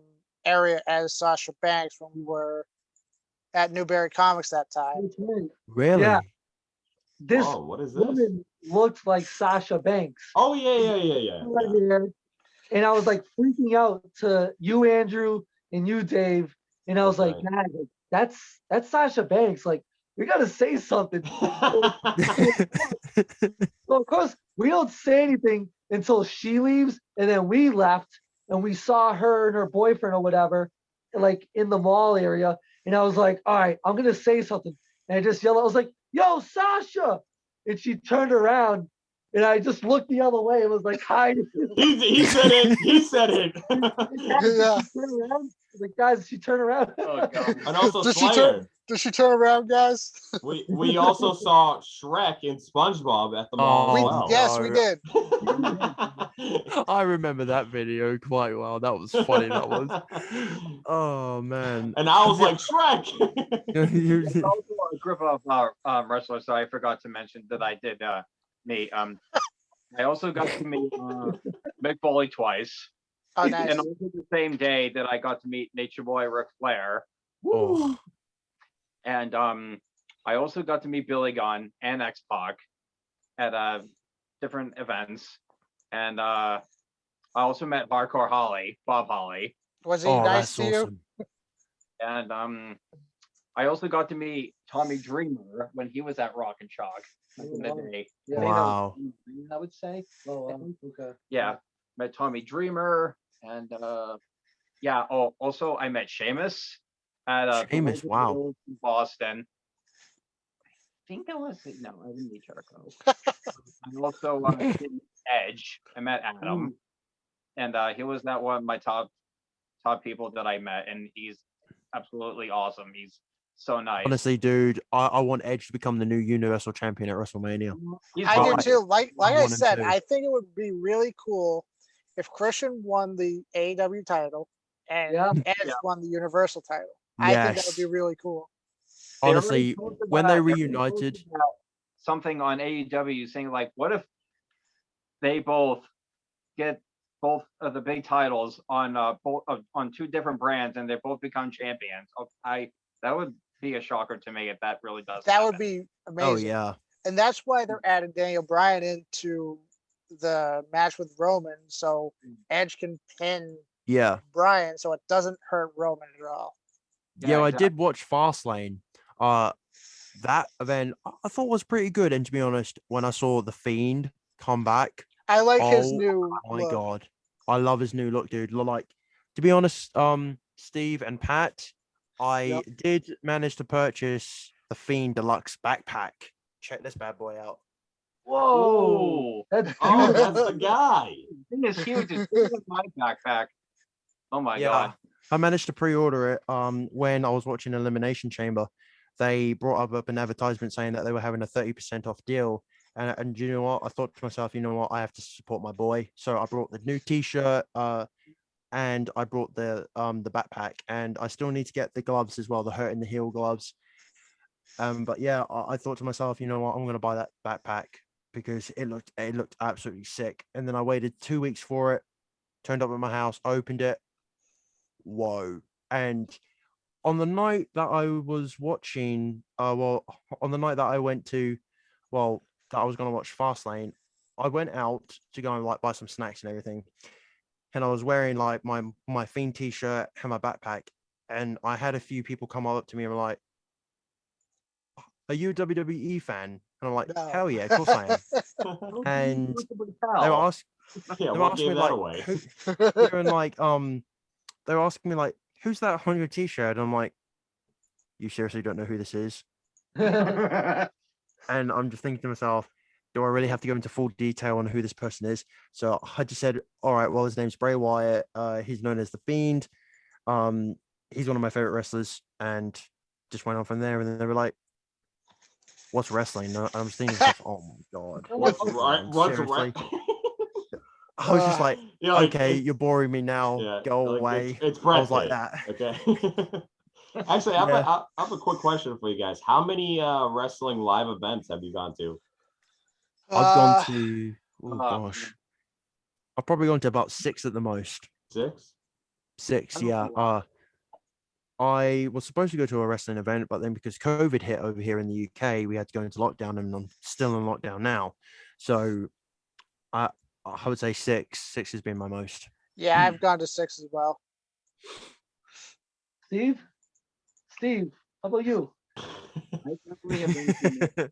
area as Sasha Banks when we were at Newberry Comics that time. That's right. Really? Yeah. This Oh, what is this? woman looked like Sasha Banks. Oh yeah. Right here. And I was like freaking out to you, Andrew, and you, Dave. And I was That's like, man, that's Sasha Banks. Like, we gotta say something. So of course we don't say anything until she leaves, and then we left and we saw her and her boyfriend or whatever, like in the mall area. And I was like, all right, I'm gonna say something. And I just yelled, I was like, yo, Sasha. And she turned around and I just looked the other way and was like, hi. He said it. He said it. Yeah. She turned around. I was like, guys, she turned around. Oh, God. And also Did she Slayer. Did she turn around, guys? We also saw Shrek in SpongeBob at the mall Oh, as well. Yes, we did. I remember that video quite well. That was funny. That was. Oh man. And I was like, Shrek. There's also a group of wrestlers that I forgot to mention that I did meet. I also got to meet Mick Foley twice, Oh, nice. and also the same day that I got to meet Nature Boy Ric Flair. Oh, And I also got to meet Billy Gunn and X-Pac at different events. And I also met Hardcore Holly, Bob Holly. Was he oh, nice that's to you? awesome. And I also got to meet Tommy Dreamer when he was at Rock and Shock back in the day. Yeah. Wow. I would say. Oh, okay. Yeah, met Tommy Dreamer. And yeah, also I met Sheamus at Sheamus, the wow. World in Boston. I think I was I didn't meet Jericho. I also did Edge. I met Adam, and he was that one of my top people that I met, and he's absolutely awesome. He's so nice. Honestly, dude, I want Edge to become the new Universal Champion at WrestleMania. He's I do fine. too. Like I want him said, too. I think it would be really cool if Christian won the AEW title and Yeah. Edge Yeah. won the Universal title. I think that would Yes. be really cool. They already Honestly, talked when about- they already talked reunited, about something on AEW saying like, what if they both get both of the big titles on both on two different brands and they both become champions? That would be a shocker to me if that really does. That happen. would be amazing. Oh yeah. And that's why they're adding Daniel Bryan into the match with Roman, so Edge can pin Yeah. Bryan, so it doesn't hurt Roman at all. Yeah, I exactly. did watch Fastlane. That event I thought was pretty good. And to be honest, when I saw The Fiend come back, I like his oh new my look. god, I love his new look, dude. Like, to be honest, Steve and Pat, I did manage to purchase the Fiend Deluxe backpack. Check this bad boy out. Whoa, that's Oh, beautiful. that's the guy. Thing is huge. It's bigger than my backpack. Oh my god. I managed to pre-order it when I was watching Elimination Chamber. They brought up an advertisement saying that they were having a 30% off deal. And you know what? I thought to myself, you know what? I have to support my boy. So I brought the new t-shirt and I brought the backpack, and I still need to get the gloves as well, the hurt in the heel gloves. But yeah, I thought to myself, you know what? I'm gonna buy that backpack because it looked absolutely sick. And then I waited 2 weeks for it, turned up at my house, opened it. Whoa. And on the night that I was watching, on the night that I went to, that I was going to watch Fastlane, I went out to go and like buy some snacks and everything. And I was wearing like my Fiend t-shirt and my backpack. And I had a few people come up to me and were like, "Are you a WWE fan?" And I'm like, No. "Hell yeah, of course I am." And they were asking, Yeah, they were what asking gave me that like, away? they were like, they were asking me like, "Who's that on your t-shirt?" And I'm like, "You seriously don't know who this is?" And I'm just thinking to myself, do I really have to go into full detail on who this person is? So I just said, all right, well, his name's Bray Wyatt. He's known as the Fiend. He's one of my favorite wrestlers, and just went on from there. And then they were like, "What's wrestling?" And I was thinking to myself, oh my god, What's come right? on, What's seriously? right? I was just like, Yeah, like, okay, you're boring me now. yeah, Go like, away. It's I was like breathtaking. that. Okay. Actually, Yeah. I have a quick question for you guys. How many wrestling live events have you gone to? I've gone to, oh Uh, gosh, I've probably gone to about 6 at the most. 6? 6, Oh, yeah. wow. I was supposed to go to a wrestling event, but then because COVID hit over here in the UK, we had to go into lockdown, and I'm still in lockdown now. So I would say 6. 6 has been my most. Yeah, I've gone to 6 as well. Steve, how about you? I definitely have been to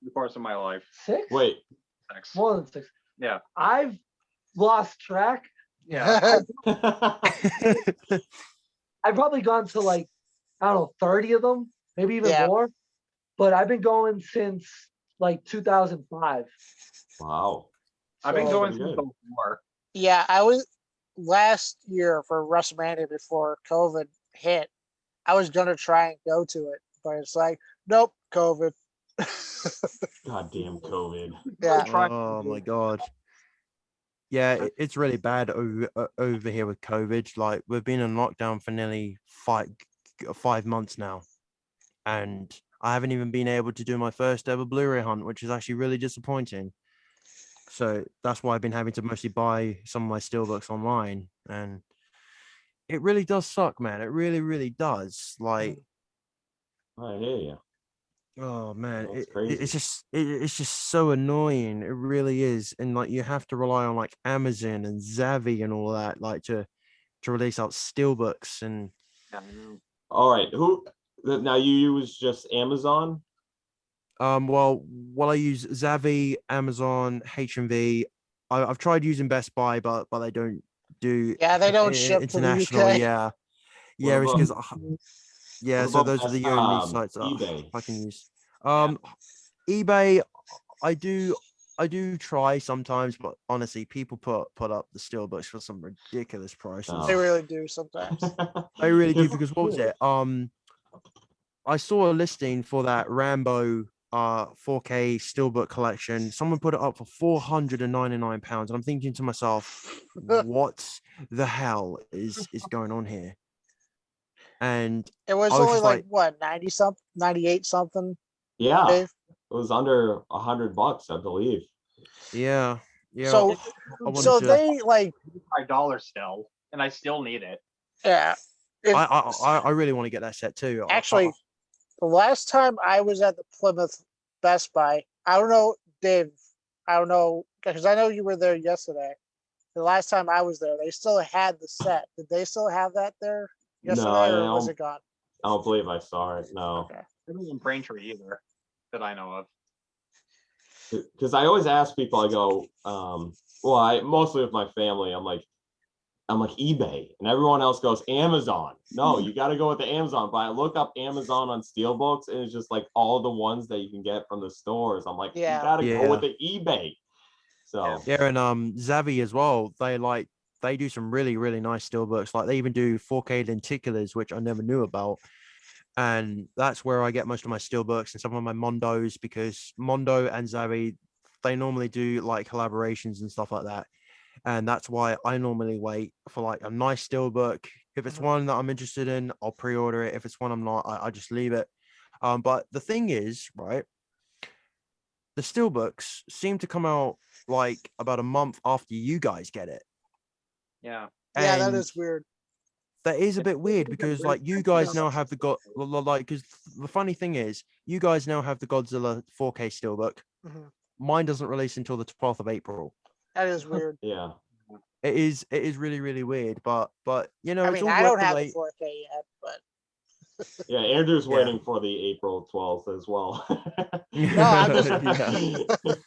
the course of my life. 6? Wait. 6. More than 6. Yeah. I've lost track. Yeah. I've probably gone to like, I don't know, 30 of them, maybe even Yeah. more. But I've been going since like 2005. Wow. I've been So- going Pretty since good. before. Yeah, I was last year for WrestleMania before COVID hit. I was gonna try and go to it, but it's like, nope, COVID. Goddamn COVID. Yeah. Oh my god. Yeah, it's really bad over here with COVID. Like, we've been in lockdown for nearly 5 months now, and I haven't even been able to do my first ever Blu-ray hunt, which is actually really disappointing. So that's why I've been having to mostly buy some of my steelbooks online, and it really does suck, man. It really, really does. Like, I hear you. oh man, That's it's just so annoying. It really is, and like you have to rely on like Amazon and Zavi and all that, like to release out steelbooks. And Yeah, I know. All right. Now you use just Amazon? well, I use Zavi, Amazon, HMV. I've tried using Best Buy, but they don't do Yeah, they don't ship to the international. UK. Yeah, What yeah, it's about- because yeah. what So about those are Best- the only sites that eBay? I can use. eBay, I do try sometimes, but honestly, people put up the steelbooks for some ridiculous prices. Oh. They really do sometimes. I really do, because what was it? I saw a listing for that Rambo 4K steelbook collection. Someone put it up for £499, and I'm thinking to myself, what the hell is going on here? And It was I was only just like what, 90 something, 98 something, Yeah. Dave? It was under $100, I believe. yeah, So I wanted so to. they like, $5 still, and I still need it. yeah. I really want to get that set too. Actually, the last time I was at the Plymouth Best Buy, I don't know, Dave, I don't know, because I know you were there yesterday. The last time I was there, they still had the set. Did they still have that there yesterday, or was it gone? I don't believe I saw it. No. Okay. It wasn't Braintree either, that I know of. Because I always ask people, I go, I mostly with my family, I'm like eBay, and everyone else goes Amazon. No, you got to go with the Amazon. But I look up Amazon on Steelbooks, and it's just like all the ones that you can get from the stores. I'm like, you got to go with the eBay. So and Zavvi as well. They do some really, really nice steelbooks. Like they even do 4K lenticulars, which I never knew about. And that's where I get most of my steelbooks and some of my Mondos, because Mondo and Zavvi, they normally do like collaborations and stuff like that. And that's why I normally wait for like a nice steelbook. If it's one that I'm interested in, I'll pre-order it. If it's one I'm not, I just leave it. But the thing is, right, the steelbooks seem to come out like about a month after you guys get it. Yeah. Yeah, that is weird. That is a bit weird, because like you guys now have because the funny thing is, you guys now have the Godzilla 4K steelbook. Mine doesn't release until the 12th of April. That is weird. Yeah. It is really, really weird, but you know, I it's mean, all I don't worth have the the wait. 4K yet, but Yeah, Andrew's waiting for the April 12th as well. no, I'm just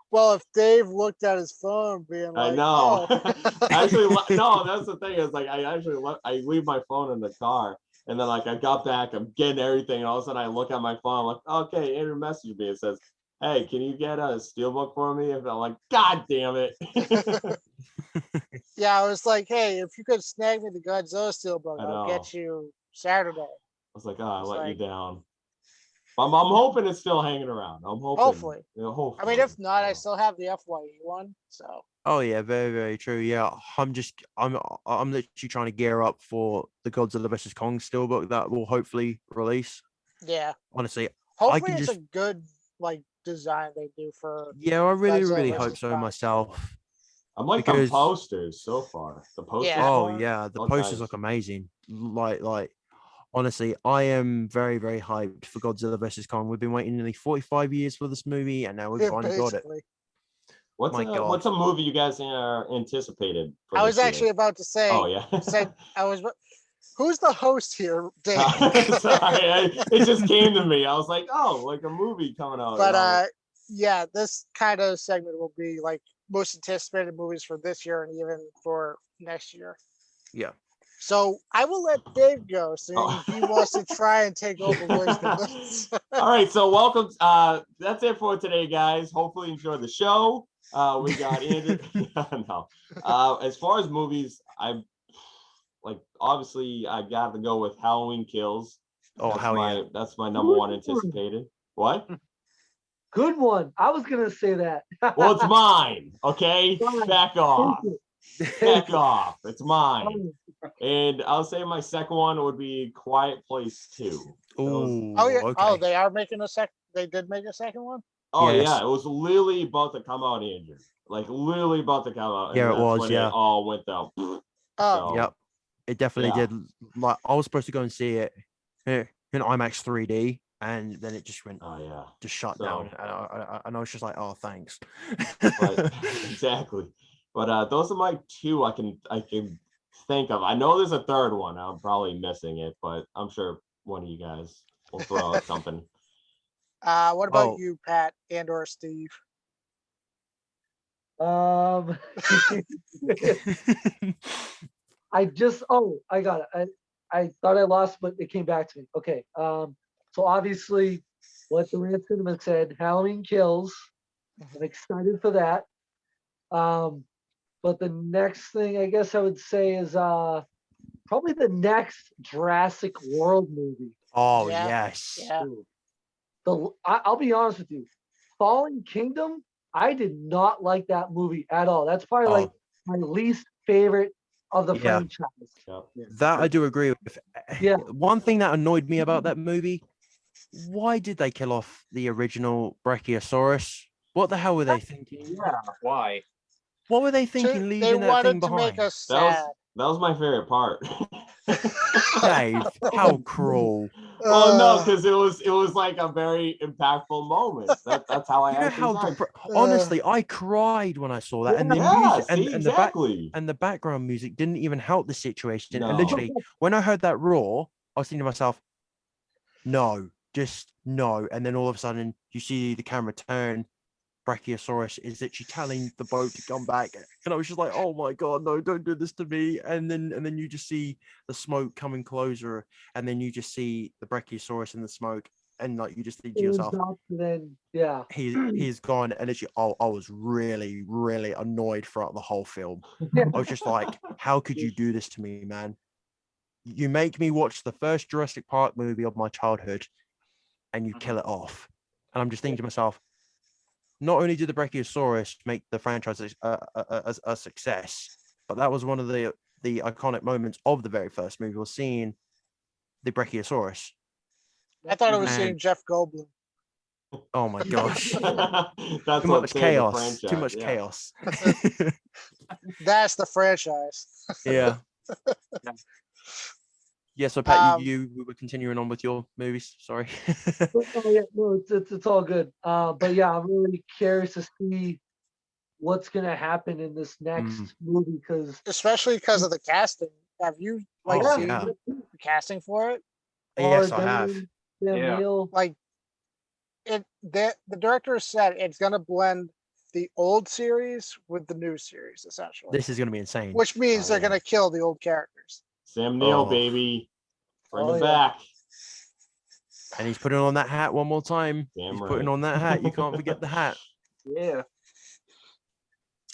well, if Dave looked at his phone being like, I know. oh. Actually, no, that's the thing, is like I leave my phone in the car, and then like I got back, I'm getting everything, and all of a sudden I look at my phone, I'm like, okay, Andrew messaged me and says, hey, can you get a steelbook for me? And I'm like, God damn it. Yeah, I was like, hey, if you could snag me the Godzilla steelbook, I'll get you Saturday. I was like, oh, I let you down. I'm hoping it's still hanging around. I'm hoping. Hopefully. Hopefully. I mean, if not, I still have the FYE one. So. Oh yeah, very, very true. Yeah, I'm literally trying to gear up for the Godzilla vs Kong steelbook that will hopefully release. Yeah. Honestly, hopefully it's a good like design they do for. Yeah, I really, Godzilla really versus hope so Kong. myself. I'm like the posters so far. The posters. Yeah. Oh yeah, the posters look amazing. Like. Honestly, I am very, very hyped for Godzilla vs Kong. We've been waiting nearly 45 years for this movie, and now we've finally got it. What's a movie you guys are anticipated for? I was actually about to say. Oh yeah. Who's the host here, Dave? Sorry, it just came to me. I was like, oh, like a movie coming out. But yeah, this kind of segment will be like most anticipated movies for this year and even for next year. Yeah. So I will let Dave go, seeing he wants to try and take over voice. All right, so welcome. That's it for today, guys. Hopefully you enjoyed the show. We got Andrew. No. As far as movies, I'm like, obviously I got to go with Halloween Kills. That's my number one anticipated. What? Good one. I was gonna say that. Well, it's mine. Okay, back off. Back off. It's mine. And I'll say my second one would be Quiet Place 2. Ooh, oh yeah. Okay. Oh, they are making a second. They did make a second one. Oh yeah, it was literally about to come out, Andrew. Like literally about to come out. Yeah, it was. Yeah. It all went down. Oh. Yep. It definitely did. Like I was supposed to go and see it in IMAX 3D, and then it just went. Oh yeah. Just shut down, and I was just like, oh, thanks. Right. Exactly. But those are my two I can think of. I know there's a third one. I'm probably missing it, but I'm sure one of you guys will throw out something. What about you, Pat and/or Steve? I got it. I thought I lost, but it came back to me. Okay. So obviously, what Durant Cinema said, Halloween Kills. I'm excited for that. But the next thing I guess I would say is probably the next Jurassic World movie. Oh yes. Yeah. I'll be honest with you, Fallen Kingdom. I did not like that movie at all. That's probably like my least favorite of the franchise. Yep. That I do agree with. Yeah. One thing that annoyed me about that movie, why did they kill off the original Brachiosaurus? What the hell were they thinking? Yeah, why? What were they thinking leaving that thing behind? They wanted to make us sad. That was my favorite part. Dave, how cruel. Well, no, because it was like a very impactful moment. That's how I You know actually how saw it. honestly, I cried when I saw that, and the Yeah, music see, and the back exactly. and the background music didn't even help the situation. And No. literally, when I heard that roar, I was thinking to myself, no, just no. And then all of a sudden, you see the camera turn. Brachiosaurus is literally telling the boat to come back, and I was just like, "Oh my god, no! Don't do this to me!" And then you just see the smoke coming closer, and then you just see the Brachiosaurus in the smoke, and like you just think to yourself, then yeah, he's gone. And literally, I was really annoyed throughout the whole film. I was just like, "How could you do this to me, man? You make me watch the first Jurassic Park movie of my childhood, and you kill it off." And I'm just thinking to myself, not only did the Brachiosaurus make the franchise a success, but that was one of the iconic moments of the very first movie, was seeing the Brachiosaurus. I thought it was And- seeing Jeff Goldblum. Oh my gosh. That's Too what much saved the chaos. Too franchise, much yeah. chaos. That's the franchise. Yeah. Yeah, so Pat, you we were continuing on with your movies. Sorry. Oh, yeah, no, it's all good. But yeah, I'm really curious to see what's gonna happen in this next movie, because especially because of the casting. Have you seen the casting for it? Yes, I have. Like the director said it's gonna blend the old series with the new series, essentially. This is gonna be insane. Which means they're gonna kill the old characters. Sam Neill, baby. Bring him back. And he's putting on that hat one more time. Damn he's right. putting on that hat. You can't forget the hat. Yeah.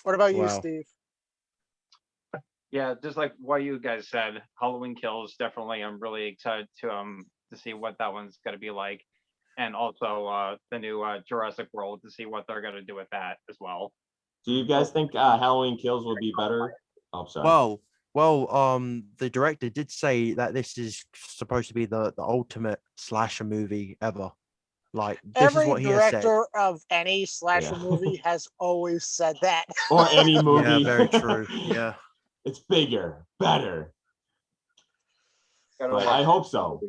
What about you, Steve? Yeah, just like what you guys said, Halloween Kills, definitely. I'm really excited to see what that one's gonna be like, and also the new Jurassic World, to see what they're gonna do with that as well. Do you guys think Halloween Kills would be better? Oh, sorry. Well, the director did say that this is supposed to be the ultimate slasher movie ever. Like, this Every is what he has said. director of any slasher movie has always said that. Or any movie. Yeah, very true. Yeah. It's bigger, better. But I hope so.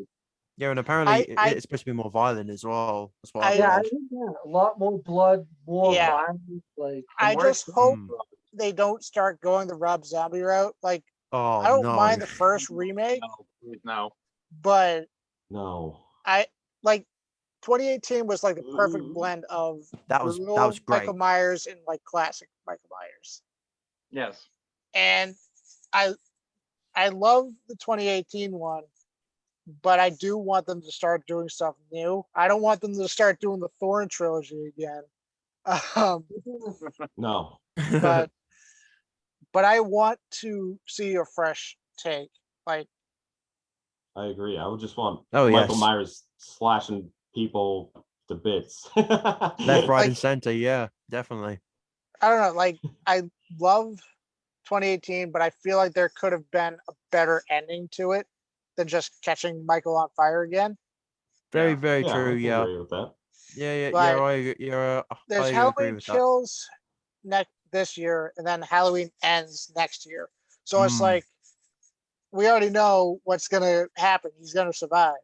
Yeah, and apparently it's supposed to be more violent as well. That's what I think a lot more blood, more violence. Like, I just hope they don't start going the Rob Zombie route. Like, I don't mind the first remake. No. But no. I like 2018 was like the perfect blend of that was great. Michael Myers and like classic Michael Myers. Yes. And I love the 2018 one, but I do want them to start doing stuff new. I don't want them to start doing the Thorn trilogy again. No. But I want to see a fresh take. Like, I agree. I would just want Michael Myers slashing people to bits. Left, right, and center. Yeah, definitely. I don't know. Like, I love 2018, but I feel like there could have been a better ending to it than just catching Michael on fire again. Very true. I Yeah. agree with that. Yeah. There's Halloween Kills this year, and then Halloween Ends next year. So it's like, we already know what's gonna happen. He's gonna survive.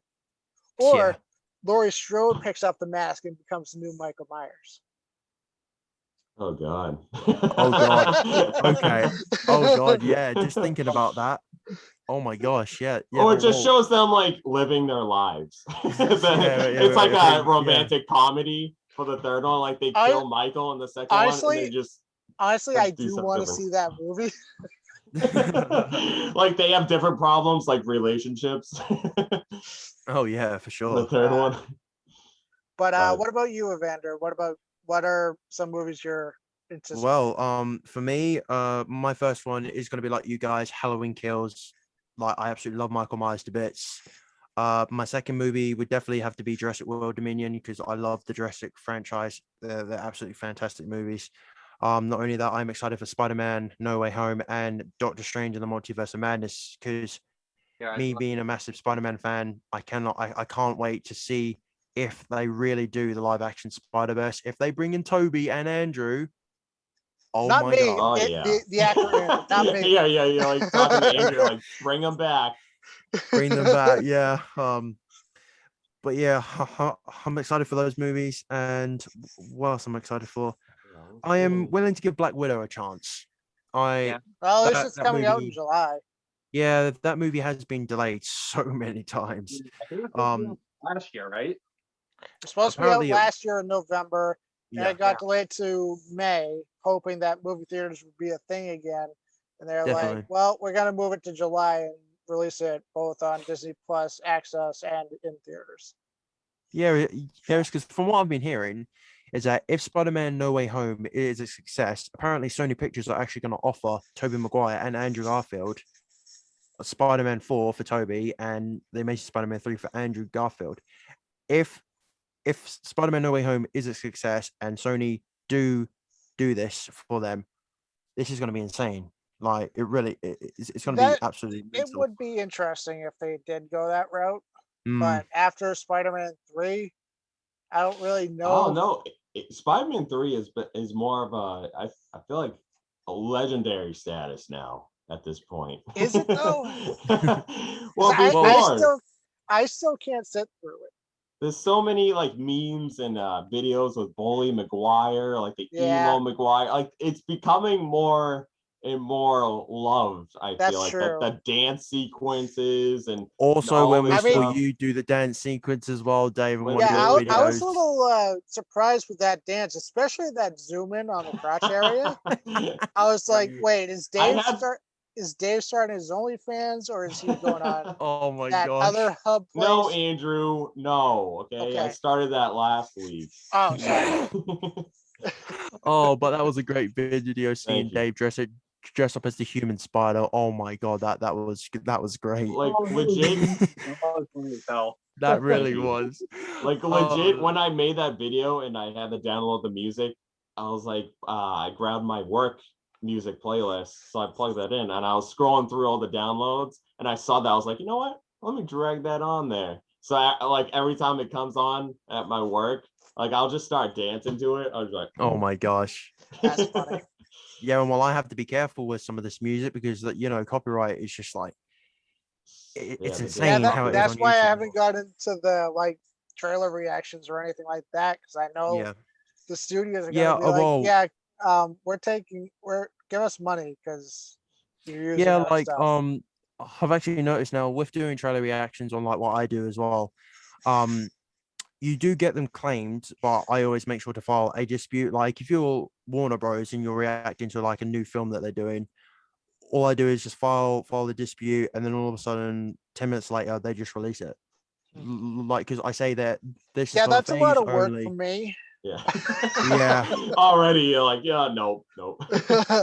Or Laurie Strode picks up the mask and becomes the new Michael Myers. Oh God. Oh God. Okay. Oh God. Yeah. Just thinking about that. Oh my gosh. Yeah. Or it just shows them like living their lives. It's like a romantic comedy for the third one. Like they kill Michael in the second one, and they just. Honestly, I do want to see that movie. Like they have different problems, like relationships. Oh yeah, for sure. The third one. But what about you, Evander? What are some movies you're into? Well, for me, my first one is going to be like you guys, Halloween Kills. Like, I absolutely love Michael Myers to bits. My second movie would definitely have to be Jurassic World Dominion, because I love the Jurassic franchise. They're absolutely fantastic movies. Not only that, I'm excited for Spider-Man No Way Home and Doctor Strange in the Multiverse of Madness, because me being a massive Spider-Man fan, I can't wait to see if they really do the live action Spider-Verse. If they bring in Toby and Andrew, not my me. God. Oh, yeah. The actor, not me. Yeah. Like talking to Andrew, like bring him back. bring them back. Yeah. But yeah, I'm excited for those movies. And what else am I excited for? I am willing to give Black Widow a chance. Yeah. Well, at least That, it's that coming out in movie, July. yeah, that movie has been delayed so many times. I think it was supposed to be Um, last year, right? It's supposed to be out apparently, last year in November, and yeah, it got delayed to May, hoping that movie theaters would be a thing again. And they're like, definitely. well, we're gonna move it to July and release it both on Disney Plus Access and in theaters. Yeah, yes, because from what I've been hearing, is that if Spider-Man No Way Home is a success, apparently Sony Pictures are actually going to offer Tobey Maguire and Andrew Garfield a Spider-Man 4 for Toby and the Amazing Spider-Man 3 for Andrew Garfield. If Spider-Man No Way Home is a success and Sony do this for them, this is going to be insane. Like it really, it's going to be That absolutely it mental. would be interesting if they did go that route. Mm, But after Spider-Man 3, I don't really Oh know. no, Spider-Man 3 is more of I feel like a legendary status now at this point. Is it though? Well, 'Cause before I still can't sit through it. there's so many like memes and videos with Bully Maguire, like the Yeah. emo Maguire. Like it's becoming more and more loved. I That's feel like true. the dance sequences and also, all when we this saw stuff. you do the dance sequence as well, Dave, in When one of Yeah, your you- I was videos. a little surprised with that dance, especially that zoom in on the crotch area. I was like, wait, is Dave starting his OnlyFans, or is he going on Oh my that gosh. other hub place? No, Andrew, no. Okay, I Okay. started that last week. Oh, sorry. Oh, but that was a great video seeing Thank you. Dave dress up as the human spider. Oh my god, that was great. Like Oh, that was legit, really- that was funny as hell. That really you. was. like legit. Oh, When I made that video and I had to download the music, I was like, I grabbed my work music playlist, so I plugged that in, and I was scrolling through all the downloads, and I saw that. I was like, you know what? Let me drag that on there. So like every time it comes on at my work, like I'll just start dancing to it. I was like, oh my gosh. That's funny. Yeah, and well, I have to be careful with some of this music because copyright is just like it's the insane Yeah, how it is that's on why I YouTube. haven't gotten into the like trailer reactions or anything like that, because I know Yeah, the studios are Yeah, gonna be like, well- yeah, we're give us money because you're using yeah, our like stuff. I've actually noticed now with doing trailer reactions on like what I do as well. You do get them claimed, but I always make sure to file a dispute. Like if you're Warner Bros. And you're reacting to like a new film that they're doing, all I do is just file the dispute, and then all of a sudden, 10 minutes later, they just release it. Like because I say that this is Yeah, for that's a lot fans of work only. for me. yeah, Yeah. Already, you're like, yeah, nope.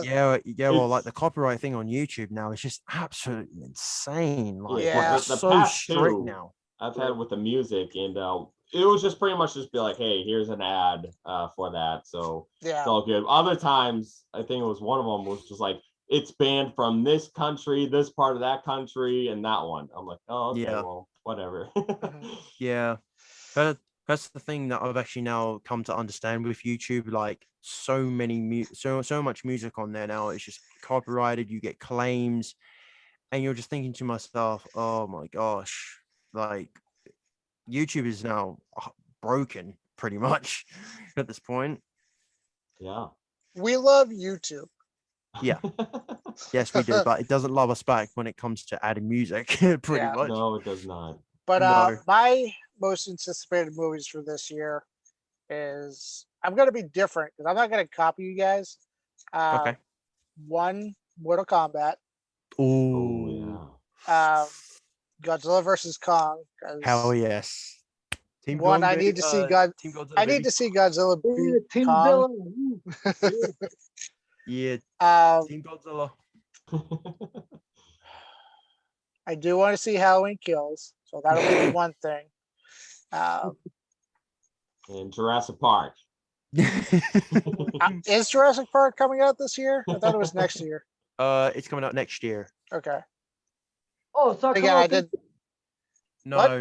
Yeah, well, like It's- the copyright thing on YouTube now is just absolutely insane. Like, Yeah. it's the so past strict two now. I've had with the music, and it was just pretty much just be like, hey, here's an ad for that, so Yeah. it's all good. Other times, I think it was one of them was just like, it's banned from this country, this part of that country, and that one. I'm like, oh, okay, Yeah. well, whatever. Yeah, that's the thing that I've actually now come to understand with YouTube. Like, so many so much music on there now. It's just copyrighted. You get claims, and you're just thinking to myself, oh my gosh, like YouTube is now broken pretty much at this point. Yeah. We love YouTube. Yeah. Yes, we do, but it doesn't love us back when it comes to adding music, pretty Yeah. much. No, it does not. But No. my most anticipated movies for this year is I'm gonna be different because I'm not gonna copy you guys. Okay. One, Mortal Kombat. Oh Um, Godzilla versus Kong. 'Cause Hell yes. Team One, Kong, I need baby. to see Team Godzilla, I need baby. to see Godzilla Yeah, beat Team Kong. Zilla. Yeah, Um, Team Godzilla. yeah. I do want to see Halloween Kills, so that'll be the one thing. And Jurassic Park. Is Jurassic Park coming out this year? I thought it was next year. It's coming out next year. Okay. Oh, it's not Again, coming I out this did. No, What?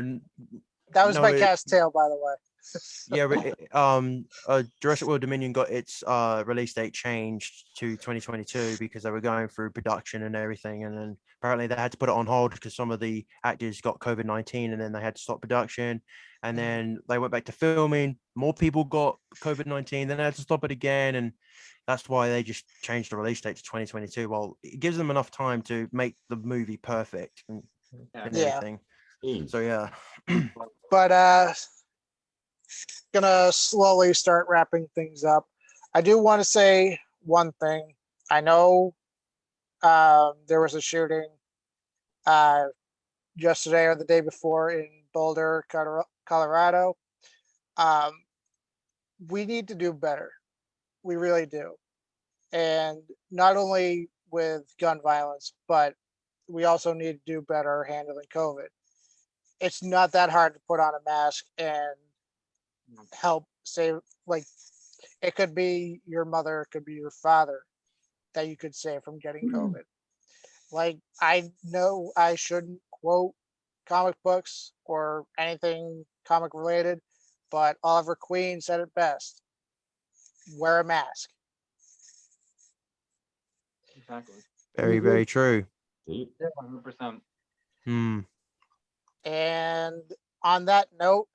That was no, my cat's tail, by the way. Yeah, Jurassic World Dominion got its release date changed to 2022 because they were going through production and everything, and then apparently they had to put it on hold because some of the actors got COVID-19, and then they had to stop production, and then they went back to filming. More people got COVID-19, then they had to stop it again, and that's why they just changed the release date to 2022. Well, it gives them enough time to make the movie perfect and Yeah. everything. So yeah. But gonna slowly start wrapping things up. I do want to say one thing. I know there was a shooting yesterday or the day before in Boulder, Colorado. We need to do better. We really do. And not only with gun violence, but we also need to do better handling COVID. It's not that hard to put on a mask and help save, like, it could be your mother, it could be your father that you could save from getting COVID. Like, I know I shouldn't quote comic books or anything comic related, but Oliver Queen said it best: wear a mask. Exactly. Very, very true. 100%. And on that note,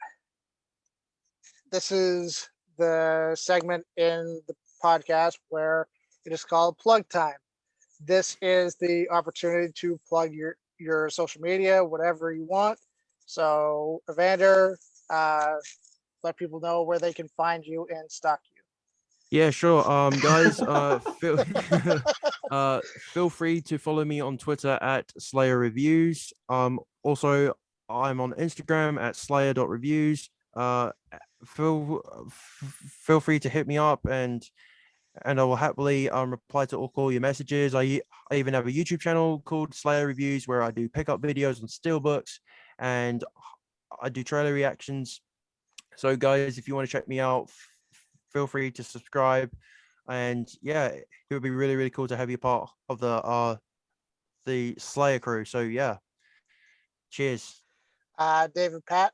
this is the segment in the podcast where it is called Plug Time. This is the opportunity to plug your social media, whatever you want. So, Evander, let people know where they can find you and stalk you. Yeah, sure. Guys, feel feel free to follow me on Twitter at Slayer Reviews. Also, I'm on Instagram at Slayer.reviews. Feel free to hit me up, and I will happily reply to all your messages. I even have a YouTube channel called Slayer Reviews where I do pickup videos on Steelbooks, and I do trailer reactions. So, guys, if you want to check me out, feel free to subscribe. And yeah, it would be really, really cool to have you part of the Slayer crew. So yeah, cheers. David Pat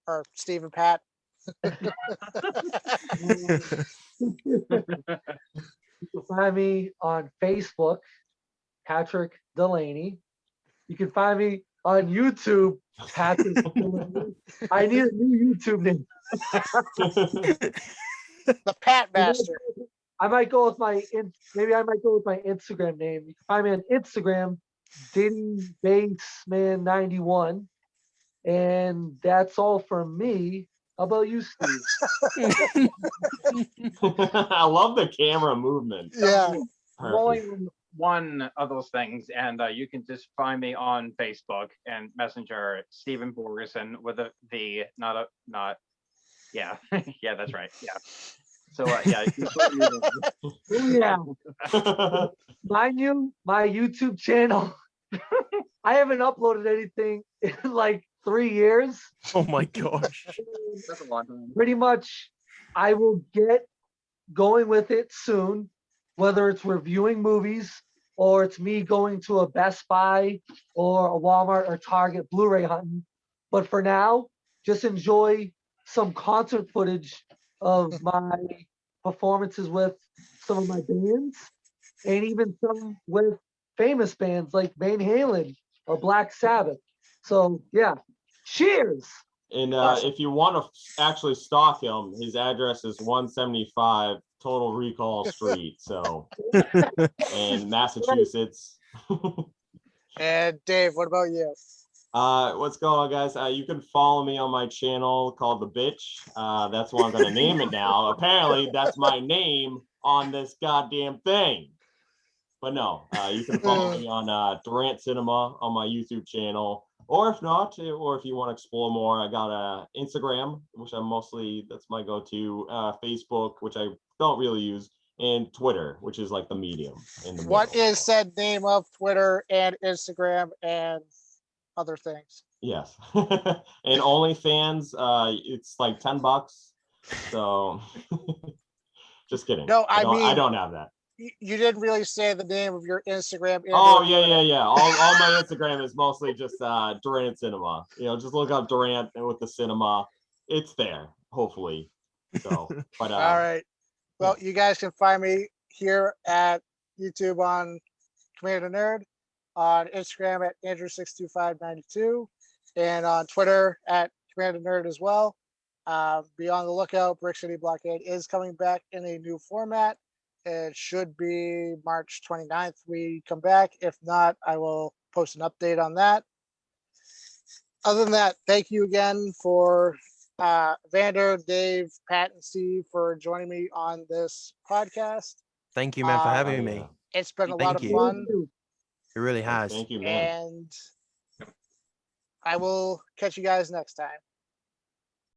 or Stephen Pat. You can find me on Facebook, Patrick Delaney. You can find me on YouTube, Patrick Delaney. I need a new YouTube name. The Pat Master. I might go with maybe I might go with my Instagram name. You can find me on Instagram, DiddyBaseman91. And that's all from me. How about you, Steve? I love the camera movement. Yeah. Rolling one of those things, and you can just find me on Facebook and Messenger, Stephen Borgerson with a V, not yeah, yeah, that's right, yeah. So yeah, Yeah. Mind you, my YouTube channel, I haven't uploaded anything in like 3 years. Oh my gosh. that's a long time. Pretty much, I will get going with it soon, whether it's reviewing movies or it's me going to a Best Buy or a Walmart or Target Blu-ray hunting. But for now, just enjoy some concert footage of my performances with some of my bands, and even some with famous bands like Van Halen or Black Sabbath. So yeah, cheers. And if you want to actually stalk him, his address is 175 Total Recall Street. So, in Massachusetts. And Dave, what about you? What's going on, guys? You can follow me on my channel called The Bitch. That's what I'm going to name it now. Apparently, that's my name on this goddamn thing. But no, you can follow me on Durant Cinema on my YouTube channel. Or if not, or if you want to explore more, I got a Instagram, which that's my go-to, Facebook, which I don't really use, and Twitter, which is like the medium in the middle. What is said name of Twitter and Instagram and other things? Yes. And OnlyFans, it's like $10. So just kidding. No, I mean, I don't have that. You didn't really say the name of your Instagram. Oh yeah. All my Instagram is mostly just Durant Cinema. You know, just look up Durant with the cinema, it's there, hopefully. So, but All right. Well, you guys can find me here at YouTube on Commander Nerd, on Instagram at Andrew62592, and on Twitter at Commander Nerd as well. Be on the lookout. Brick City Blockade is coming back in a new format. It should be March 29th we come back. If not, I will post an update on that. Other than that, thank you again for Vander, Dave, Pat, and Steve for joining me on this podcast. Thank you, man, for having yeah. me. It's been a Thank lot of you. fun, It really has. Thank you, man. and I will catch you guys next time.